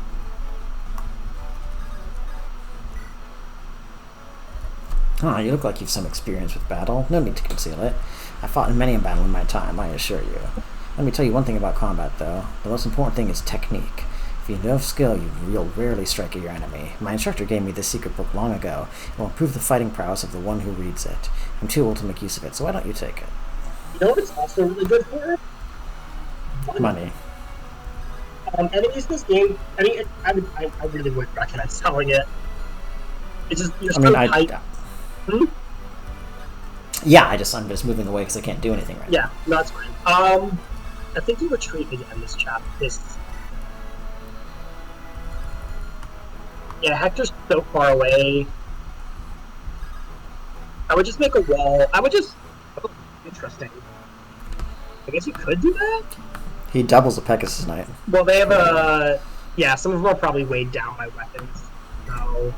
Oh, you look like you've some experience with battle. No need to conceal it. I fought in many a battle in my time, I assure you. Let me tell you one thing about combat, though. The most important thing is technique. If you know skill, you'll rarely strike at your enemy. My instructor gave me this secret book long ago. It will improve the fighting prowess of the one who reads it. I'm too old to make use of it, so why don't you take it? You know what it's also really good for? Money. Enemies in this game, I really would recommend selling it. It's just, you're so tight. Yeah, I'm just moving away because I can't do anything right now. Yeah, no, that's fine. I think you retreat again this chapter. Yeah, Hector's so far away. I would just make a wall. Oh, interesting. I guess you could do that? He doubles the Pegasus Knight. Well, they have a... Yeah, some of them are probably weighed down by weapons. So...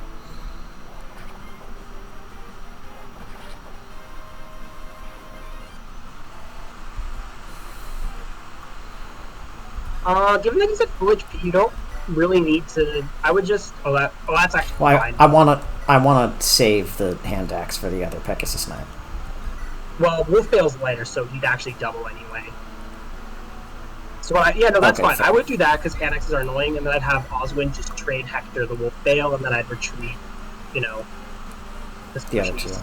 given that he's at full HP, you don't really need to... I would just... that's actually fine. I wanna save the hand axe for the other Pegasus Knight. Well, Wolfbale's lighter, so he'd actually double anyway. So, that's fine. Fair. I would do that because hand axes are annoying, and then I'd have Oswin just trade Hector the Wolfbale, and then I'd retreat, the other two.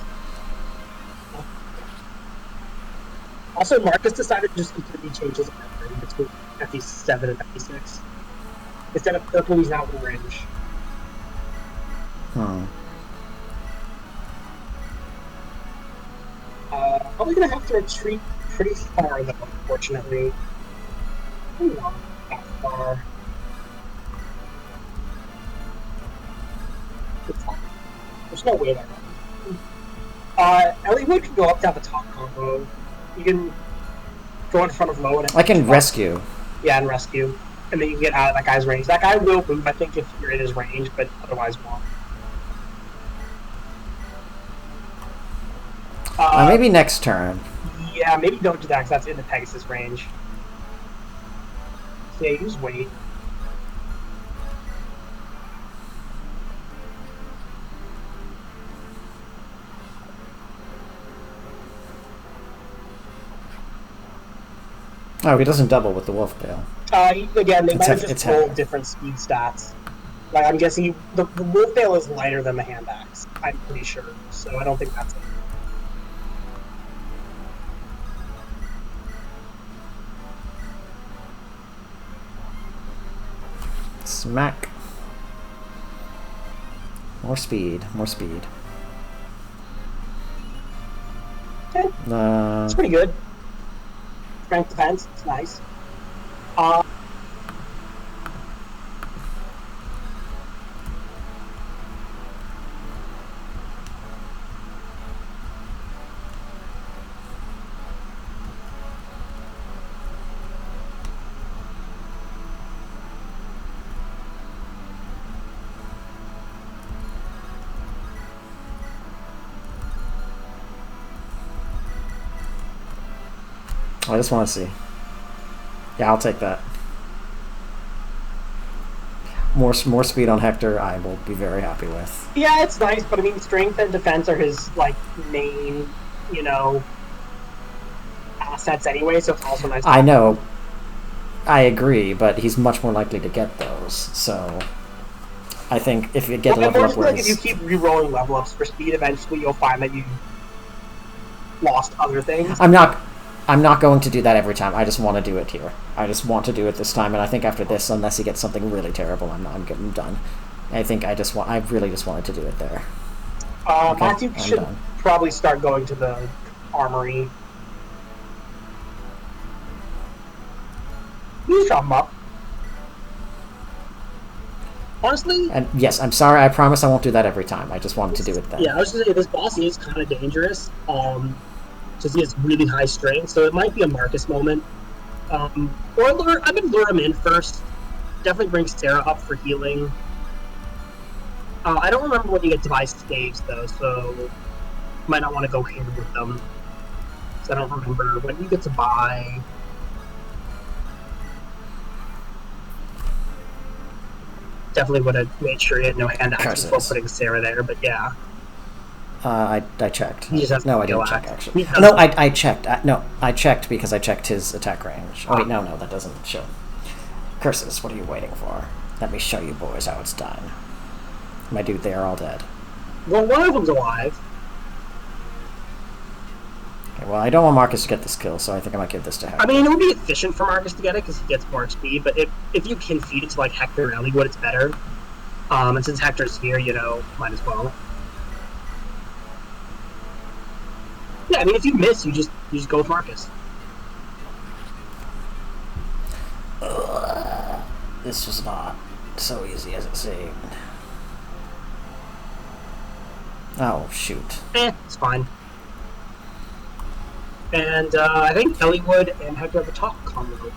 Also, Marcus decided to just completely change his weapon between FE7 and FE6. Instead of purple, he's now orange. Probably gonna have to retreat pretty far, though, unfortunately. Not that far. There's no way that Elliewood can go up to have a top combo. You can go in front of Low and I can rescue. Yeah, and rescue. And then you can get out of that guy's range. That guy will move, I think, if you're in his range, but otherwise won't. Maybe next turn. Yeah, maybe don't do that because that's in the Pegasus range. So yeah, you just wait. Oh, he doesn't double with the Wolfbale. Again, they might have just rolled different speed stats. Like, I'm guessing the Wolfbale is lighter than the hand axe. I'm pretty sure, so I don't think that's it. Smack. More speed. More speed. Okay. It's pretty good. Strength defense. It's nice. I just want to see. Yeah, I'll take that. More speed on Hector, I will be very happy with. Yeah, it's nice, but I mean, strength and defense are his main, assets anyway. So it's also nice. I know. I agree, but he's much more likely to get those. So I think if you get a level up, if you keep re-rolling level ups for speed, eventually you'll find that you lost other things. I'm not going to do that every time. I just want to do it here. I just want to do it this time, and I think after this, unless he gets something really terrible, I'm done. I think I really just wanted to do it there. Okay, Matthew should probably start going to the armory. You just chop him up. Honestly, And yes, I'm sorry. I promise I won't do that every time. I just wanted to do it then. yeah, I was gonna say this boss is kind of dangerous. Because he has really high strength, so it might be a Marcus moment. Or lure, I would lure him in first. Definitely bring Sarah up for healing. I don't remember when you get to buy staves though, so might not want to go hand with them. So I don't remember when you get to buy. Definitely would have made sure you had no hand axe before putting Sarah there, but yeah. I checked. He just has no, I skill didn't check axe. actually. No, I checked. No, I checked because I checked his attack range. Oh wait, no, that doesn't show. Curses, what are you waiting for? Let me show you boys how it's done. My dude, they are all dead. Well, one of them's alive. Okay, well, I don't want Marcus to get this kill, so I think I might give this to Hector. I mean, it would be efficient for Marcus to get it because he gets more XP, but if you can feed it to like Hector or Eliwood, it's better. And since Hector's here, you know, might as well. Yeah, I mean, if you miss, you just go with Marcus. This was not so easy as it seemed. Oh, shoot. It's fine. And I think Eliwood and Hector have a talk combo.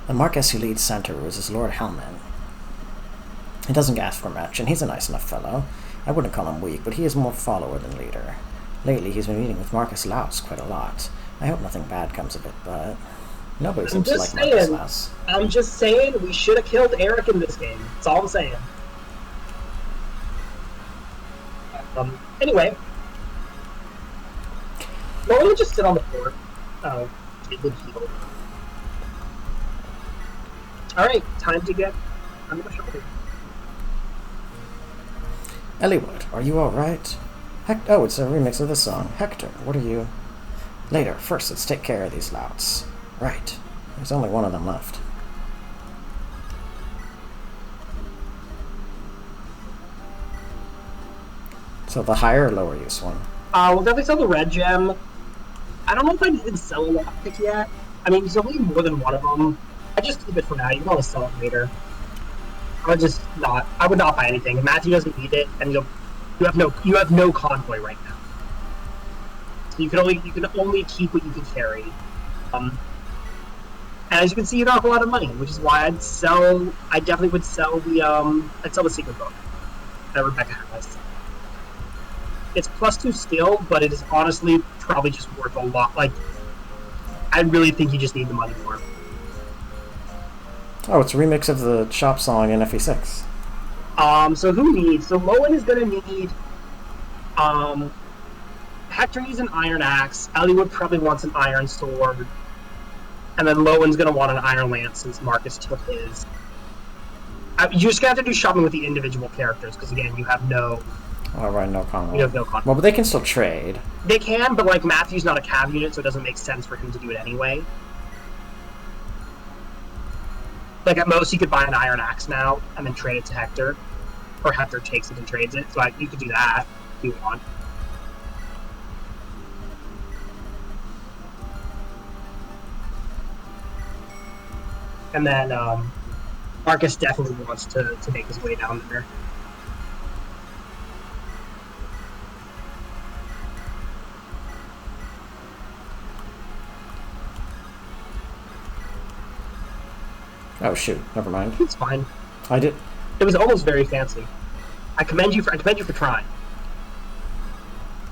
The Marcus who leads Santa Ruz is Lord Hellman. He doesn't ask for much, and he's a nice enough fellow. I wouldn't call him weak, but he is more follower than leader. Lately, he's been meeting with Marcus Laus quite a lot. I hope nothing bad comes of it, but nobody seems to like Marcus Laus. I'm just saying we should have killed Eric in this game. That's all I'm saying. Anyway. Why don't we just sit on the floor? Oh, it would heal. Alright, time to get on the shoulder. Eliwood, are you alright? Oh, it's a remix of this song. Hector, what are you? Later, first let's take care of these louts. Right. There's only one of them left. So the higher or lower use one? We'll definitely sell the red gem. I don't know if I'd even sell a lockpick yet. I mean, there's only more than one of them. I just keep it for now. You can always sell it later. I would not buy anything. If Matthew doesn't need it, and you have no convoy right now. So you can only keep what you can carry. And as you can see, you don't have a lot of money, which is why I definitely would sell the secret book that Rebecca has. It's +2 skill, but it is honestly probably just worth a lot. Like, I really think you just need the money for it. Oh, it's a remix of the shop song in FE6. So who needs? So Lowen is gonna need. Hector needs an iron axe. Eliwood probably wants an iron sword, and then Lowen's gonna want an iron lance since Marcus took his. You just have to do shopping with the individual characters because again, you have no. Oh, right, no convoy. You have no convoy. Well, but they can still trade. They can, but like Matthew's not a cav unit, so it doesn't make sense for him to do it anyway. Like at most, you could buy an iron axe now and then trade it to Hector, or Hector takes it and trades it. So you could do that if you want. And then Marcus definitely wants to make his way down there. Oh shoot! Never mind. It's fine. I did. It was almost very fancy. I commend you for trying.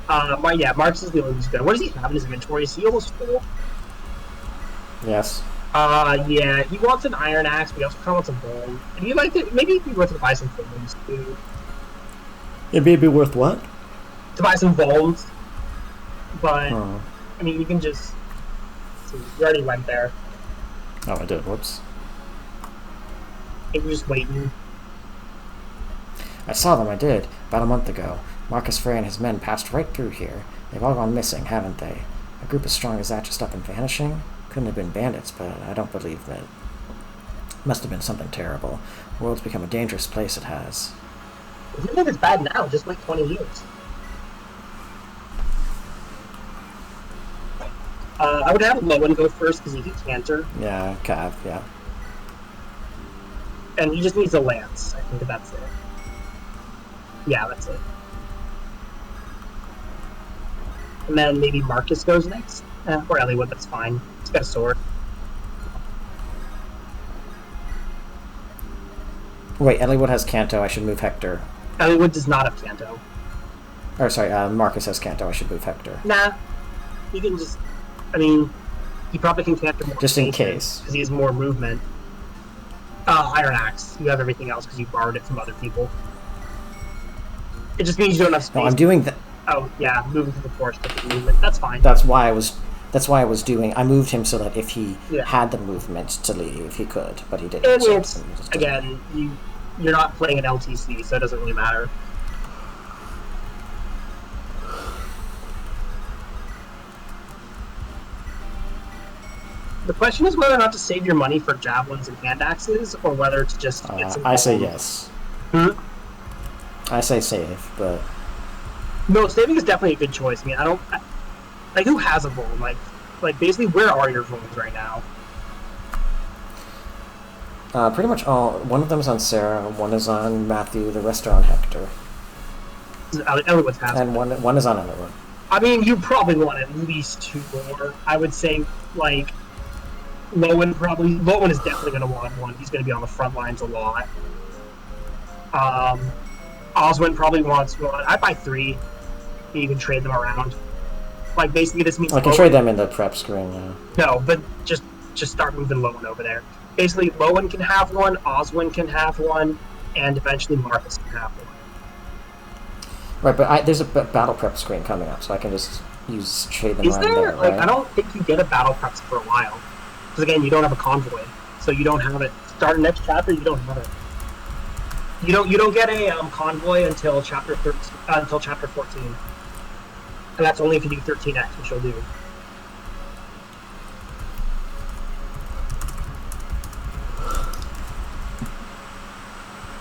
Marcus is the only who's good. What does he have in his inventory? Is he almost full? Yes. Yeah, he wants an iron axe, but he also kind of wants a bone. And he like it. Maybe it'd be worth it to buy some bones too. It'd be worth what? To buy some bones. But I mean, you can just. See, you already went there. Oh, I did. Whoops. He was just waiting. I saw them, I did, about a month ago. Marcus Frey and his men passed right through here. They've all gone missing, haven't they? A group as strong as that just up and vanishing? Couldn't have been bandits, but I don't believe that. Must have been something terrible. The world's become a dangerous place, it has. If you think it's bad now, just wait 20 years. I would have Lowen go first because he can canter, Yeah, Cav, yeah. and he just needs a lance. I think that's it. Yeah, that's it. And then maybe Marcus goes next, or Elliewood. That's fine. He's got a sword. Wait, Elliewood has Kanto. I should move Hector. Elliewood does not have Kanto. Or sorry, Marcus has Kanto. I should move Hector. Nah, he can just. I mean, he probably can canter more. Just in case, because he has more movement. Iron Axe. You have everything else because you borrowed it from other people. It just means you don't have space. No, I'm doing that. Oh yeah, moving to the forest with the movement. That's fine. That's why I was doing. I moved him so that if he Yeah. had the movement to leave, he could, but he didn't. And so it's again, you're not playing an LTC, so it doesn't really matter. The question is whether or not to save your money for javelins and hand axes, or whether to just get some. I say yes. Hmm? I say save, but No, saving is definitely a good choice. I mean, like who has a Vuln? Like basically, where are your Vulns right now? pretty much all. One of them's on Sarah, one is on Matthew, the rest are on Hector, Everyone's has. and one is on Elliewood. I mean, you probably want at least 2 more. I would say, like, Lowen is definitely going to want one. He's going to be on the front lines a lot. Oswin probably wants one. I'd buy 3. You can trade them around. Like, basically, this means I can trade them in the prep screen, yeah. No, but just start moving Lowen over there. Basically, Lowen can have one, Oswin can have one, and eventually Marcus can have one. Right, but there's a battle prep screen coming up, so I can just trade them Is around there? right? I don't think you get a battle preps for a while. Because again, you don't have a convoy, so you don't have it. Start next chapter, you don't have it. You don't get a convoy until chapter 13, until chapter 14, and that's only if you do 13x, which you'll do.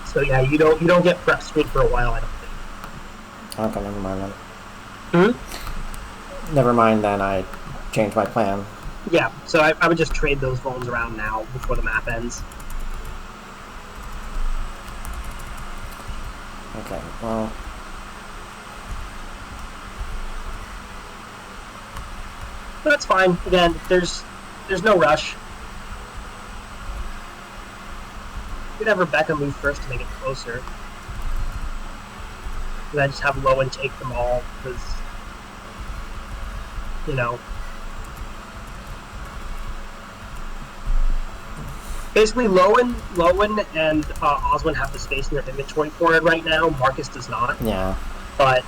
So yeah, you don't get prep screen for a while. I don't think. Okay, never mind then. Never mind then. I changed my plan. Yeah, so I would just trade those phones around now before the map ends. Okay, well. But that's fine. Again, there's no rush. You could have Rebecca move first to make it closer. And then just have Lowen take them all, because, you know. Basically, Lowen and Oswin have the space in their inventory for it right now. Marcus does not. Yeah. But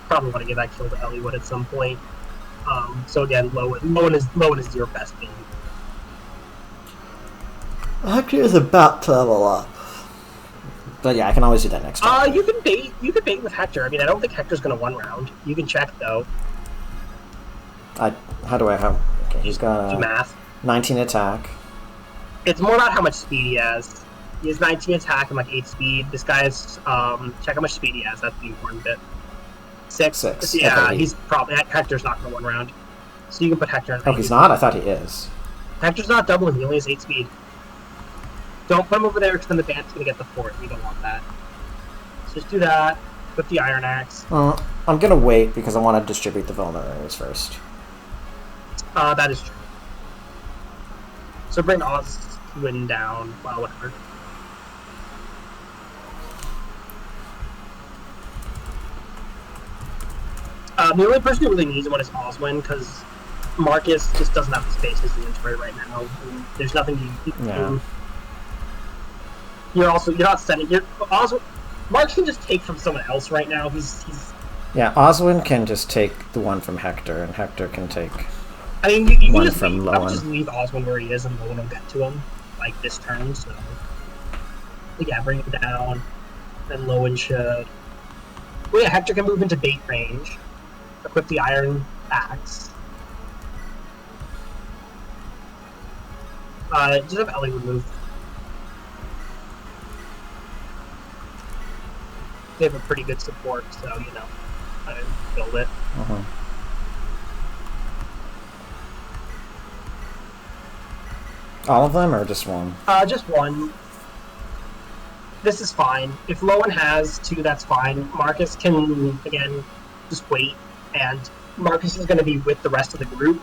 probably want to give that kill to Elliewood at some point. So again, Lowen is your best game. Hector is about to level up. But yeah, I can always do that next time. You can bait with Hector. I mean, I don't think Hector's gonna 1 round. You can check though. How do I have? Okay, he's got Do math. 19 attack. It's more about how much speed he has. He has 19 attack and like 8 speed. This guy is check how much speed he has. That's the important bit. 6. Yeah, okay, he's probably Hector's not gonna 1 round. So you can put Hector in. Oh, he's not? I thought he is. Hector's not doubling. He only has 8 speed. Don't put him over there because then the band's going to get the fort. You don't want that. So just do that. Put the Iron Axe. I'm going to wait because I want to distribute the vulneraries first. That is true. So bring Oswin down. Well, whatever. The only person who really needs one is Oswin because Marcus just doesn't have the space in his inventory right now. And there's nothing you can do. You're not sending. Mark can just take from someone else right now. He's. Yeah, Oswin can just take the one from Hector, and Hector can take. I mean, you can one just from I would Lowen. just leave Oswin where he is, and Lowen will get to him like this turn. So, yeah, bring him down. Then Lowen should. Well, yeah, Hector can move into bait range. Equip the Iron Axe. Just have Elliewood move. they have a pretty good support, so, I build it. All of them, or just one? Just one. This is fine. If Lowen has 2, that's fine. Marcus can, again, just wait, and Marcus is going to be with the rest of the group,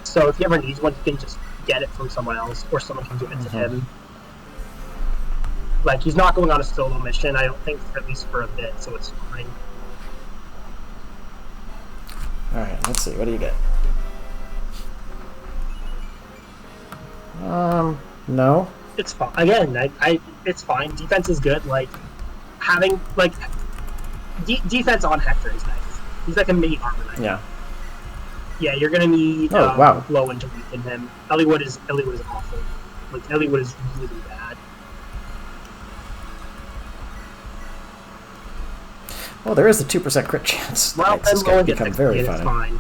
so if he ever needs one, he can just get it from someone else, or someone can give it to him. Like, he's not going on a solo mission, I don't think, at least for a bit, so it's fine. Alright, let's see, what do you get? No. It's fine. Again, it's fine. Defense is good. Like, having, like, defense on Hector is nice. He's like a mini armor knight. Yeah. Yeah, you're gonna need wow. Lowen to weaken him. Eliwood is awful. Like, Eliwood is really bad. Well, there is a 2% crit chance. Well, then Lowen become very funny. It's fine.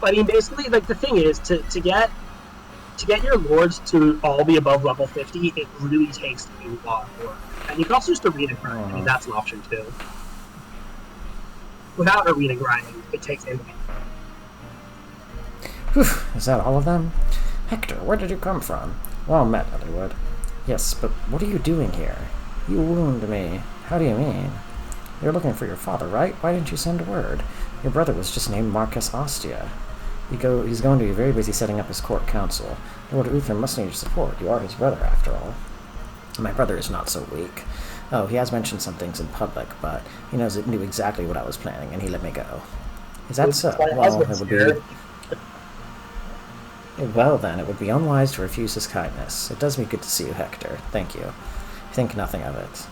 I mean, basically, like, the thing is, to get your lords to all be above level 50, it really takes a lot of work. And you can also just arena grind. I mean, that's an option too. Without arena grinding, it takes infinite. Whew, is that all of them? Hector, where did you come from? Well met, Eliwood. Yes, but what are you doing here? You wound me. How do you mean? You're looking for your father, right? Why didn't you send word? Your brother was just named Marcus Ostia. He's going to be very busy setting up his court council. Lord Uther must need your support. You are his brother, after all. My brother is not so weak. Oh, he has mentioned some things in public, but he knew exactly what I was planning, and he let me go. Is that so? Well, it would be... Well, then, it would be unwise to refuse his kindness. It does me good to see you, Hector. Thank you. Think nothing of it.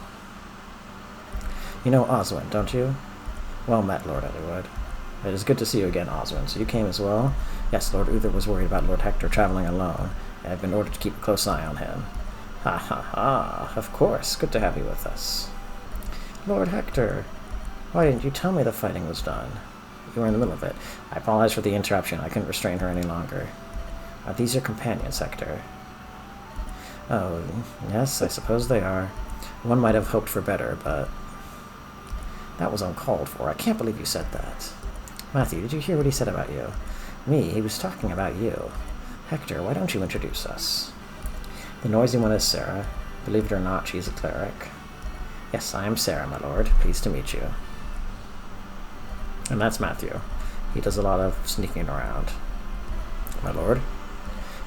You know Oswin, don't you? Well met, Lord Eliwood. It is good to see you again, Oswin. So you came as well? Yes, Lord Uther was worried about Lord Hector traveling alone, and I've been ordered to keep a close eye on him. Ha ha ha, of course. Good to have you with us. Lord Hector, why didn't you tell me the fighting was done? You were in the middle of it. I apologize for the interruption. I couldn't restrain her any longer. Are these your companions, Hector? Oh, yes, I suppose they are. One might have hoped for better, but... that was uncalled for. I can't believe you said that. Matthew, did you hear what he said about you? Me? He was talking about you. Hector, why don't you introduce us? The noisy one is Sarah. Believe it or not, she's a cleric. Yes, I am Sarah, my lord. Pleased to meet you. And that's Matthew. He does a lot of sneaking around. My lord?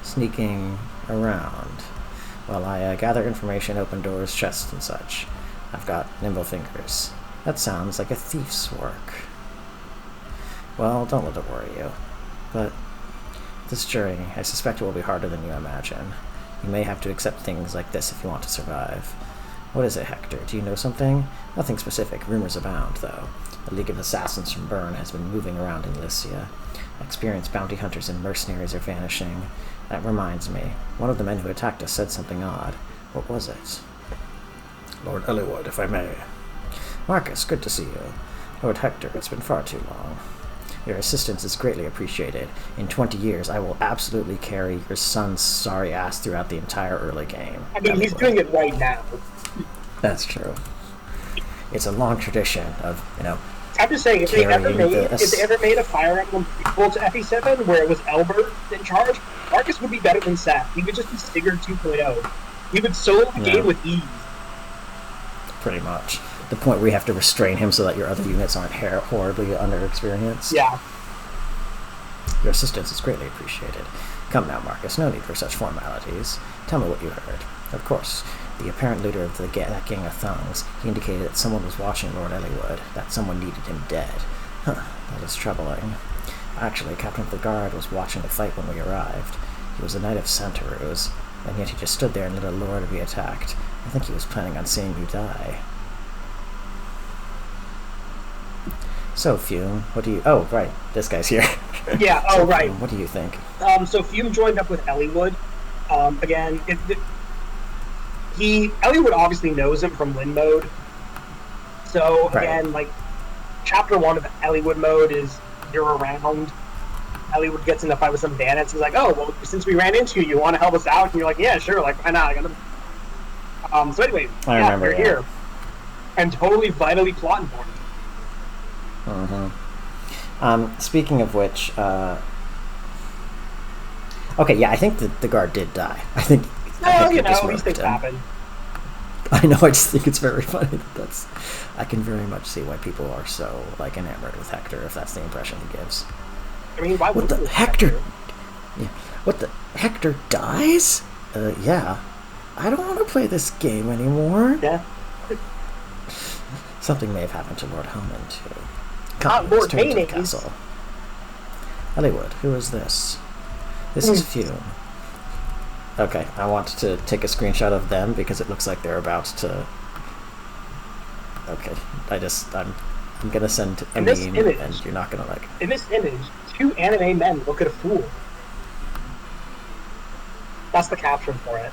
Sneaking around. Well, I gather information, open doors, chests, and such. I've got nimble fingers. That sounds like a thief's work. Well, don't let it worry you. But this journey, I suspect it will be harder than you imagine. You may have to accept things like this if you want to survive. What is it, Hector? Do you know something? Nothing specific. Rumors abound, though. The League of Assassins from Bern has been moving around in Lycia. Experienced bounty hunters and mercenaries are vanishing. That reminds me. One of the men who attacked us said something odd. What was it? Lord Eliwood, if I may. Marcus, good to see you. Lord Hector, it's been far too long. Your assistance is greatly appreciated. In 20 years, I will absolutely carry your son's sorry ass throughout the entire early game. I mean, he's doing it right now. That's true. It's a long tradition of, I'm just saying, if they ever made a Fire Emblem prequel to FE7 where it was Elbert in charge, Marcus would be better than Seth. He would just be Sigurd 2.0. He would solo the game with ease. Pretty much. The point where you have to restrain him so that your other units aren't horribly underexperienced. Yeah. Your assistance is greatly appreciated. Come now, Marcus, no need for such formalities. Tell me what you heard. Of course, the apparent leader of that gang of thugs, he indicated that someone was watching Lord Eliwood, that someone needed him dead. Huh, that is troubling. Actually, Captain of the Guard was watching the fight when we arrived. He was a knight of Santaruz, and yet he just stood there and let a lord be attacked. I think he was planning on seeing you die. So, Fume, what do you... Oh, right, this guy's here. Yeah, so, right. Fume, what do you think? So Fume joined up with Eliwood. Again, Eliwood obviously knows him from Lin mode. So, again, like, Chapter 1 of Eliwood mode is you're around. Ellie gets in a fight with some bandits. He's like, "Oh, well, since we ran into you, you want to help us out?" And you're like, "Yeah, sure. Like, why not?" So anyway, I remember, you're here, and totally vitally plotting for you. Speaking of which, okay, yeah, I think the guard did die. I think. Well, these things happen. I know. I just think it's very funny that I can very much see why people are so enamored with Hector, if that's the impression he gives. I mean, why would Hector? Yeah. What the Hector dies? Yeah. I don't want to play this game anymore. Yeah. Something may have happened to Lord Helman too. Come, Lord Helman. Castle. Hollywood, who is this? This is Fume. Okay, I want to take a screenshot of them because it looks like they're about to. Okay, I'm gonna send a meme, and you're not gonna like it. In this image, 2 anime men look at a fool. That's the caption for it.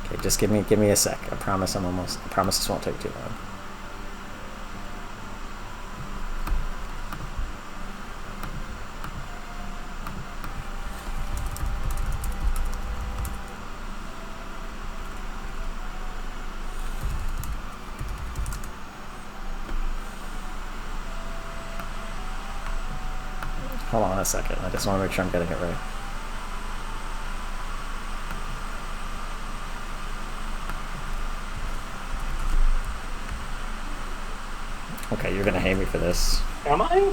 Okay, just give me a sec. I promise this won't take too long. Hold on a second. I just want to make sure I'm getting it right. Okay, you're gonna hate me for this. Am I?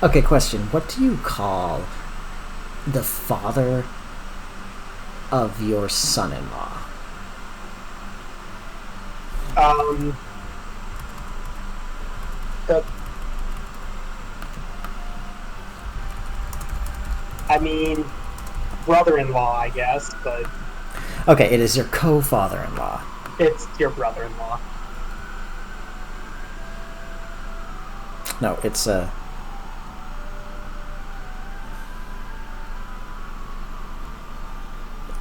Okay, question. What do you call the father of your son-in-law? I mean, brother-in-law, I guess, but... Okay, it is your co-father-in-law. It's your brother-in-law. No, it's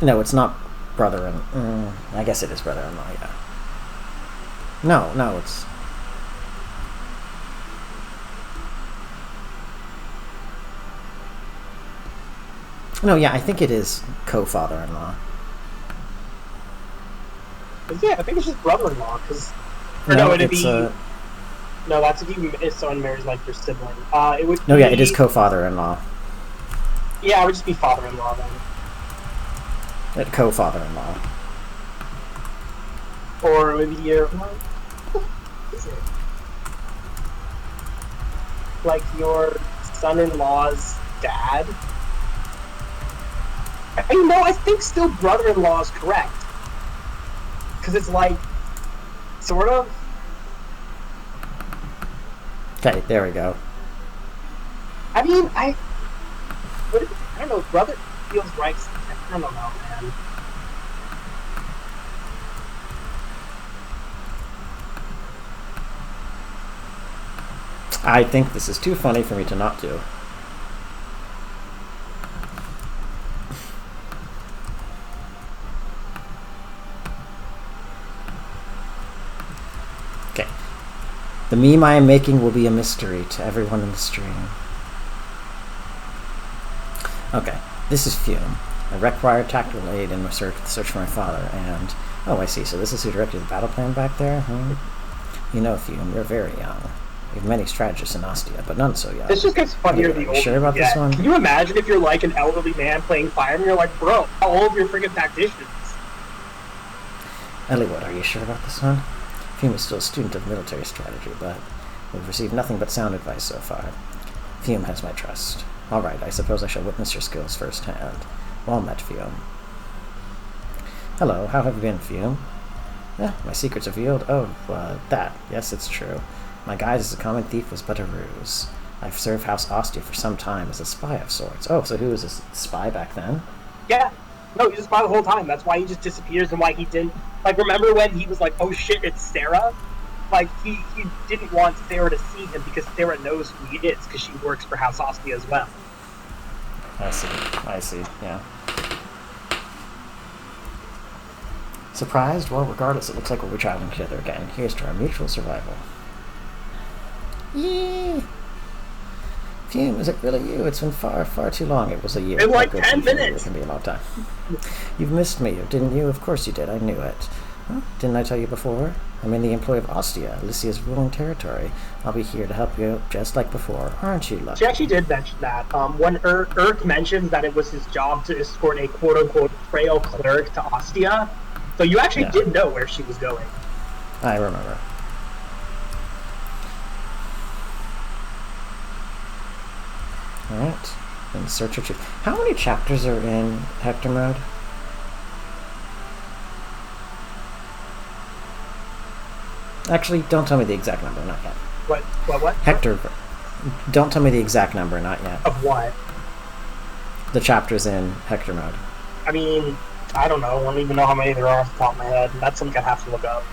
No, it's not brother-in... I guess it is brother-in-law, yeah. No, it's... No, yeah, I think it is co-father-in-law. Yeah, I think it's just brother-in-law, because... No, it'd be... No, that's if someone marries, your sibling. It would No, yeah, it is co-father-in-law. Yeah, it would just be father-in-law, then. Co-father-in-law. Or it would be your... What is it? Your son-in-law's dad? I think still brother-in-law is correct. Because it's sort of. Okay, there we go. I mean, I don't know, brother feels right. I don't know, man. I think this is too funny for me to not do. The meme I am making will be a mystery to everyone in the stream. Okay, this is Fume. I required tactical aid in my search for my father, and... Oh, I see, so this is who directed the battle plan back there? You know, Fume, you're very young. You have many strategists in Ostia, but none so young. This just gets funnier the older you sure about get. This one? Can you imagine if you're an elderly man playing fireman? You're like, bro, how old are your friggin' tacticians? Elliewood, are you sure about this one? Fume is still a student of military strategy, but we've received nothing but sound advice so far. Fume has my trust. All right, I suppose I shall witness your skills firsthand. Well met, Fume. Hello, how have you been, Fume? My secrets revealed? Oh, that. Yes, it's true. My guise as a common thief was but a ruse. I've served House Ostia for some time as a spy of sorts. Oh, so who was a spy back then? Yeah. No, he's a spy the whole time. That's why he just disappears and why he didn't... remember when he was oh shit, it's Sarah? He didn't want Sarah to see him because Sarah knows who he is because she works for House Ostia as well. I see, yeah. Surprised? Well, regardless, it looks like we'll be traveling together again. Here's to our mutual survival. Yee! Phew, is it really you? It's been far, far too long. It was a year. In like How good 10 you feel minutes. It can be a long time. You've missed me, didn't you? Of course you did. I knew it. Huh? Didn't I tell you before? I'm in the employ of Ostia, Lycia's ruling territory. I'll be here to help you out just like before. Aren't you lucky? She actually did mention that. When Urk mentioned that it was his job to escort a quote-unquote frail cleric to Ostia, so you actually did know where she was going. I remember. Alright. In search of... How many chapters are in Hector mode? Actually, don't tell me the exact number, not yet. What? Hector, don't tell me the exact number, not yet. Of what? The chapters in Hector mode. I mean, I don't know. I don't even know how many there are off the top of my head. That's something I'd have to look up.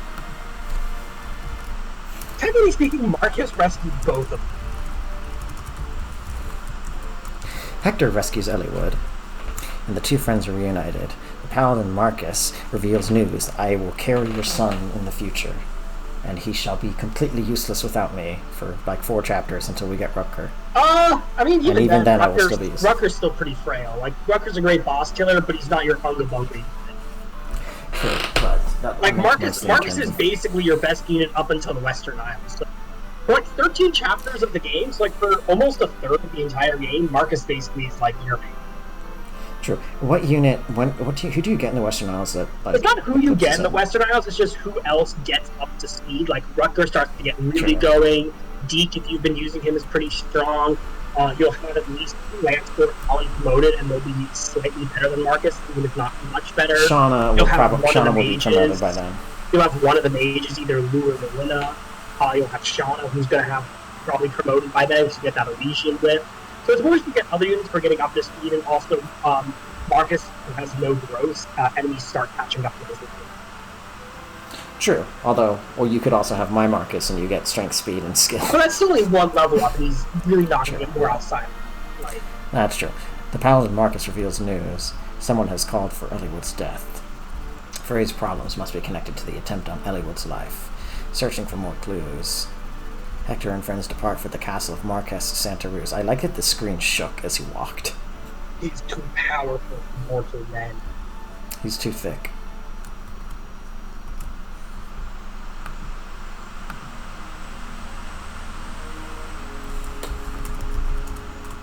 Technically speaking, Marcus rescued both of them. Hector rescues Eliwood, and the two friends are reunited. The paladin Marcus reveals news. I will carry your son in the future, and he shall be completely useless without me for like 4 chapters until we get Rutger. I mean, even then I will still be useful. Rutger's still pretty frail. Like, Rutger's a great boss killer, but he's not your Unga Bunga. True, but like Marcus is basically your best unit up until the Western Isles. So, for like 13 chapters of the game, so like for almost a third of the entire game, Marcus basically is like your main. True. What unit? Who do you get in the Western Isles? That like, it's not who you get in the Western Isles; it's just who else gets up to speed. Like Rutger starts to get really going. Deke, if you've been using him, is pretty strong. You'll have at least 2 Lanceport probably promoted, and they'll be slightly better than Marcus, even if not much better. Shauna will be promoted by then. You'll have one of the mages, either Lou or Melina. You'll have Shauna, who's going to have probably promoted by then, to get that Elysian with. So it's more to get other units for getting up to speed, and also Marcus, who has no growth, enemies start catching up to his level. True. Although, or you could also have my Marcus and you get strength, speed, and skill. But that's still only 1 level up, and he's really not going to get more outside. Like, that's true. The paladin Marcus reveals news. Someone has called for Eliwood's death. Frey's problems must be connected to the attempt on Eliwood's life. Searching for more clues. Hector and friends depart for the castle of Marquess Santa Ruz. I like that the screen shook as he walked. He's too powerful for mortal men. He's too thick.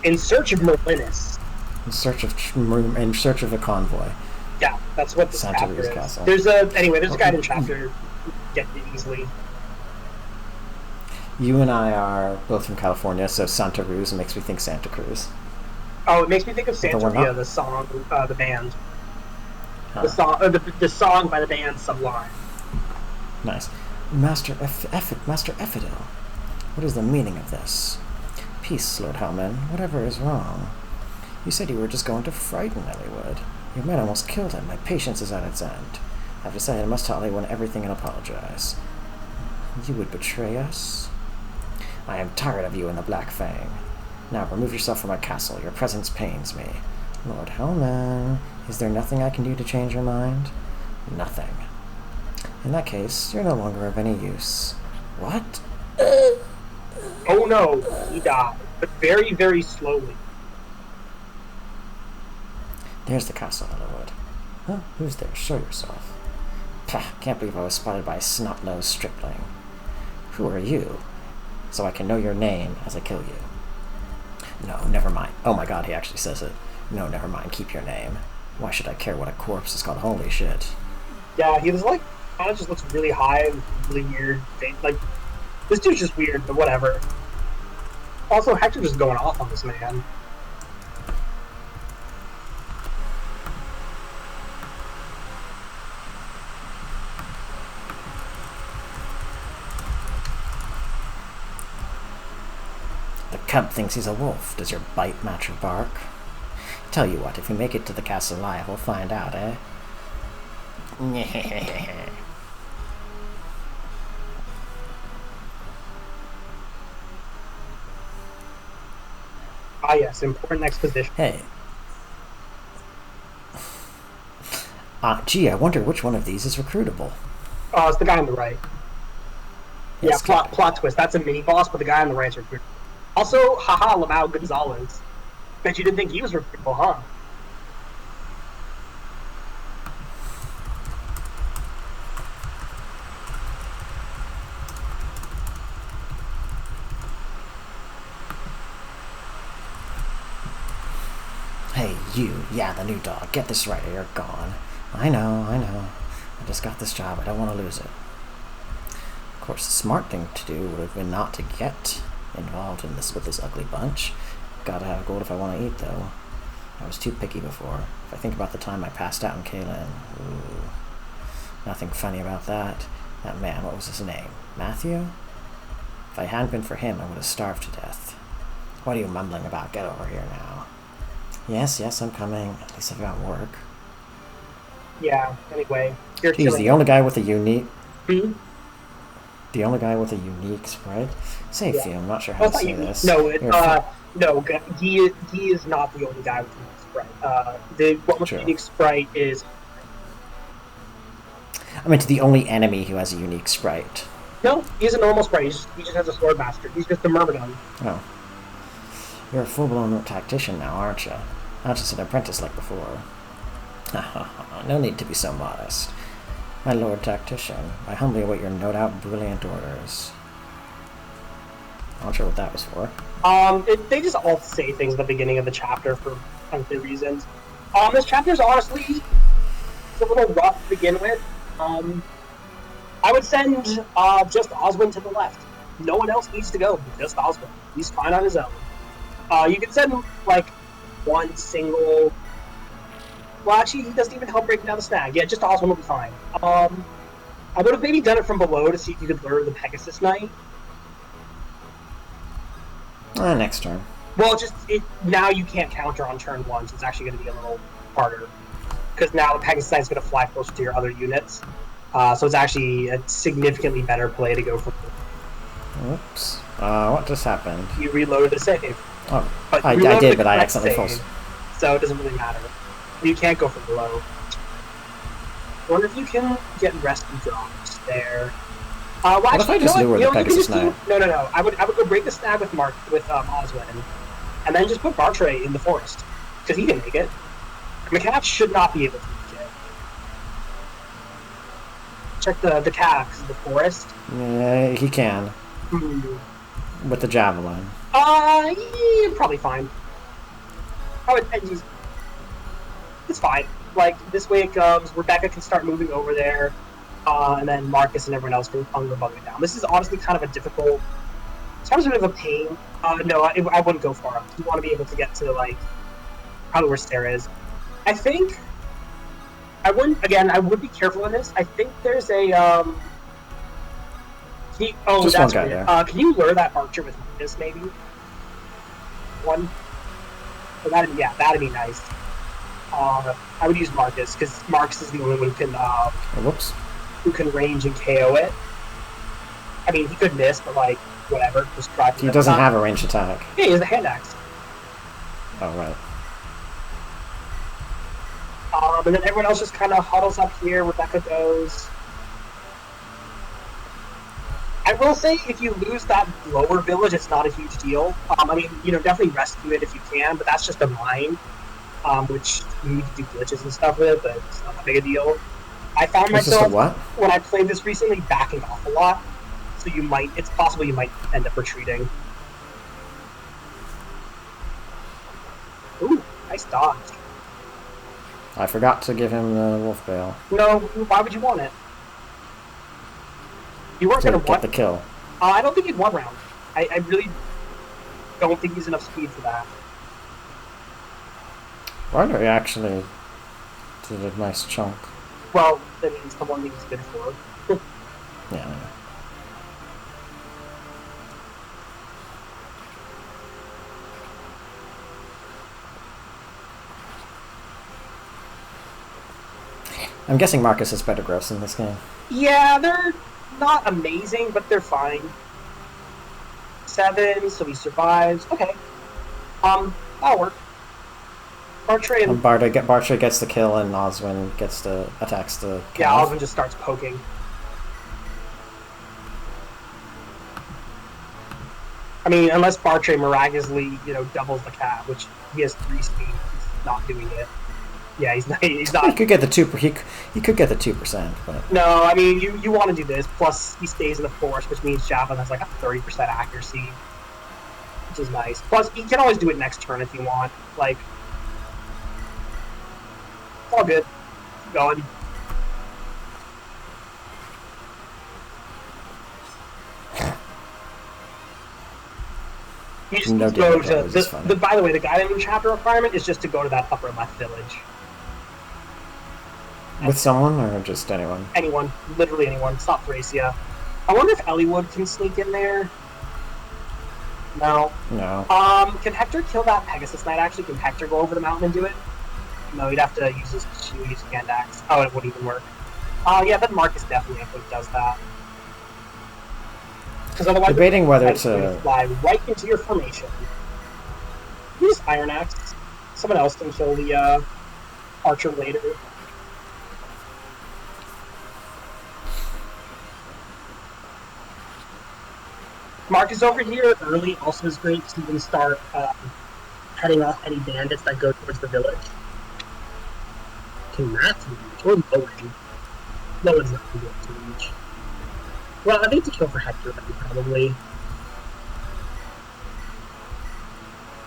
In search of Merlinus. In search of a convoy. Yeah, that's what the Santa chapter Ruz is. Castle. There's a guided chapter. Get it easily. You and I are both from California, so Santa Ruz makes me think Santa Cruz. Oh, it makes me think of Santeria, the song, the band. Huh. The song by the band Sublime. Nice. Master Ephidel, what is the meaning of this? Peace, Lord Hellman. Whatever is wrong? You said you were just going to frighten Eliwood. Your men almost killed him. My patience is at its end. I've decided I must tell Eliwood everything and apologize. You would betray us? I am tired of you and the Black Fang. Now remove yourself from my castle. Your presence pains me. Lord Hellman, is there nothing I can do to change your mind? Nothing. In that case, you're no longer of any use. What? Oh no, he died. But very, very slowly. There's the castle, Eliwood. Huh? Who's there? Show yourself. Pah, can't believe I was spotted by a snot-nosed stripling. Who are you? So I can know your name as I kill you. No, never mind. Oh my god, he actually says it. No, never mind. Keep your name. Why should I care what a corpse is called? Holy shit. Yeah, he was like, kind of just looks really high, really weird. Like, this dude's just weird, but whatever. Also, Hector's just going off on this man. The cub thinks he's a wolf. Does your bite match your bark? Tell you what, if we make it to the castle alive, we'll find out, eh? Ah yes, important exposition. Hey. Gee, I wonder which one of these is recruitable. It's the guy on the right. Yes, Yeah, plot twist. That's a mini boss, but the guy on the right is recruitable. Also, haha, Lamau Gonzalez. Bet you didn't think he was recruitable, huh? Hey, you. Yeah, the new dog. Get this right or you're gone. I know. I just got this job. I don't want to lose it. Of course, the smart thing to do would have been not to get involved in this with this ugly bunch. Gotta have gold if I want to eat, though. I was too picky before. If I think about the time I passed out in Kaylin, ooh, nothing funny about that. That man, what was his name? Matthew? If I hadn't been for him, I would have starved to death. What are you mumbling about? Get over here now. Yes, I'm coming. At least I've got work. Yeah, anyway. He's the only guy with a unique... Hmm? The only guy with a unique sprite? Say, yeah. I'm not sure how to say this. No, he is not the only guy with a unique sprite. The one with the unique sprite is... I mean, the only enemy who has a unique sprite. No, he's a normal sprite. He just has a sword master. He's just a myrmidon. Oh. You're a full-blown tactician now, aren't you? Not just an apprentice like before. No need to be so modest. My lord tactician, I humbly await your no-doubt brilliant orders. Not sure what that was for. They just all say things at the beginning of the chapter for unclear reasons. This chapter's honestly it's a little rough to begin with. I would send just Oswin to the left. No one else needs to go, just Oswin. He's fine on his own. You can send like one single. Well, actually, he doesn't even help breaking down the snag. Yeah, just Oswin will be fine. I would have maybe done it from below to see if you could lure the Pegasus Knight. Next turn. Well, now you can't counter on turn 1, so it's actually going to be a little harder. Because now the Pegasus Knight's going to fly closer to your other units. So it's actually a significantly better play to go for. Oops. What just happened? You reloaded the save. Oh, I did, but I accidentally forced. So it doesn't really matter. You can't go from below. I wonder if you can get rescue drops there. Well, what if I just lure the Pegasus Knight? No. I would go break the snag with Oswin, and then just put Bartray in the forest because he can make it. McCaff should not be able to make it. Check the calf, the forest. Yeah, he can. With the javelin. Yeah, probably fine. It's fine. Like, this way it goes. Rebecca can start moving over there. And then Marcus and everyone else can hunger bug it down. This is honestly kind of a difficult... It's kind of a bit of a pain. No, I wouldn't go far up. You want to be able to get to, like, probably where Sarah is. I think... I would be careful in this. I think there's a, Just that's one guy weird. there. Can you lure that archer with Marcus, maybe? One? Oh, that'd be nice. I would use Marcus, because Marcus is the only one who can range and KO it. I mean, he could miss, but, like, whatever. Just drive. He doesn't have a ranged attack. Yeah, he has a hand axe. Oh, right. And then everyone else just kind of huddles up here. Rebecca goes. I will say, if you lose that lower village, it's not a huge deal. I mean, definitely rescue it if you can, but that's just a mine, which you need to do glitches and stuff with, but it's not that big a deal. I found myself, when I played this recently, backing off a lot, so it's possible you might end up retreating. Ooh, nice dodge. I forgot to give him the wolf bale. No, why would you want it? You weren't going to get the kill. I don't think he'd one round. I really don't think he's enough speed for that. Barter actually did a nice chunk. Well, that means the one thing he's good for. Yeah. I'm guessing Marcus has better growth in this game. Yeah, they're not amazing, but they're fine. 7, so he survives. Okay. That'll work. Bartray and Bartray gets the kill, and Oswin attacks the calf. yeah, Oswin just starts poking. I mean, unless Bartray miraculously, doubles the cat, which he has 3 speed, he's not doing it. Yeah, he's not. He could get the 2%. He could get the 2%, but no. I mean, you want to do this. Plus, he stays in the forest, which means Javelin has like a 30% accuracy, which is nice. Plus, you can always do it next turn if you want. Like, it's all good. Keep going. You just need to go to by the way, the guiding chapter requirement is just to go to that upper left village. With someone or just anyone? Anyone, literally anyone. Stop Thracia. I wonder if Eliwood can sneak in there. No. No. Can Hector kill that Pegasus Knight? Actually, can Hector go over the mountain and do it? No, he'd have to use his hand axe. Oh, it wouldn't even work. Yeah, then Marcus definitely, I think, does that. Because otherwise, debating whether it's fly right into your formation. Use Iron Axe. Someone else can kill the archer later. Marcus over here early also is great because you can start heading off any bandits that go towards the village. Can Matt reach? Or Lowen? Lowen's not going to be able to reach. Well, I think to kill for Hector, probably.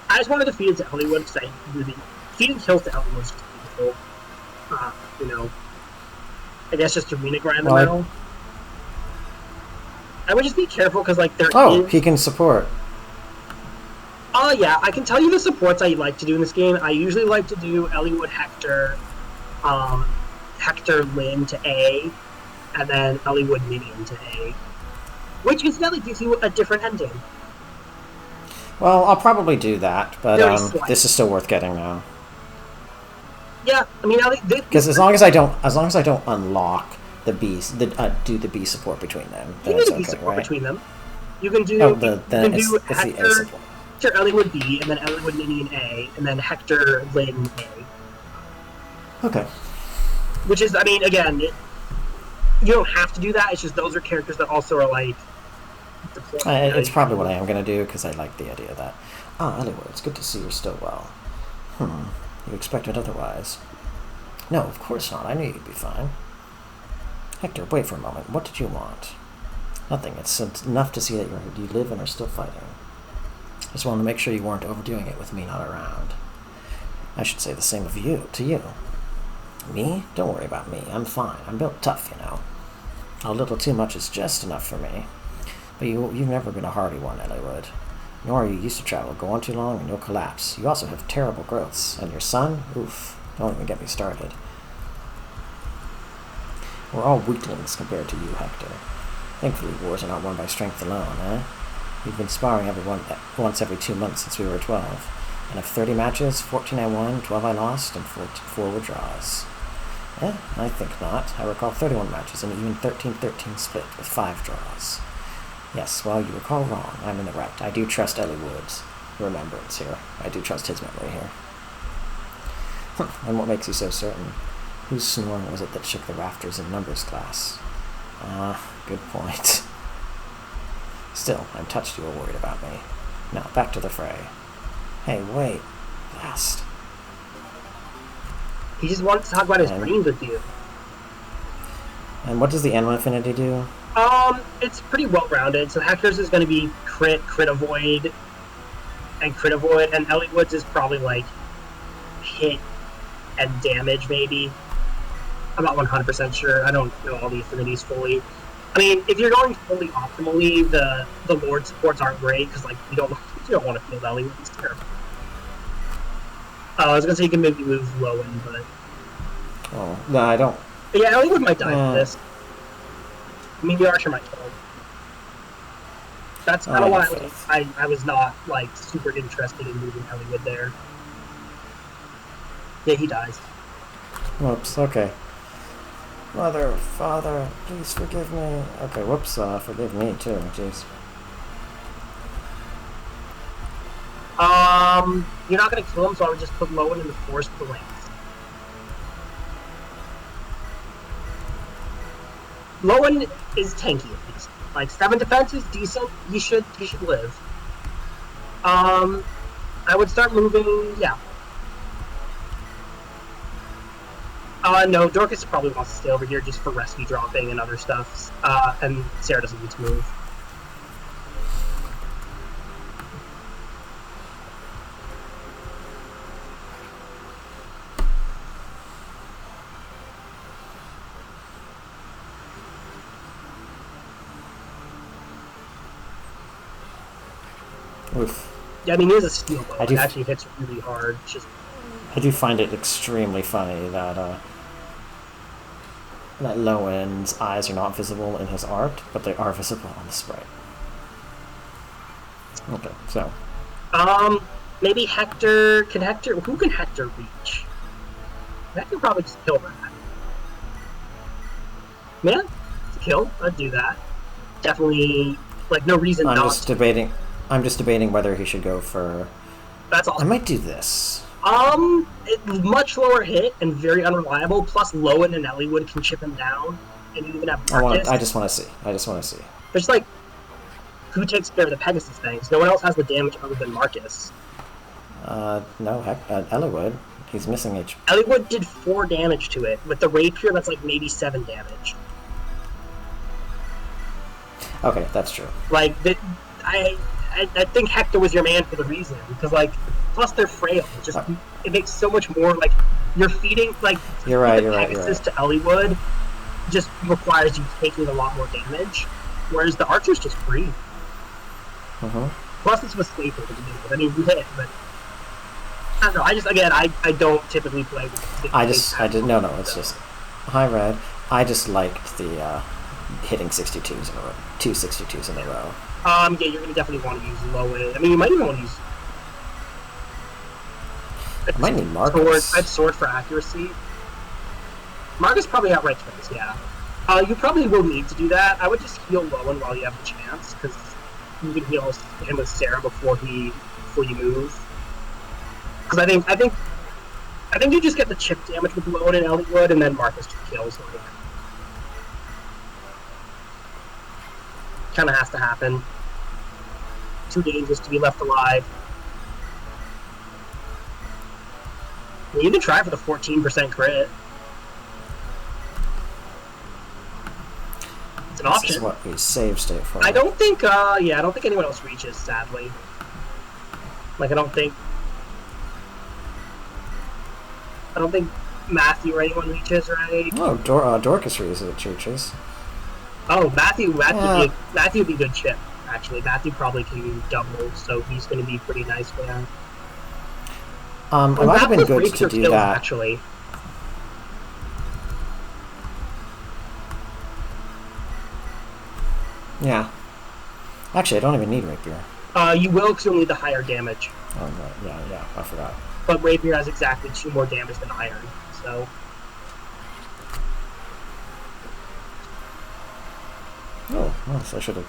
I just wanted to feed it to Eliwood because I really... Feeding kills to Eliwood is just beautiful. I guess just arena grind them out. I would just be careful because, like, he can support. Yeah, I can tell you the supports I like to do in this game. I usually like to do Eliwood Hector, Hector Lyn to A, and then Eliwood Minion to A. Which incidentally gives you a different ending. Well, I'll probably do that, but this is still worth getting now. Yeah, I mean, because as long as I don't unlock the B, do the B support between them. You can do B support between them. You can do. Hector, the A support. Hector Eliwood B, and then Eliwood Minion A, and then Hector Lyn A. Okay. Which is, I mean, again, you don't have to do that. It's just those are characters that also are like. It's probably what I am going to do because I like the idea of that. Eliwood, it's good to see you're still well. You expected otherwise. No, of course not. I knew you'd be fine. Hector, wait for a moment. What did you want? Nothing. It's enough to see that you live and are still fighting. Just wanted to make sure you weren't overdoing it with me not around. I should say the same of you, to you. Me? Don't worry about me. I'm fine. I'm built tough, you know. A little too much is just enough for me. But you've never been a hardy one, Eliwood. Nor are you used to travel. Go on too long and you'll collapse. You also have terrible growths. And your son? Oof. Don't even get me started. We're all weaklings compared to you, Hector. Thankfully, wars are not won by strength alone, eh? We've been sparring once every 2 months since we were 12. And of 30 matches, 14 I won, 12 I lost, and 4 were draws. I think not. I recall 31 matches and even 13-13 split with 5 draws. Yes, well, you recall wrong. I'm in the right. I do trust Eliwood's remembrance here. I do trust his memory here. And what makes you so certain? Whose snoring was it that shook the rafters in numbers class? Good point. Still, I'm touched you were worried about me. Now, back to the fray. Hey, wait. Fast. He just wants to talk about his dreams with you. And what does the Animal Affinity do? It's pretty well-rounded. So Hector's is going to be crit avoid, and Eliwood's is probably like hit and damage, maybe. I'm not 100% sure. I don't know all the affinities fully. I mean, if you're going fully optimally, the Lord supports aren't great because like you don't want to field Eliwood. It's terrible. I was gonna say you can maybe move Lowen, but no, I don't. But yeah, Eliwood might die for this. I mean, the Archer might kill him. That's kind of why I was not like super interested in moving Eliwood there. Yeah, he dies. Whoops. Okay. Mother, Father, please forgive me. Okay, whoops, forgive me too, jeez. You're not going to kill him, so I would just put Lowen in the force with the lance. Lowen is tanky at least. Like 7 defense is decent. He should live. I would start moving. Yeah. No, Dorcas probably wants to stay over here just for rescue dropping and other stuff. And Sarah doesn't need to move. Oof. Yeah, I mean, he is a steel bow. It actually hits really hard. It's just... I do find it extremely funny that that Lowen's eyes are not visible in his art, but they are visible on the sprite. Okay, so. Maybe Hector... Who can Hector reach? Hector probably just kill that. Yeah, it's a kill. I'd do that. Definitely, like, no reason not to. I'm just debating whether he should go for... That's awesome. I might do this. Much lower hit and very unreliable, plus Lowen and Elliewood can chip him down, and you even have Marcus. I just want to see. There's like, who takes care of the Pegasus things? No one else has the damage other than Marcus. No, heck, Elliewood. He's missing H. Elliewood did 4 damage to it. With the Rapier, that's like maybe 7 damage. Okay, that's true. Like, I think Hector was your man for the reason, because like, plus they're frail. It makes so much more, like, you're feeding, like, you're right. Pegasus to Elliewood just requires you taking a lot more damage, whereas the Archer's just free. Plus this was safer to begin with. I mean, we hit, but I don't know. I don't typically play with No, it's just, hi Red. I just liked the hitting 62s in a row, 2 62s in a row. Yeah, you're gonna definitely want to use Lowen. I mean, you might even want to use. I might need Marcus. I'd sword for accuracy. Marcus probably outright kills, yeah. You probably will need to do that. I would just heal Lowen while you have the chance, because you can heal him with Sarah before you move. Because I think you just get the chip damage with Lowen and Elliewood, and then Marcus just kills. Like, kind of has to happen. Too dangerous to be left alive. You can try for the 14% crit. It's an option. This is what we save state for. I don't think, I don't think anyone else reaches, sadly. Like, I don't think Matthew or anyone reaches, right? Oh, Dorcas reaches. Oh, Matthew would be a good chip, actually. Matthew probably can double, so he's going to be pretty nice for that. It might have been good to do that. Actually. Yeah. Actually, I don't even need Rapier. You will, because you'll need the higher damage. Oh, right. Yeah, I forgot. But Rapier has exactly 2 more damage than Iron, so... Oh, nice. I should have...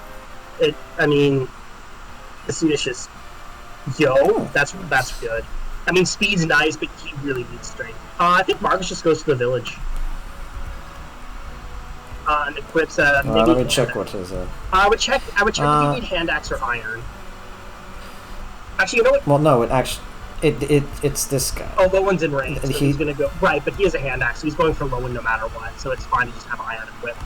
I mean... The Swedish is... that's good. I mean, speed's nice, but he really needs strength. I think Marcus just goes to the village. And equips maybe... let me check what is it. I would check if you need hand axe or iron. Actually, you know what? Well, no, it's this guy. Oh, Lowen's in range, so he's gonna go... Right, but he has a hand axe, so he's going for Lowen no matter what, so it's fine to just have iron equipped.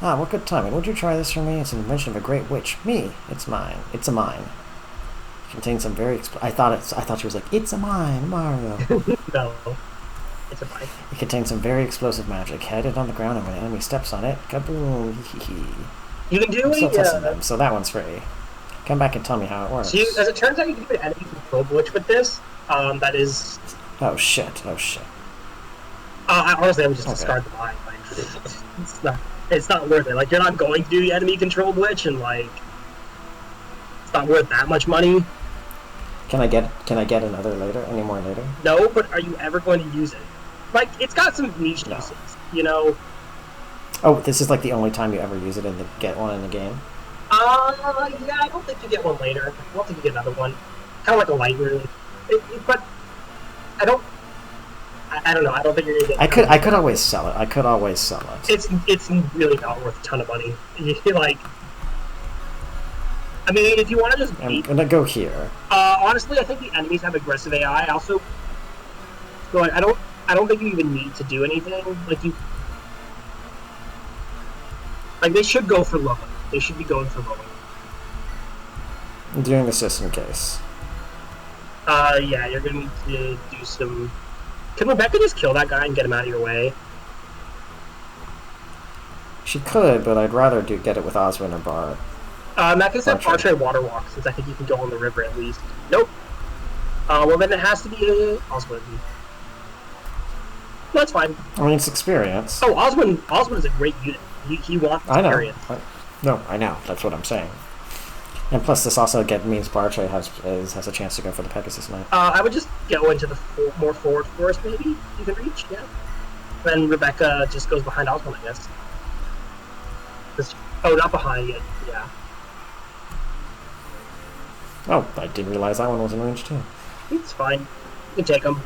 Ah, what good timing. Would you try this for me? It's an invention of a great witch. Me. It's mine. It's a mine. It contains some very... I thought she was like, it's a mine, Mario. No. It's a mine. It contains some very explosive magic. Hide it on the ground, and when an enemy steps on it, kaboom. You can do I'm still it, testing them, so that one's free. Come back and tell me how it works. So as it turns out, you can do an enemy control glitch with this. That is... Oh, shit. Honestly, I would just discard the mine. Like, it's not worth it. Like, you're not going to do the enemy control glitch, and like, it's not worth that much money. Can I get another later? Any more later? No, but are you ever going to use it? Like, it's got some niche uses, you know. Oh, this is like the only time you ever use it get one in the game. Yeah, I don't think you get one later. I don't think you get another one. Kind of like a light rune. But I don't. I don't know. I don't think you're gonna get. I could always sell it. I could always sell it. It's really not worth a ton of money. You're like, I mean, if you want to just beat, I'm gonna go here. honestly, I think the enemies have aggressive AI. Also, so like, I don't think you even need to do anything. Like they should go for low. They should be going for low. I'm doing this just in case. Yeah, you're gonna need to do some. Can Rebecca just kill that guy and get him out of your way? She could, but I'd rather get it with Oswin or Bart. That can set Archer Water Walk, since I think you can go on the river at least. Nope. Well then it has to be Oswin. That's fine. I mean, it's experience. Oh, Oswin is a great unit. He wants experience. I know. That's what I'm saying. And plus, this also means Bartre has a chance to go for the Pegasus Knight. I would just go into the more forward forest, maybe you can reach. Yeah. Then Rebecca just goes behind Oswald, I guess. Oh, not behind yet. Yeah. Oh, I didn't realize that one was in range too. It's fine. You can take them,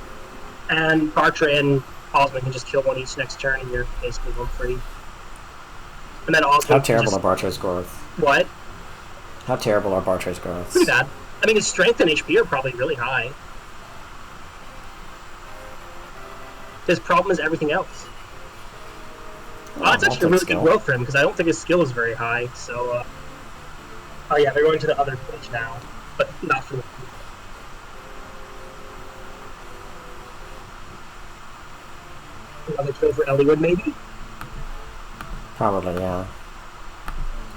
and Bartre and Oswald can just kill one each next turn, and you're basically home free. And then Oswald. How terrible are Bartre's growth? What? How terrible are Bartre's growths? Pretty bad. I mean, his strength and HP are probably really high. His problem is everything else. It's actually a really good growth for him, because I don't think his skill is very high, so... Oh yeah, they're going to the other village now, but not for the... Another kill for Elliowood, maybe? Probably, yeah.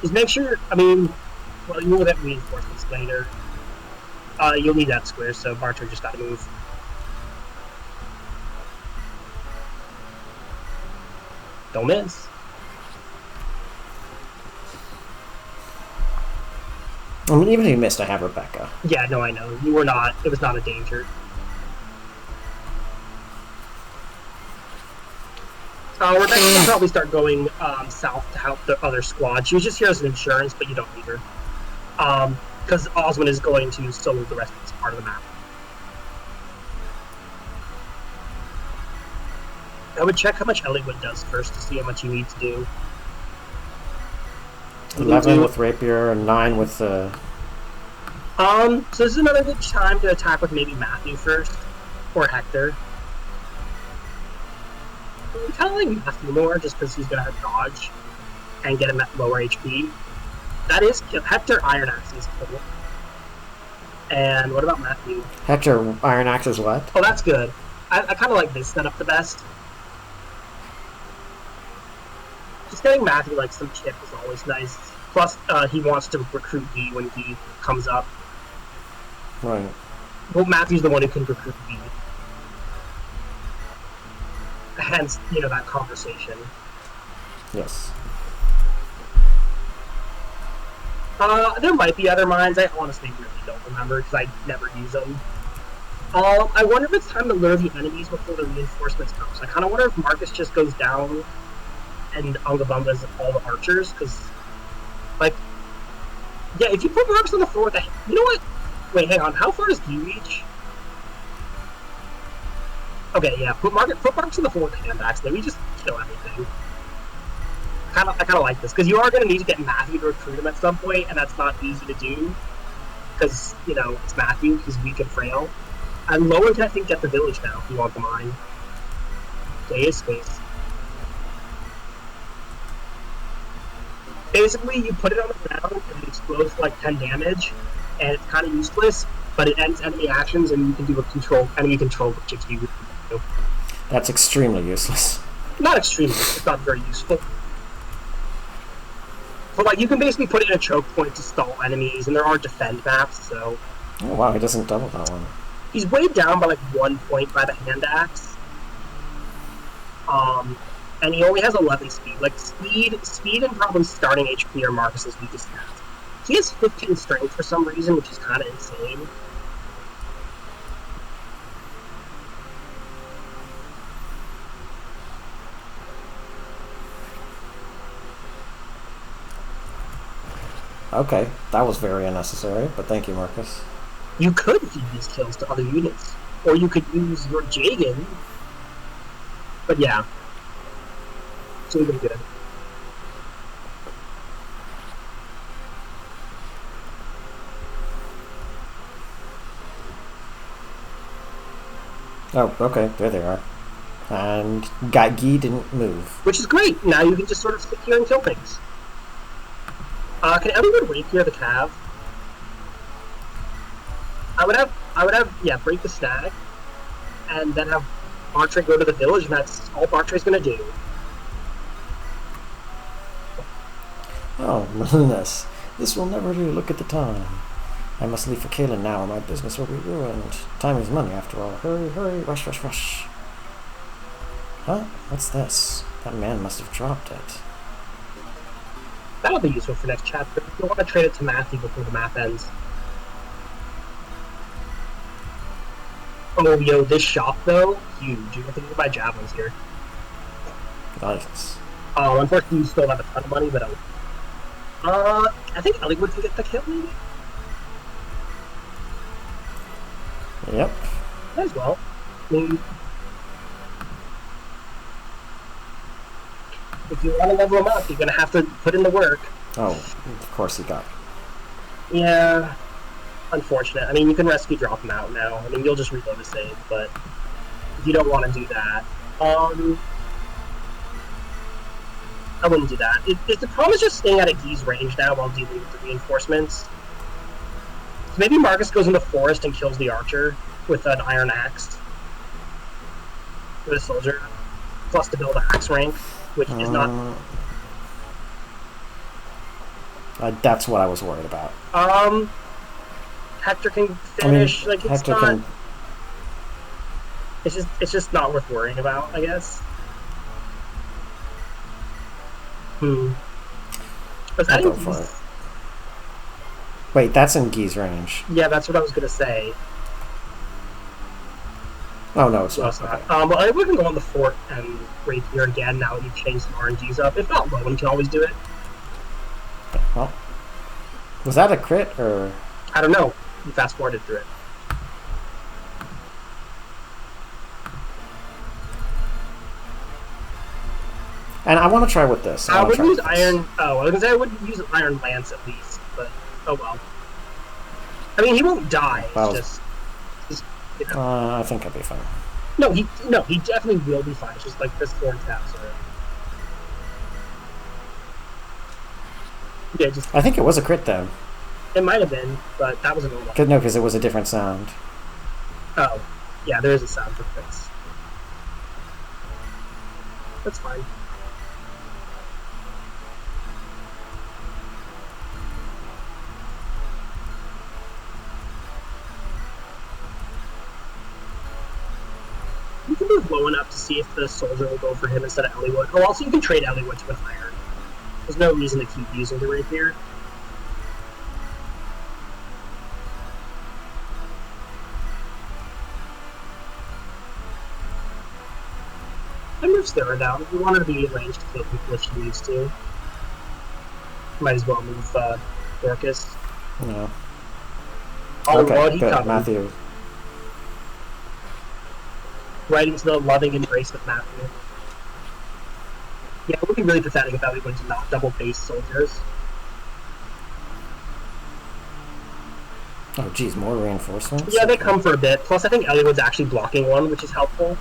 Just make sure, I mean... Well, you will get reinforcements later. You'll need that square, so Barter just gotta move. Don't miss. I mean, even if you missed, I have Rebecca. Yeah, no, I know. You were not. It was not a danger. Rebecca will probably start going south to help the other squad. She was just here as an insurance, but you don't need her. Because Oswin is going to solo the rest of this part of the map. I would check how much Elliowood does first to see how much you need to do. 11 with Rapier and 9 with the... So this is another good time to attack with maybe Matthew first. Or Hector. I kind of like Matthew more, just because he's going to have dodge. And get him at lower HP. That is Hector Iron Axe is cool. And what about Matthew? Hector Iron Axe is what? Oh, that's good. I kind of like this setup the best. Just getting Matthew like some chip is always nice. Plus, he wants to recruit D when D comes up. Right. Well, Matthew's the one who can recruit D. Hence, you know, that conversation. Yes. There might be other mines. I honestly really don't remember because I never use them. I wonder if it's time to lure the enemies before the reinforcements come. So I kind of wonder if Marcus just goes down and Ungabumba's all the archers, because, like, yeah, if you put Marcus on the floor with the... You know what? Wait, hang on. How far does he reach? Okay, yeah, put Marcus on the floor with the hand axe, then we just kill everything. I kind of like this, because you are going to need to get Matthew to recruit him at some point, and that's not easy to do, because, you know, it's Matthew, he's weak and frail. And Lowen can, I think, get the village now, if you want the mine. Day is space. Basically, you put it on the ground, and it explodes for like 10 damage, and it's kind of useless, but it ends enemy actions, and you can do a enemy control, which if you do. That's extremely useless. Not extremely, it's not very useful. But like, you can basically put it in a choke point to stall enemies, and there are defend maps, so... Oh wow, he doesn't double that one. He's weighed down by like 1 point by the hand axe. And he only has 11 speed. Like, speed and probably starting HP are Marcus's weakest stats. He has 15 strength for some reason, which is kind of insane. Okay, that was very unnecessary, but thank you, Marcus. You could feed these kills to other units, or you could use your Jagan. But yeah, Jagan good. Oh, okay, there they are. And Guy didn't move. Which is great. Now you can just sort of sit here and kill things. Can everyone rapier the cav? Yeah, break the stack, and then have Bartre go to the village, and that's all Bartre's gonna do. Oh, Melinus, this will never do. Look at the time. I must leave for Kalen now, or my business will be ruined. Time is money, after all. Hurry, hurry, rush, rush, rush. Huh? What's this? That man must have dropped it. That'll be useful for next chapter. You'll want to trade it to Matthew before the map ends. Oh, yo, this shop, though, huge. You have to buy javelins here. Nice. Oh, unfortunately, you still have a ton of money, but I think Ellingwood can get the kill, maybe? Yep. Might as well. I mean, if you want to level him up, you're going to have to put in the work. Oh, of course he got. Yeah. Unfortunate. I mean, you can rescue drop him out now. I mean, you'll just reload a save, but if you don't want to do that, I wouldn't do that. The problem is just staying out of Guy's range now while dealing with the reinforcements. So maybe Marcus goes in the forest and kills the archer with an iron axe. With a soldier. Plus to build an axe rank, which is not... That's what I was worried about. Hector can finish. It's Hector not... can... It's just not worth worrying about, I guess. I'll go for it. Wait, that's in Guy's range. Yeah, that's what I was gonna say. Oh no, it's not. Okay. Well, we can go on the fort and rapier again now that you've changed some RNGs up. If not, Rowan can always do it. Well, was that a crit or? I don't know. You fast forwarded through it. And I want to try with this. I would use iron. Oh, I was gonna say I would use an iron lance at least, but oh well. I mean, he won't die. It's just you know. I think I'd be fine. No, he definitely will be fine. It's just like this thorn taps are. Yeah, just. I think it was a crit then. It might have been, but that was a normal. No, because it was a different sound. Oh, yeah, there is a sound for crits. That's fine. You can move low enough to see if the soldier will go for him instead of Ellingwood. Oh, also you can trade Ellingwood to an iron. There's no reason to keep using the rapier. I move Sarah down. If you want her to be in range to kill people if she needs to. Might as well move Dorcas. No. Oh, okay, well, he good. covered. Matthew. Right into the loving embrace with Matthew. Yeah, it would be really pathetic if Ellingwood did not double base soldiers. Oh, geez, more reinforcements? Yeah, they come for a bit. Plus, I think Ellingwood's actually blocking one, which is helpful.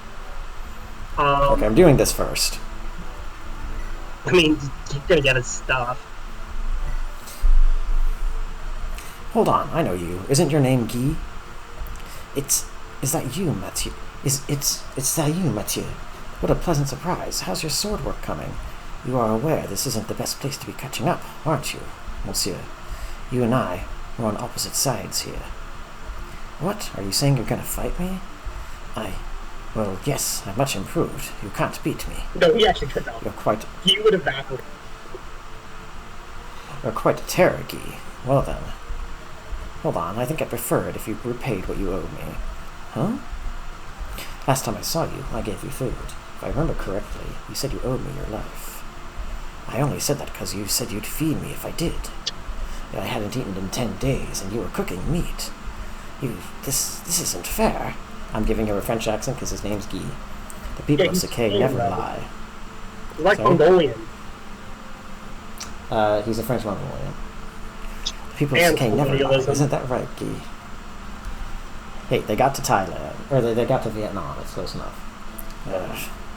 Okay, I'm doing this first. I mean, you're gonna get his stuff. Hold on, I know you. Isn't your name Guy? Is that you, Mathieu? It's that you, Mathieu? What a pleasant surprise. How's your sword work coming? You are aware this isn't the best place to be catching up, aren't you, monsieur? You and I are on opposite sides here. What? Are you saying you're gonna fight me? Well, yes, I'm much improved. You can't beat me. No, he actually could not. He would have baffled. You're quite a terror, Guy. Well then. Hold on, I think I prefer it if you repaid what you owed me. Huh? Last time I saw you, I gave you food. If I remember correctly, you said you owed me your life. I only said that because you said you'd feed me if I did. I hadn't eaten in 10 days, and you were cooking meat. This isn't fair. I'm giving him a French accent because his name's Guy. The people of Sakay never lie. He's like Mongolian. He's a French Mongolian. The people of Sakay never lie. Isn't that right, Guy? Hey, they got to Thailand. Or they got to Vietnam. It's close enough.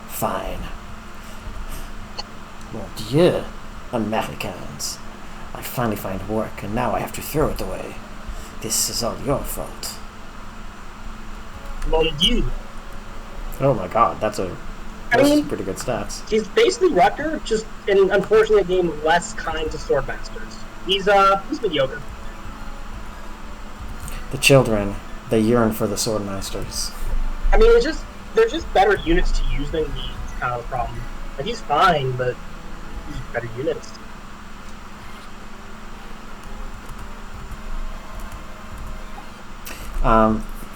Fine. Mon Dieu, Americans. I finally find work, and now I have to throw it away. This is all your fault. Mon Dieu. Oh my god, that's pretty good stats. He's basically Rucker, just in unfortunately a game less kind to swordmasters. He's mediocre. The children, they yearn for the swordmasters. I mean, they're just better units to use than me. It's kind of the problem. Like, he's fine, but he's better units.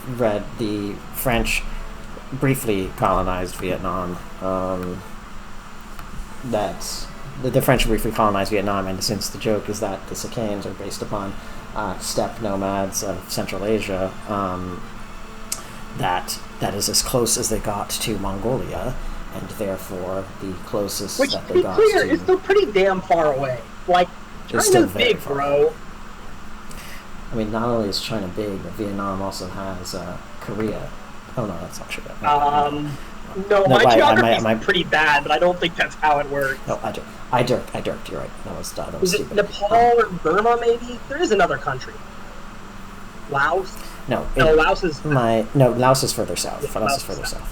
Read the French briefly colonized Vietnam. That's the French briefly colonized Vietnam, and since the joke is that the Sakaans are based upon steppe nomads of Central Asia, that is as close as they got to Mongolia, and therefore the closest that they got to. It's still pretty damn far away. Like, China's big, bro. I mean, not only is China big, but Vietnam also has Korea. Oh no, that's not true. My geography is pretty bad, but I don't think that's how it works. No, I dirked. You're right. That was Is stupid. it Nepal or Burma? Maybe there is another country. Laos. Laos is Laos is further south. Yeah, Laos is further south.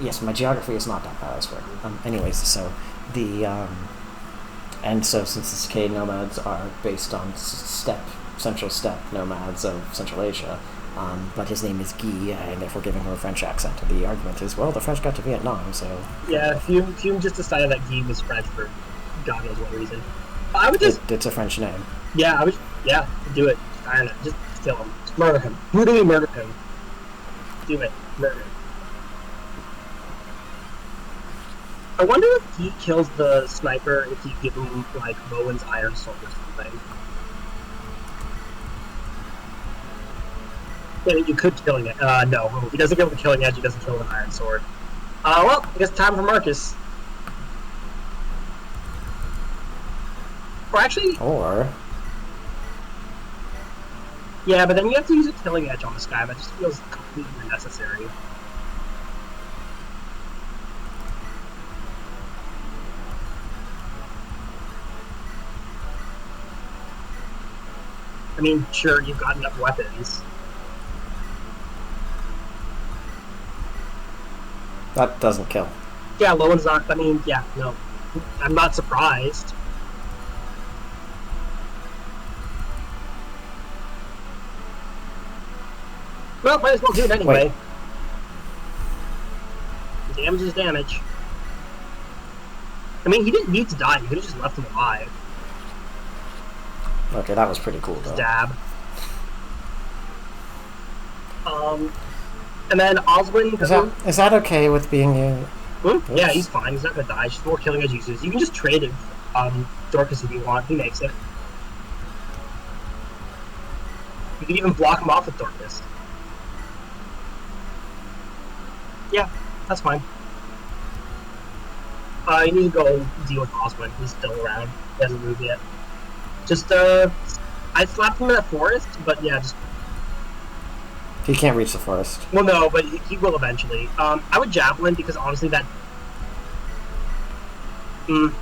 Yes, my geography is not that bad, I swear. Anyways, so since the Sakay nomads are based on central steppe nomads of Central Asia, but his name is Guy, and therefore giving him a French accent. And the argument is, well, the French got to Vietnam, so... Yeah, Hume just decided that Guy was French for God knows what reason. I would just... It's a French name. Yeah, do it. I don't know, just kill him. Just murder him. Brutally murder him. Do it. Murder him. I wonder if he kills the sniper if you give him, like, Bowen's Iron Sword or something. Yeah, you could killing it. No. If he doesn't kill the killing edge, he doesn't kill an Iron Sword. Well, I guess time for Marcus. Or actually... Yeah, but then you have to use a killing edge on this guy. That just feels completely unnecessary. I mean, sure, you've got enough weapons. That doesn't kill. Yeah, Lowen's not... I mean, yeah, no. I'm not surprised. Well, might as well do it anyway. Wait. Damage is damage. I mean, he didn't need to die. You could have just left him alive. Okay, that was pretty cool, though. Stab. And then Oswin... Is that okay with being you? Yeah, he's fine. He's not gonna die. Just more killing edge uses. You can just trade it, Dorcas if you want. He makes it. You can even block him off with Dorcas. Yeah, that's fine. You need to go deal with Oswin. He's still around. He hasn't moved yet. Just, I slapped him in that forest, but yeah, just... He can't reach the forest. Well, no, but he will eventually. I would Javelin, because honestly that...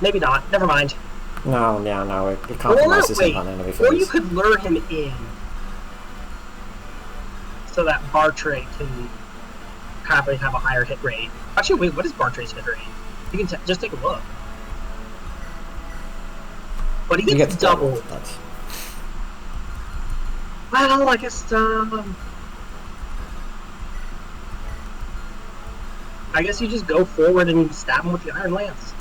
maybe not. Never mind. No, it compromises him on enemy phase. Or you could lure him in, so that Bartray can probably have a higher hit rate. Actually, wait, what is Bartray's hit rate? You can just take a look. But he gets doubled. Well, I guess, I guess you just go forward and stab him with the Iron Lance.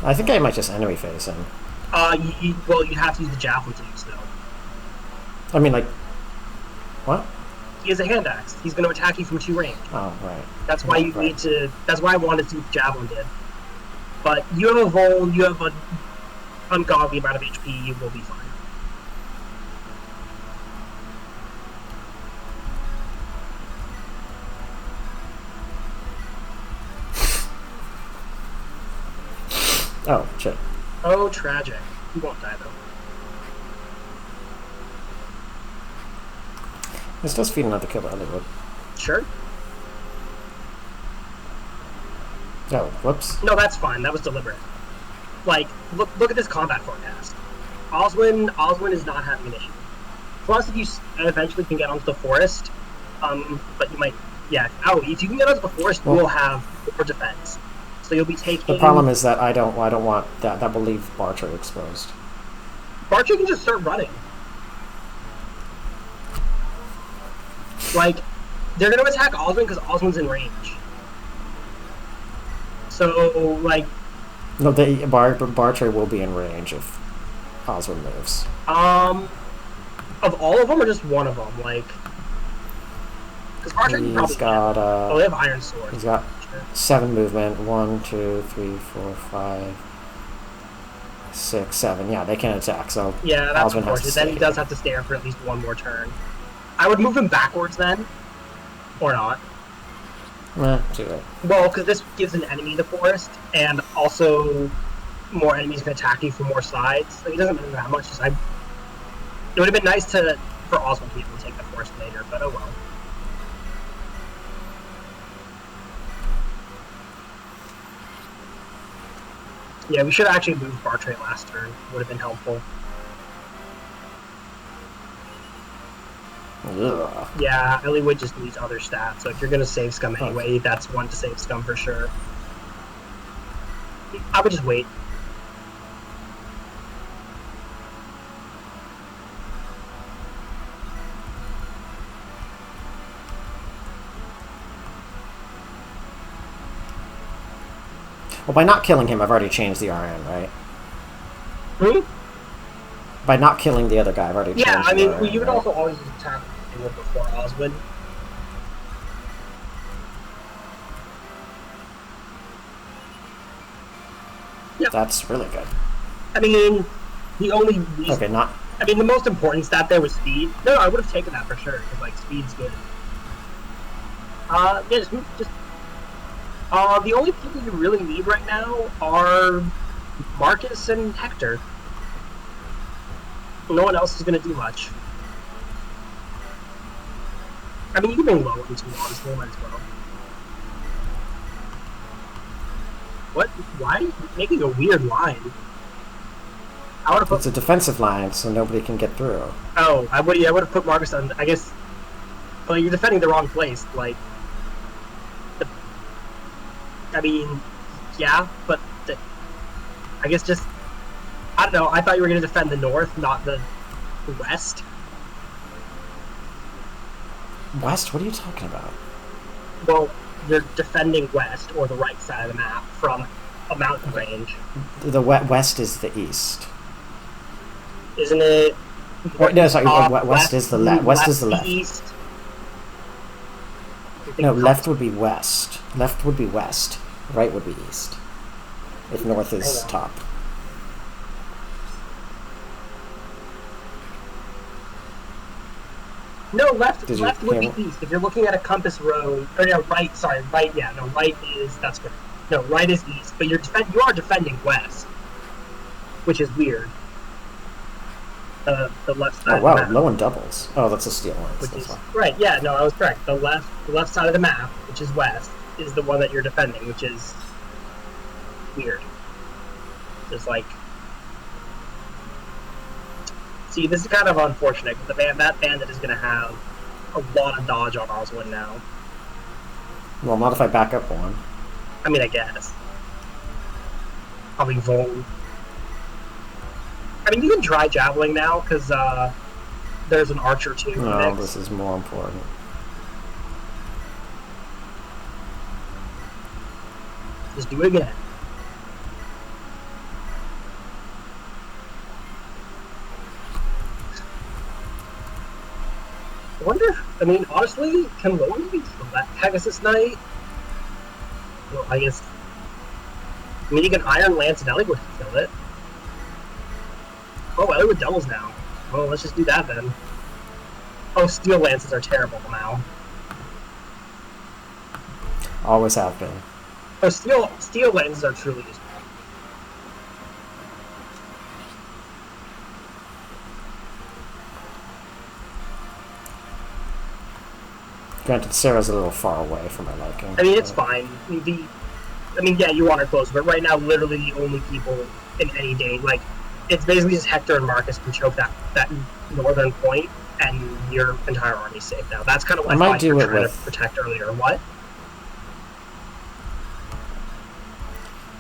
I think I might just enemy phase him. Well, you have to use the Javelin to use, though. I mean, like... What? He has a hand axe. He's going to attack you from 2 range. Oh, right. That's why you need to... That's why I wanted to see what Javelin did. But you have a Vol, you have a ungodly amount of HP, you will be fine. Oh, shit. Oh, tragic. He won't die, though. This does feed another kill to Hollywood. Sure. Oh, whoops. No, that's fine. That was deliberate. Like, look at this combat forecast. Oswin is not having an issue. Plus, if you eventually can get onto the forest, but you might, yeah. Oh, if you can get onto the forest, you will have more defense. So you'll be taking. The problem is that I don't want that. That will leave Barcher exposed. Barcher can just start running. Like, they're gonna attack Oswin because Oswin's in range. So, like... No, Barcher will be in range if Oswin moves. Of all of them, or just one of them? Like... Because Barcher can probably... got, oh, they have Iron Sword. He's got 7 movement. 1, 2, 3, 4, 5, 6, 7. Yeah, they can attack, so yeah, that's Oswin has to stay. Then he does have to stay there for at least one more turn. I would move him backwards then. Or not. Too late. Well, because this gives an enemy the forest, and also more enemies can attack you from more sides. Like, it doesn't matter that much. It would have been nice for Oswald to be able to take the forest later, but oh well. Yeah, we should have actually moved Bartray last turn. Would have been helpful. Ugh. Yeah, Elliewood just needs other stats. So if you're going to save Scum anyway, that's one to save Scum for sure. I would just wait. Well, by not killing him, I've already changed the RN, right? By not killing the other guy, I've already changed the RN. Yeah, I mean, you would also always attack before Oswin. Yeah. That's really good. I mean, the only reason... Okay, not... I mean, the most important stat there was speed. No, I would have taken that for sure, because, like, speed's good. Yeah, just... the only people you really need right now are Marcus and Hector. No one else is going to do much. I mean, you can bring low into honestly, might as well. What? Why are you making a weird line? It's a defensive line, so nobody can get through. Oh, I would have put Marcus on, I guess... Well, you're defending the wrong place, like... I mean, yeah, but... I guess just... I don't know, I thought you were going to defend the north, not the west. West? What are you talking about? Well, you're defending west, or the right side of the map, from a mountain range. The west is the east. Isn't it? No, sorry. West is the left. West is the left. East. No, left would be west. Left would be west. Right would be east. If north is top. No, left would be east. If you're looking at a compass road, or no, right. Sorry, right. Yeah, no, right is that's correct. No, right is east, but you are defending west, which is weird. The left side. Oh wow, of the map, low and doubles. Oh, that's a steel line. Which is right. Yeah, no, I was correct. The left side of the map, which is west, is the one that you're defending, which is weird. Just like. See, this is kind of unfortunate, because that bandit is going to have a lot of dodge on Oswin now. Well, not if I back up one. I mean, I guess. Probably Vol. I mean, you can try Javelin now, because there's an Archer too. No, this is more important. Just do it again. I wonder, I mean, honestly, can Lowen be Pegasus Knight? Well, I guess... I mean, you can Iron Lance and Elliewood to kill it. Oh, Ellie with doubles now. Well, let's just do that then. Oh, steel lances are terrible now. Always have been. Oh, steel lances are truly just. Granted, Sarah's a little far away from my liking. I mean, it's fine. Yeah, you want her close, but right now, literally the only people in any day, like, it's basically just Hector and Marcus can choke that northern point, and your entire army's safe now. That's kind of what I thought you were trying to protect earlier. What?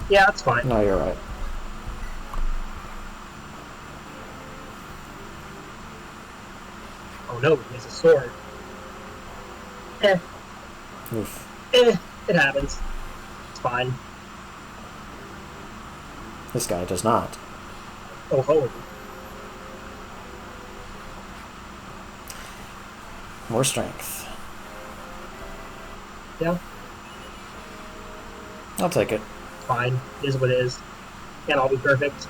Yeah, that's fine. No, you're right. Oh no, he has a sword. Oof. It happens. It's fine. This guy does not. Oh ho. More strength. Yeah. I'll take it. Fine. It is what it is. Can't all be perfect.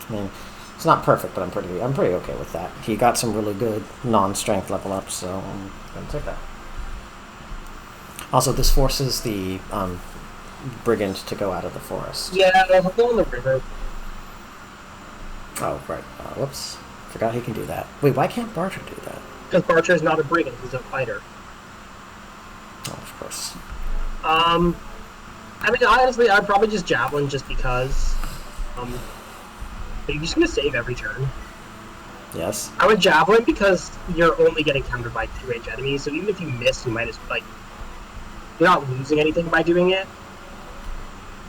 I mean, it's not perfect, but I'm pretty okay with that. He got some really good non-strength level ups, so I'm gonna take that. Also, this forces the brigand to go out of the forest. Yeah, I'll go in the river. Oh, right. Whoops. Forgot he can do that. Wait, why can't Barter do that? Because Barcher is not a brigand, he's a fighter. Oh, of course. I mean, honestly, I'd probably just javelin just because. But you're just gonna save every turn. Yes. I would javelin because you're only getting countered by 2-range enemies, so even if you miss, you might as like. You're not losing anything by doing it.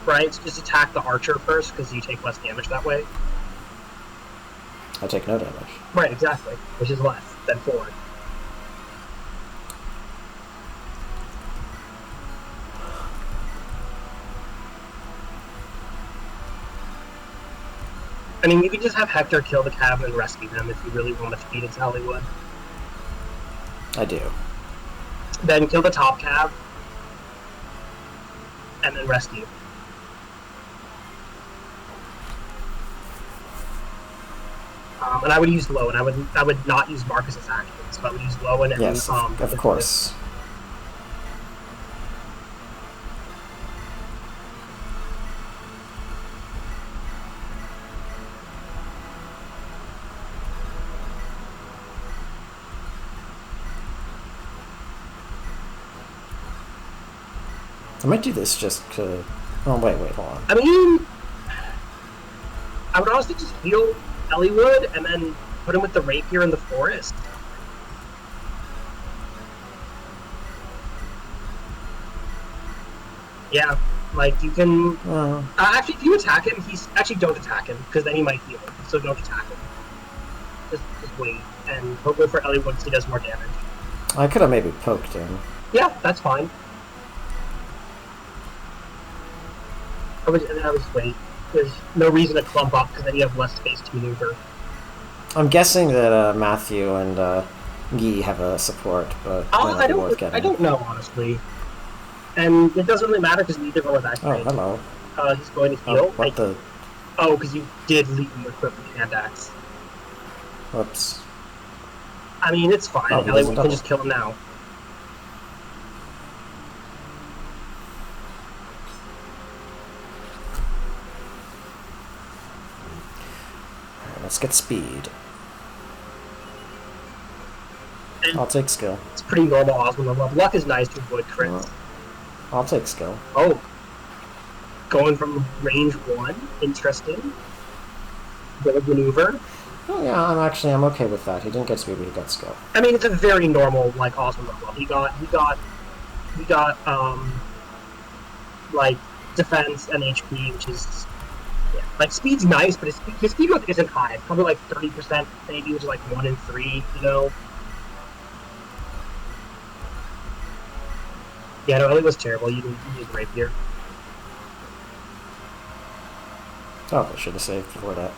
Right? So just attack the archer first because you take less damage that way. I take no damage. Right, exactly. Which is less than 4. I mean, you could just have Hector kill the cav and rescue him if you really want to feed into Hollywood. I do. Then kill the top cav, and then rescue. And I would use low, and I would not use Marcus's actions, but I would use low and yes, of course. I might do this just to... Oh, wait, hold on. I mean, I would honestly just heal Elliewood and then put him with the rapier in the forest. Yeah, like you can... actually, if you attack him, actually don't attack him, because then he might heal, so don't attack him. Just wait, and he'll go for Elliewood so he does more damage. I could have maybe poked him. Yeah, that's fine. I would just wait. There's no reason to clump up because then you have less space to maneuver. I'm guessing that Matthew and Guy have a support, but I don't know, honestly. And it doesn't really matter because neither are that great. Oh, hello. He's going to heal. What the? Oh, because you did leave him equipped with hand axe. Whoops. I mean, it's fine. Ellie, we can just kill him now. Let's get speed. I'll take skill. It's pretty normal Osmond level up. Luck is nice to avoid crits. I'll take skill. Oh. Going from range 1. Interesting. Bold maneuver. Oh yeah, I'm okay with that. He didn't get speed, but he got skill. I mean, it's a very normal, like, Osmond level up. He got like, defense and HP, which is... Yeah. Like, speed's nice, but his speed growth isn't high. It's probably like 30% maybe, which is like 1 in 3, you know? Yeah, no, it was terrible. You didn't use rapier. Oh, I should have saved before that.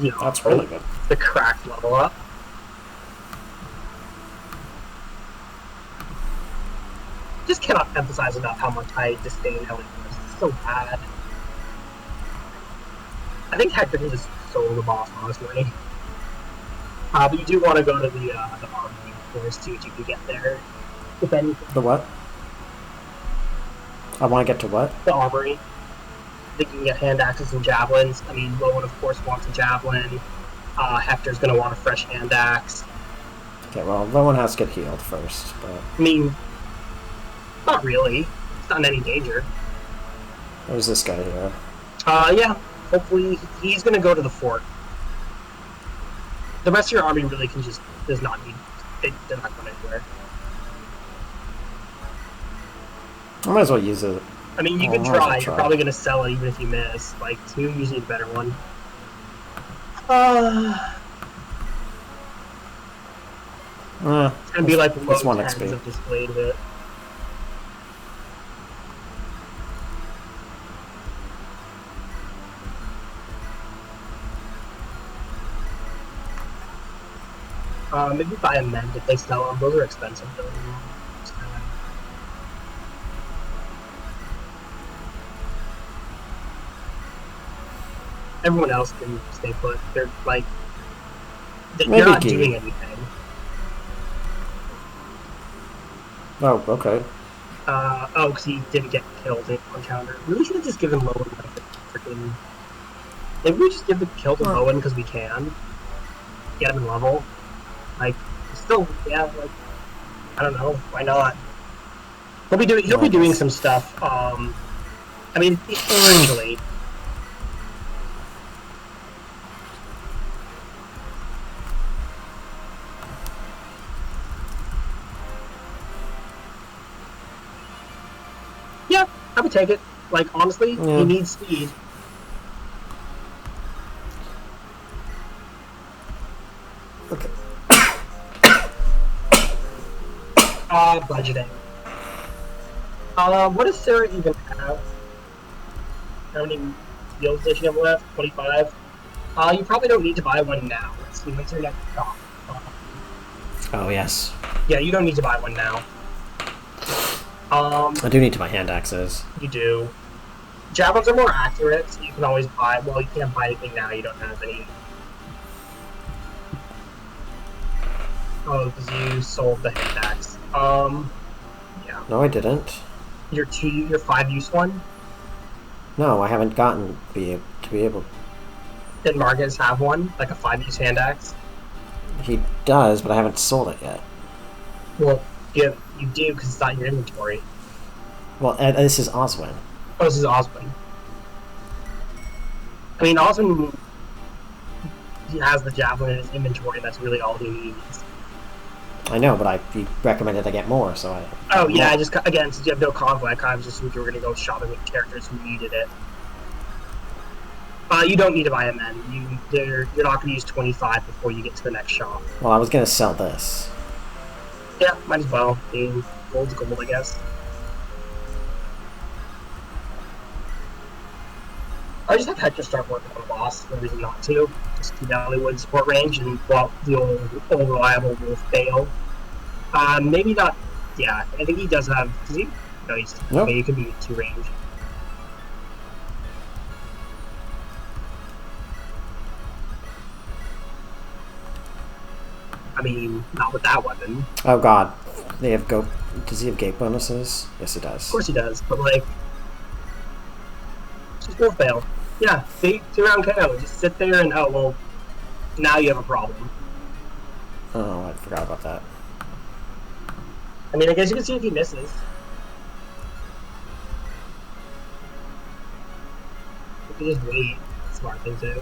Yeah, that's really good. The cracked level up. Just cannot emphasize enough how much I disdain Ellie was. It's so bad. think Hector can just solo the boss, honestly. But you do want to go to the army, of course, to see what you can get there. If anything. The what? I want to get to what? The armory. I think you can get hand axes and javelins. I mean, Lowen, of course, wants a javelin. Hector's going to want a fresh hand axe. Okay, well, Lowen has to get healed first, but... I mean, not really. It's not in any danger. There's this guy here. Yeah. Hopefully, he's going to go to the fort. The rest of your army really does not need... They're not going anywhere. I might as well use it. I mean, you can try. You're probably going to sell it even if you miss. Like, 2 usually the better one. It's going to be like low 10s of displayed hit. Maybe buy a mend if they sell them. Those are expensive though. Everyone else can stay put. They're like, they're not doing anything. Oh, okay. Because he didn't get killed on counter. Really should have just given Lowen like a freaking. Maybe we just give the kill to Lowen because we can. Get him in level. Like, still, yeah, like, I don't know, why not? He'll be doing some stuff, I mean, eventually. Yeah, I would take it. Like, honestly, he needs speed. Okay. Budgeting. What does Sarah even have? How many deals does she have left? 25? You probably don't need to buy one now. Let's see, what's your next shop? Oh, yes. Yeah, you don't need to buy one now. I do need to buy hand axes. You do. Javelins are more accurate, so you can always buy. Well, you can't buy anything now, you don't have any. Oh, because you sold the hand axe. Yeah. No, I didn't. Your 5-use one? No, I haven't gotten to be able. Did Marcus have one? Like a 5-use hand axe? He does, but I haven't sold it yet. Well, you do, because it's not in your inventory. Well, this is Oswin. Oh, this is Oswin. I mean, Oswin he has the javelin in his inventory, that's really all he needs. I know, but he recommended I get more, so I... Oh, yeah, again, since you have no conflict, I kind of just assumed you were going to go shopping with characters who needed it. You don't need to buy a men. You're not going to use 25 before you get to the next shop. Well, I was going to sell this. Yeah, might as well. I mean, gold's gold, I guess. I just have Hector start working on the boss. No reason not to. Just keep Valleywood support range, and well, the old reliable will fail. Maybe not. Yeah, I think he does have. Does he? No, he's. Nope. Okay, he could be 2 range. I mean, not with that weapon. Oh god, they have go. Does he have gate bonuses? Yes, he does. Of course he does, but like, just will fail. Yeah, see, 2-round KO. Just sit there and well, now you have a problem. Oh, I forgot about that. I mean, I guess you can see if he misses. You can just wait. Smart thing to do.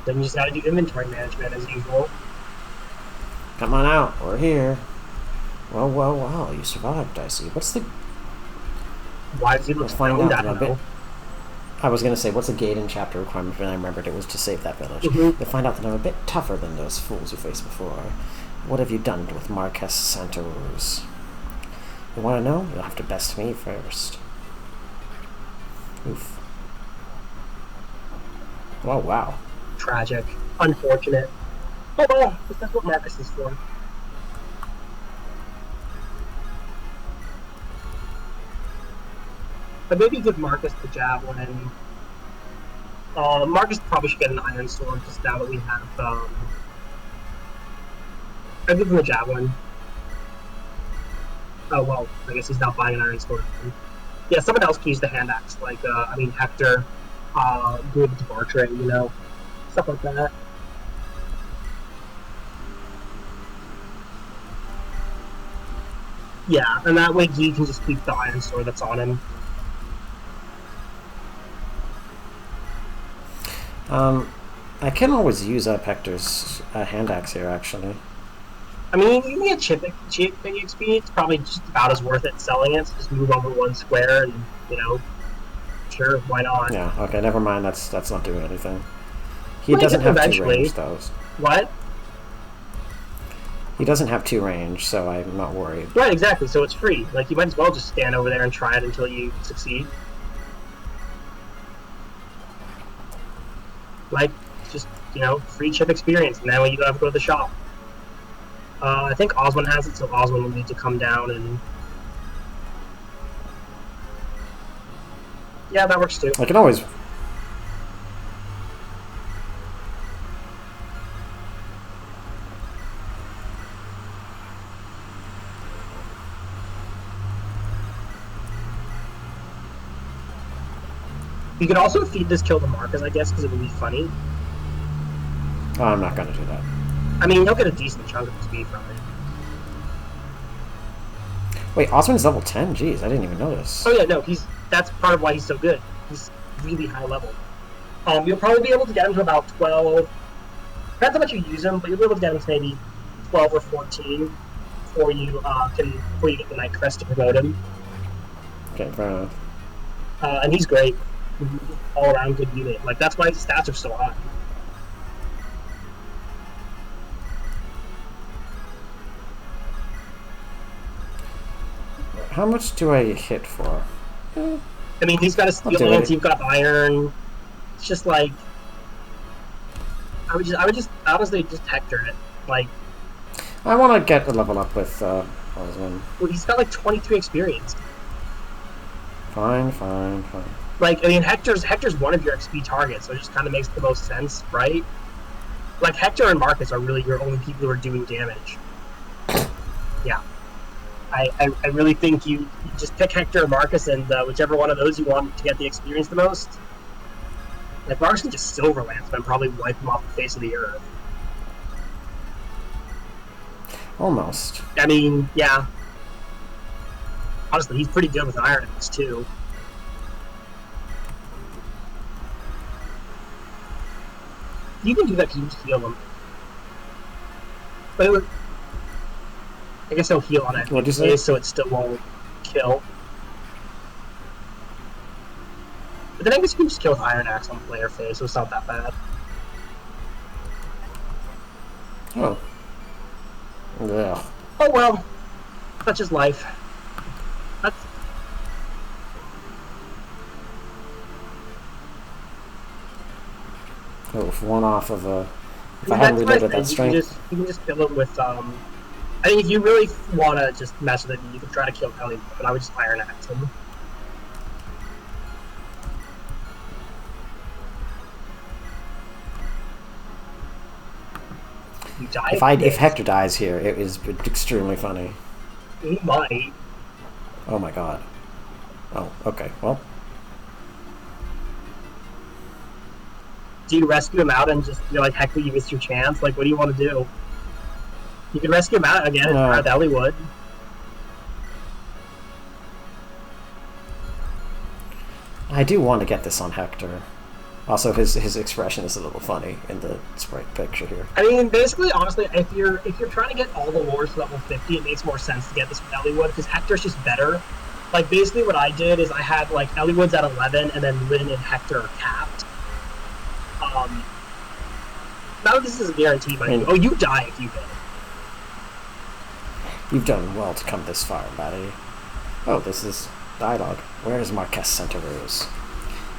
Then you just gotta do inventory management as usual. Come on out, we're here. Well, well, well, you survived, I see. What's the... Why does he look stoned? I don't know. I was going to say, what's the gate and chapter requirement, but I remembered it was to save that village. Mm-hmm. You'll find out that I'm a bit tougher than those fools you faced before. What have you done with Marquess Santa Rose? You want to know? You'll have to best me first. Oof. Oh, wow. Tragic. Unfortunate. Oh well, that's what Marcus is for. But maybe give Marcus the javelin. Marcus probably should get an iron sword just now that we have. I'll give him the javelin. Oh well, I guess he's not buying an iron sword. Yeah, someone else can use the hand axe, like Hector, good to Bartray, stuff like that. Yeah, and that way Guy can just keep the iron sword that's on him. I can always use up Hector's hand axe here, actually. I mean, you can get chip XP. It's probably just about as worth it selling it. So just move over one square, and sure, why not? Yeah. Okay. Never mind. That's not doing anything. He Well, doesn't have eventually. 2 range, though. What? He doesn't have 2 range, so I'm not worried. Right, exactly. So it's free. Like you might as well just stand over there and try it until you succeed. Like, just free chip experience, and then when you have to go to the shop. I think Oswin has it, so Oswin will need to come down and. Yeah, that works too. I can always. You could also feed this kill to Marcus, I guess, because it would be funny. Oh, I'm not going to do that. I mean, you'll get a decent chunk of XP from it. Wait, Oswin's level 10? Jeez, I didn't even notice. Oh yeah, no, that's part of why he's so good. He's really high level. You'll probably be able to get him to about 12. Depends how much you use him, but you'll be able to get him to maybe 12 or 14 before you get the Night Crest to promote him. Okay, fair enough. And he's great. All around good unit. Like that's why his stats are so high. How much do I hit for? I mean, he's got a steel lance, you've got iron. It's just like I would just honestly just Hector it. Like I want to get a level up with Oswin. Well, he's got like 23 experience. Fine. Like, I mean, Hector's one of your XP targets, so it just kind of makes the most sense, right? Like, Hector and Marcus are really your only people who are doing damage. Yeah. I really think you just pick Hector or Marcus, and whichever one of those you want to get the experience the most. Like, Marcus can just Silver Lance him and probably wipe him off the face of the earth. Almost. I mean, yeah. Honestly, he's pretty good with Iron Axe, too. You can do that because you just heal him. But I guess he'll heal on it. What'd you say? So it still won't kill. But then I guess you can just kill with Iron Axe on player phase, so it's not that bad. Oh. Yeah. Oh well. Such is life. That's... Oh, if one off of a... If I hadn't reloaded that strength... You can just kill it with, I think if you really want to just mess with it, you can try to kill Kelly, but I would just Iron Axe him. You die if Hector dies here, it is extremely funny. He might. Oh my god. Oh, okay, well... Do you rescue him out and just you're like, Hector, you missed your chance? Like, what do you want to do? You can rescue him out again and Ellie would. I do want to get this on Hector. Also, his expression is a little funny in the sprite picture here. I mean, basically, honestly, if you're trying to get all the lures to level 50, it makes more sense to get this with Elliewood because Hector's just better. Like, basically, what I did is I had like Elliewood's at 11, and then Lyn and Hector are capped. Now this is a guarantee, by you. Oh, you die if you hit. You've done well to come this far, buddy. Oh, this is dialogue. Where is Marquess Centaurus?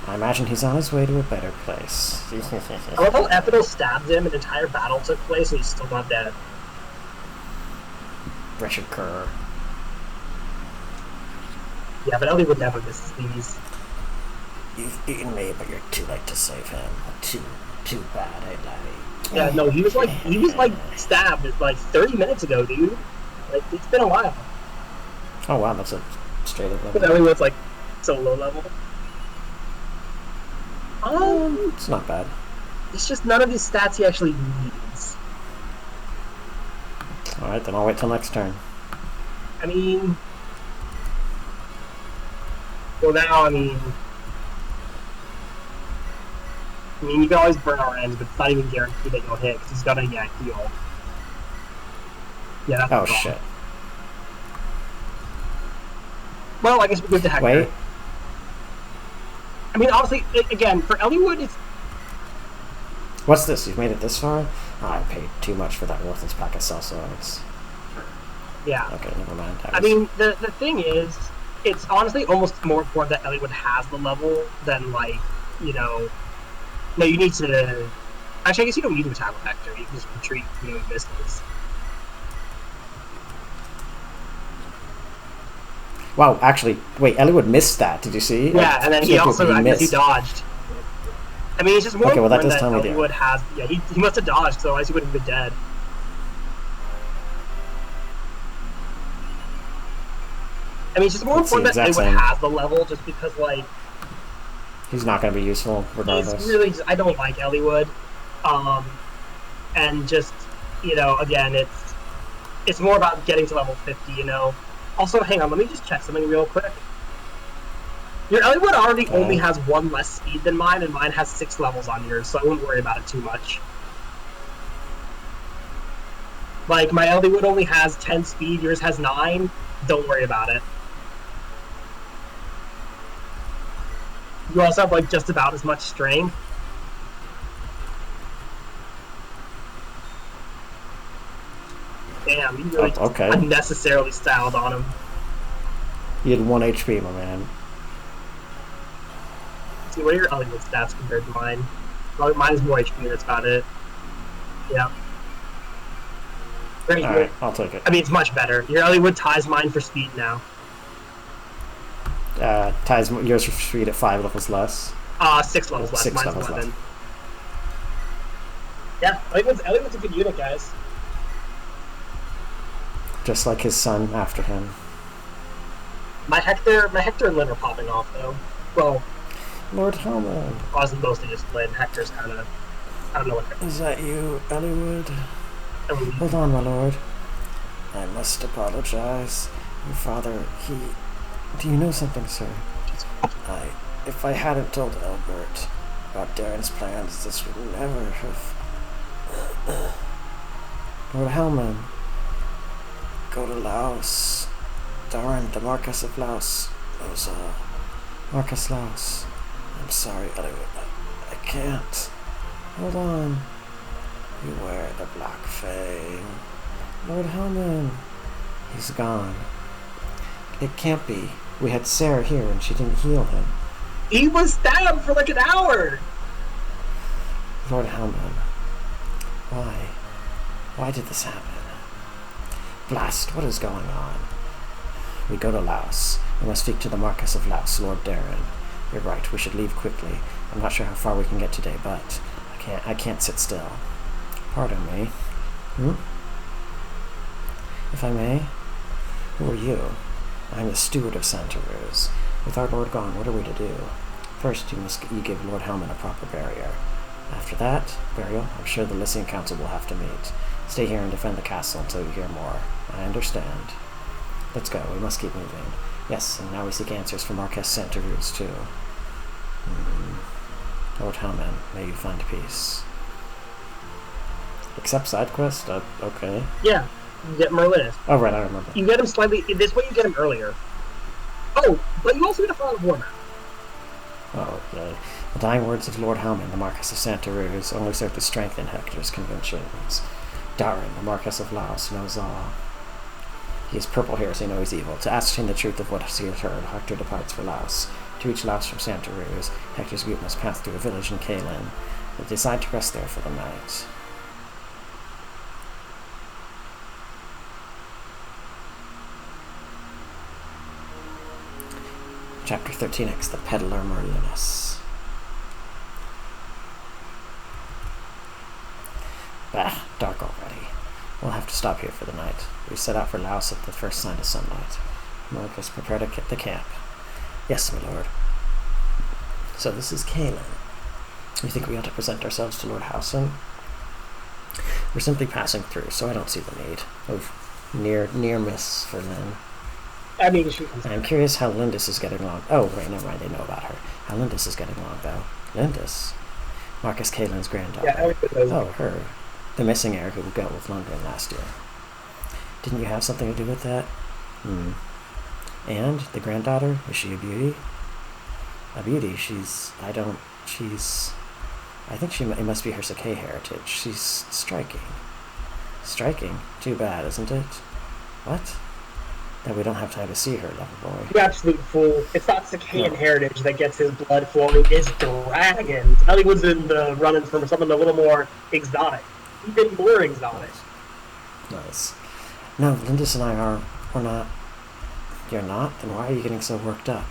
I imagine he's on his way to a better place. I love how Epidal stabbed him, an entire battle took place, and he's still not dead. Richard Kerr. Yeah, but Ellie would never miss these. You've eaten me, but you're too late to save him. Too bad, hey Yeah, no, he was like stabbed like 30 minutes ago, dude. Like it's been a while. Oh wow, that's a straight up But level. Ellie was like so low level. It's not bad. It's just none of his stats he actually needs. Alright, then I'll wait till next turn. I mean, well now, you can always burn our ends, but it's not even guaranteed that you'll hit because he's gonna heal. Yeah, that's Oh shit. Well, I guess we go to Hector. Wait. I mean, honestly, again, for Elliewood, it's... What's this? You've made it this far? Oh, I paid too much for that worthless pack of cell swords. Yeah. Okay, never mind. I mean, the thing is, it's honestly almost more important that Elliewood has the level than, like, you know... No, you need to... Actually, I guess you don't need to attack with Hector. You can just retreat, misses. Wow, actually, wait, Elliewood missed that. Did you see? Yeah, and then he also, I guess he dodged. I mean, it's just more well, that does that tell me Elliewood has... Yeah, he must have dodged, so otherwise he wouldn't have been dead. I mean, it's just more important that Elliewood has the level, just because, like... He's not going to be useful, regardless. He's really just... I don't like Elliewood. And just, again, it's more about getting to level 50, Also, hang on, let me just check something real quick. Your Elliewood already only has 1 less speed than mine, and mine has 6 levels on yours, so I wouldn't worry about it too much. Like, my Elliewood only has 10 speed, yours has 9. Don't worry about it. You also have, like, just about as much strength. Damn, you really unnecessarily styled on him. You had 1 HP, my man. See, what are your Elliewood stats compared to mine? Well, mine is more HP, that's about it. Yeah. Great. Alright, I'll take it. I mean, it's much better. Your Elliewood ties mine for speed now. Ties yours for speed at 5 levels less. 6 levels less. 6 Mine's levels 11. less. Yeah, Elliewood's a good unit, guys. Just like his son after him. My Hector and Lynn are popping off, though. Well, Lord Helmet. Honestly, mostly just Lynn. Hector's kind of... I don't know what Hector... Is that you, Elliewood? Hold on, my lord. I must apologize. Your father, Do you know something, sir? If I hadn't told Albert about Darren's plans, this would never have... Lord Hellman. Go to Laos. Darren, the Marquess of Laos knows all. Marcus Laos. I'm sorry, Elliewood. I can't. Hold on. You wear the Black Fang. Lord Hellman. He's gone. It can't be. We had Sarah here and she didn't heal him. He was stabbed for like an hour! Lord Hellman. Why? Why did this happen? Blast, what is going on? We go to Laos. We must speak to the Marquess of Laos, Lord Darren. You're right, we should leave quickly. I'm not sure how far we can get today, but I can't sit still. Pardon me. If I may? Who are you? I'm the steward of Santa Rose. With our lord gone, what are we to do? First, you give Lord Hellman a proper burial. After that, I'm sure the Lycian Council will have to meet. Stay here and defend the castle until you hear more. I understand. Let's go, we must keep moving. Yes, and now we seek answers from Marquess Santa Rose, too. Lord Hellman, may you find peace. Accept side quest? Okay. Yeah, you get Merlin. Oh, right, I remember. You get him slightly... This way you get him earlier. Oh, but you also get a Fall of War map. Oh, okay. The dying words of Lord Hellman, the Marquess of Santa Rose, only serve to strengthen Hector's convictions. Darren, the Marquess of Laos, knows all. He is purple hair, so he knows evil. To ascertain the truth of what he has heard, Hector departs for Laos. To reach Laos from Santa Rose, Hector's group must pass through a village in Kaelin. They decide to rest there for the night. Chapter 13X, The Peddler Merlinus. Bah, dark already. We'll have to stop here for the night. We set out for Laos at the first sign of sunlight. Marcus, prepare to the camp. Yes, my lord. So this is Kaelin. You think we ought to present ourselves to Lord Howson? We're simply passing through, so I don't see the need. Near miss for Lynn. I mean, I'm curious how Lindis is getting along. Oh, wait, never mind, they know about her. How Lindis is getting along, though. Lindis? Marcus Kaelin's granddaughter. Yeah, oh, her. The missing heir who got with Lundgren last year. Didn't you have something to do with that? And? The granddaughter? Is she a beauty? A beauty? I think it must be her Sakai heritage. She's striking. Striking? Too bad, isn't it? What? That we don't have time to see her, lover boy. You absolute fool. It's not Sakayan heritage that gets his blood flowing, it's dragons. Elliewood's in the running for something a little more exotic. Even more exotic. Nice. No, Lindis and I we're not. You're not? Then why are you getting so worked up?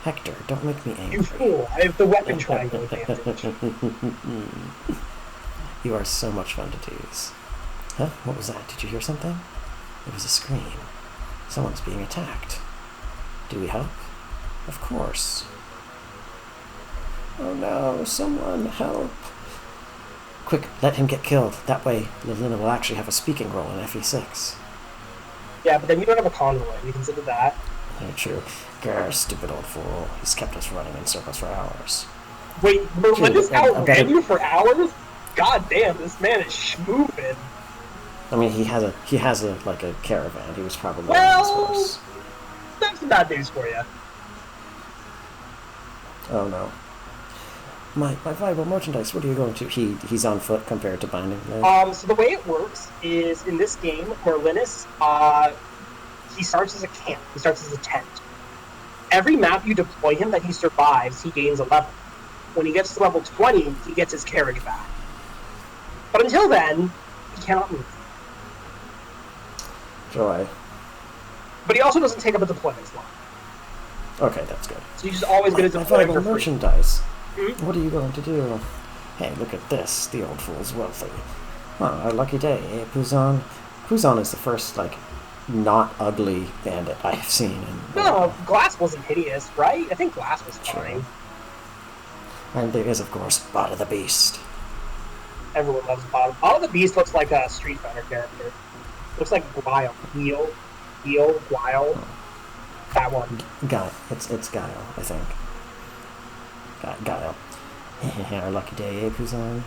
Hector, don't make me angry. You fool, I have the weapon triangle advantage. You are so much fun to tease. Huh? What was that? Did you hear something? It was a scream. Someone's being attacked. Do we help? Of course. Oh no, someone help. Quick, let him get killed. That way, Lilina will actually have a speaking role in FE6. Yeah, but then you don't have a convoy. You consider that? Yeah, true. Grr, stupid old fool. He's kept us running in circles for hours. Wait, Merlinus outran you for hours? God damn, this man is schmoovin'. I mean, he has a caravan. He was probably well, that's some bad news for you. Oh no. My valuable merchandise, what are you going to? He's on foot compared to binding blade? So the way it works is, in this game, Merlinus, he starts as a camp. He starts as a tent. Every map you deploy him that he survives, he gains a level. When he gets to level 20, he gets his carriage back. But until then, he cannot move. Joy. But he also doesn't take up a deployment slot. Okay, that's good. So you just always get a deployment for free. Merchandise. Mm-hmm. What are you going to do? Hey, look at this. The old fool's wealthy. Huh, our lucky day, eh, Puzon? Puzon is the first, not ugly bandit I have seen. No, Glass wasn't hideous, right? I think Glass was fine. And there is, of course, Bot of the Beast. Everyone loves Bot. Bot of the Beast looks like a Street Fighter character. Looks like Guile. Guile. That one. Guile. It's Guile, I think. Guile. Our lucky day, eh, Puzon?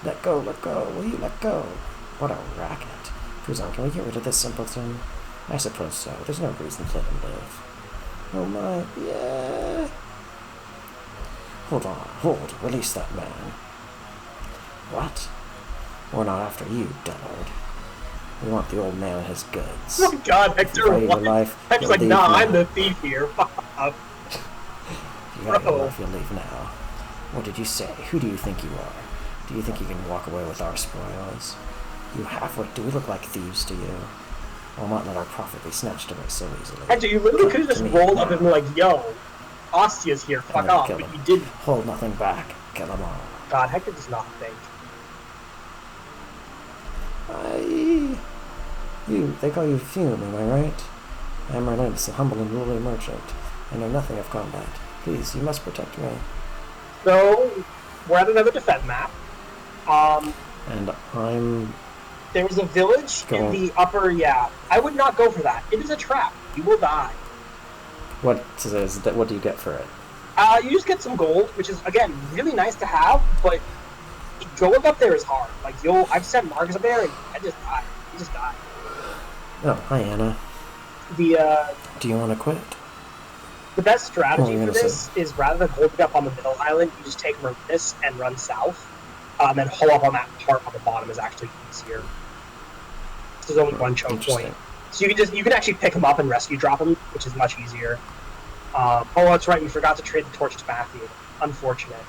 Let go. Will you let go? What a racket. Puzon, can we get rid of this simpleton? I suppose so. There's no reason to let him live. Oh my, yeah. Hold. Release that man. What? We're not after you, dullard. We want the old man and his goods. Oh God, Hector, what? Hector's like, nah, now. I'm the thief here. You got your life, you'll leave now. What did you say? Who do you think you are? Do you think you can walk away with our spoils? You half-wit, do we look like thieves to you? I'll not let our profit be snatched away so easily. Hector, you literally could have just rolled up and been like, yo, Ostia's here, fuck off, but you didn't. Hold nothing back, kill them all. God, Hector does not think. They call you Fume, am I right? I am Merlinus, a humble and lowly merchant. I know nothing of combat. Please, you must protect me. So, we're at another defend map. And I'm... There's a village in the upper, I would not go for that. It is a trap. You will die. What do you get for it? You just get some gold, which is, again, really nice to have, but going up there is hard. I've sent Marcus up there, and I just died. He just died. Oh, hi, Anna. Do you want to quit? The best strategy for this is, rather than holding up on the middle island, you just take Merlinus and run south, and then hold up on that part on the bottom is actually easier. There's only one choke point. So you can actually pick him up and rescue drop him, which is much easier. Oh, that's right, we forgot to trade the torch to Matthew. Unfortunate.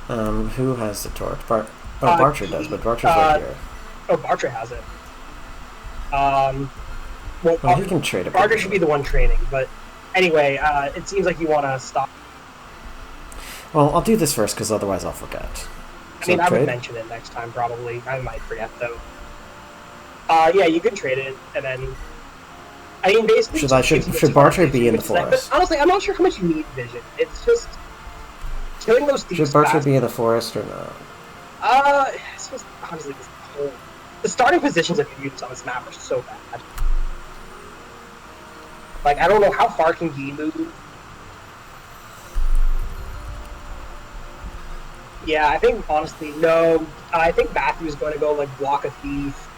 Who has the torch? Barcher does, but Barcher's right here. Oh, Barcher has it. Well, he can trade it. Barter should be the one trading, but anyway, it seems like you want to stop. Well, I'll do this first because otherwise I'll forget. I mean, I would mention it next time probably. I might forget though. Yeah, you can trade it, and then. I mean, basically, should Barter be in the forest? But honestly, I'm not sure how much you need vision. It's just killing those thieves. Should Barter be in the forest or not? It's just honestly the starting positions of units on this map are so bad. Like, I don't know how far can Guy move. Yeah, I think honestly, no. I think Matthew's going to go like block a thief.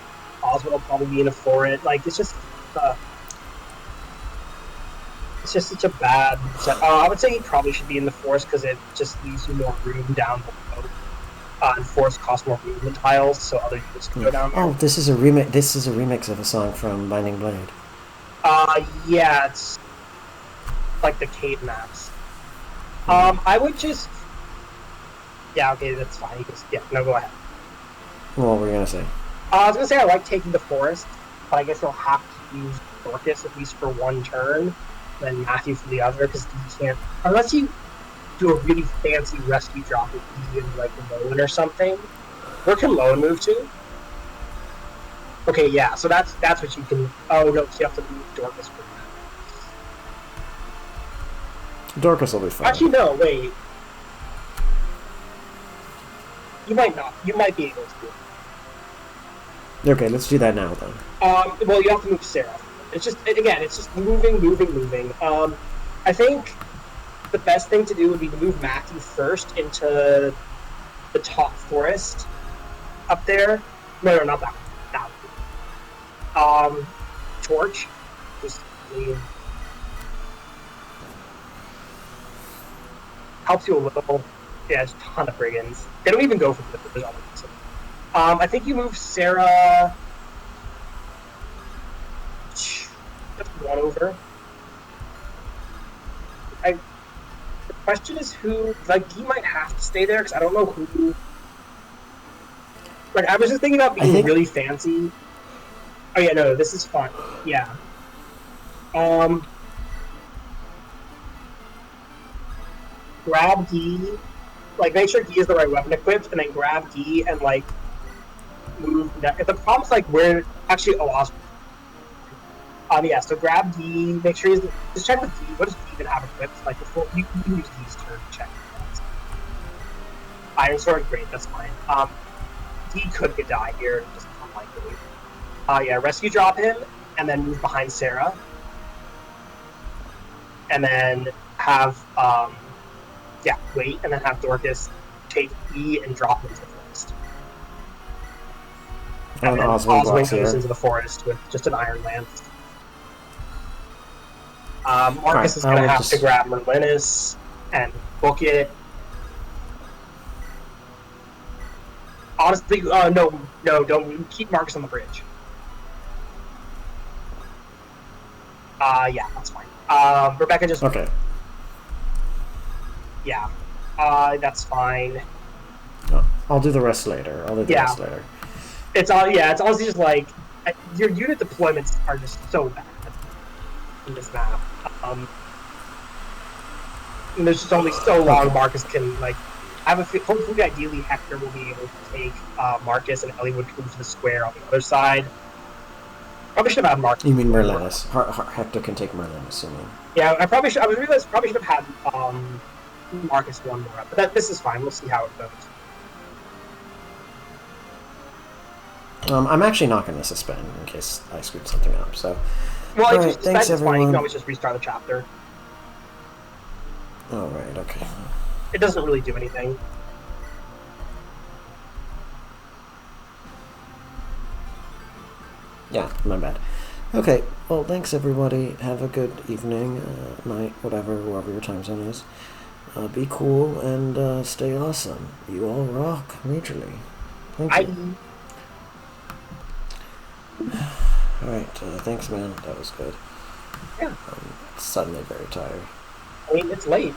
Oswald will probably be in a forest. Like, it's just. It's just such a bad set. I would say he probably should be in the forest because it just leaves you more room down below. And forest costs more movement tiles, so other units can go down there. Oh, this is a remix. This is a remix of a song from Binding Blade. Yeah, it's like the cave maps. I would just. Yeah, okay, that's fine. No, go ahead. What were you gonna say? I was gonna say I like taking the forest, but I guess you'll have to use Dorcas at least for one turn. Then Matthew for the other, because you can't unless you do a really fancy rescue drop with D and like Lowen or something. Where can Lowen move to? Okay, yeah, so that's what you can. Oh no, you have to move Dorcas for that. Dorcas will be fine. Actually, no, wait. You might not. You might be able to do it. Okay, let's do that now then. Well, you have to move Sarah. It's just moving. I think the best thing to do would be to move Matthew first into the top forest up there. No, not that one. That one. Torch. Just helps you a little. Yeah, it's a ton of brigands. They don't even go for the other ones. I think you move Sarah. Just one over. The question is who. Like, he might have to stay there because I don't know who. Like, I was just thinking about being really fancy. Oh yeah, no, this is fun. Yeah. Grab D. Like, make sure D is the right weapon equipped, and then grab D and like move. The problem's like where actually Oswald. Yeah, so grab D, make sure he's just check with D. What does D even have equipped? Like before you can use D's turn to check. Iron Sword, great, that's fine. D could die here, just unlikely. Yeah, rescue drop him, and then move behind Sarah. And then have wait, and then have Dorcas take E and drop into the forest. And then Oswald goes into the forest with just an iron lance. Marcus is going to have to grab Merlinus and book it. Honestly, no, don't keep Marcus on the bridge. Yeah, that's fine. Rebecca just... Okay. Yeah. That's fine. No, I'll do the rest later. Rest later. It's honestly just like your unit deployments are just so bad in this map. And there's just only so long Marcus can like. I have a hopefully, ideally, Hector will be able to take Marcus, and Ellie would move to the square on the other side. Probably should have had Marcus. You mean Merlinus? Hector can take Merlinus. I mean. Yeah, I probably should. Probably should have had Marcus one more up, but this is fine. We'll see how it goes. I'm actually not going to suspend in case I screwed something up. So, well, all right, thanks everyone. Fine. You can always just restart the chapter. All right. Okay. It doesn't really do anything. Yeah, my bad. Okay. Well, thanks everybody. Have a good evening, night, whatever, wherever your time zone is. Be cool and stay awesome. You all rock majorly. Thank you. Alright, thanks man, that was good. Yeah. I'm suddenly very tired. I mean, it's late.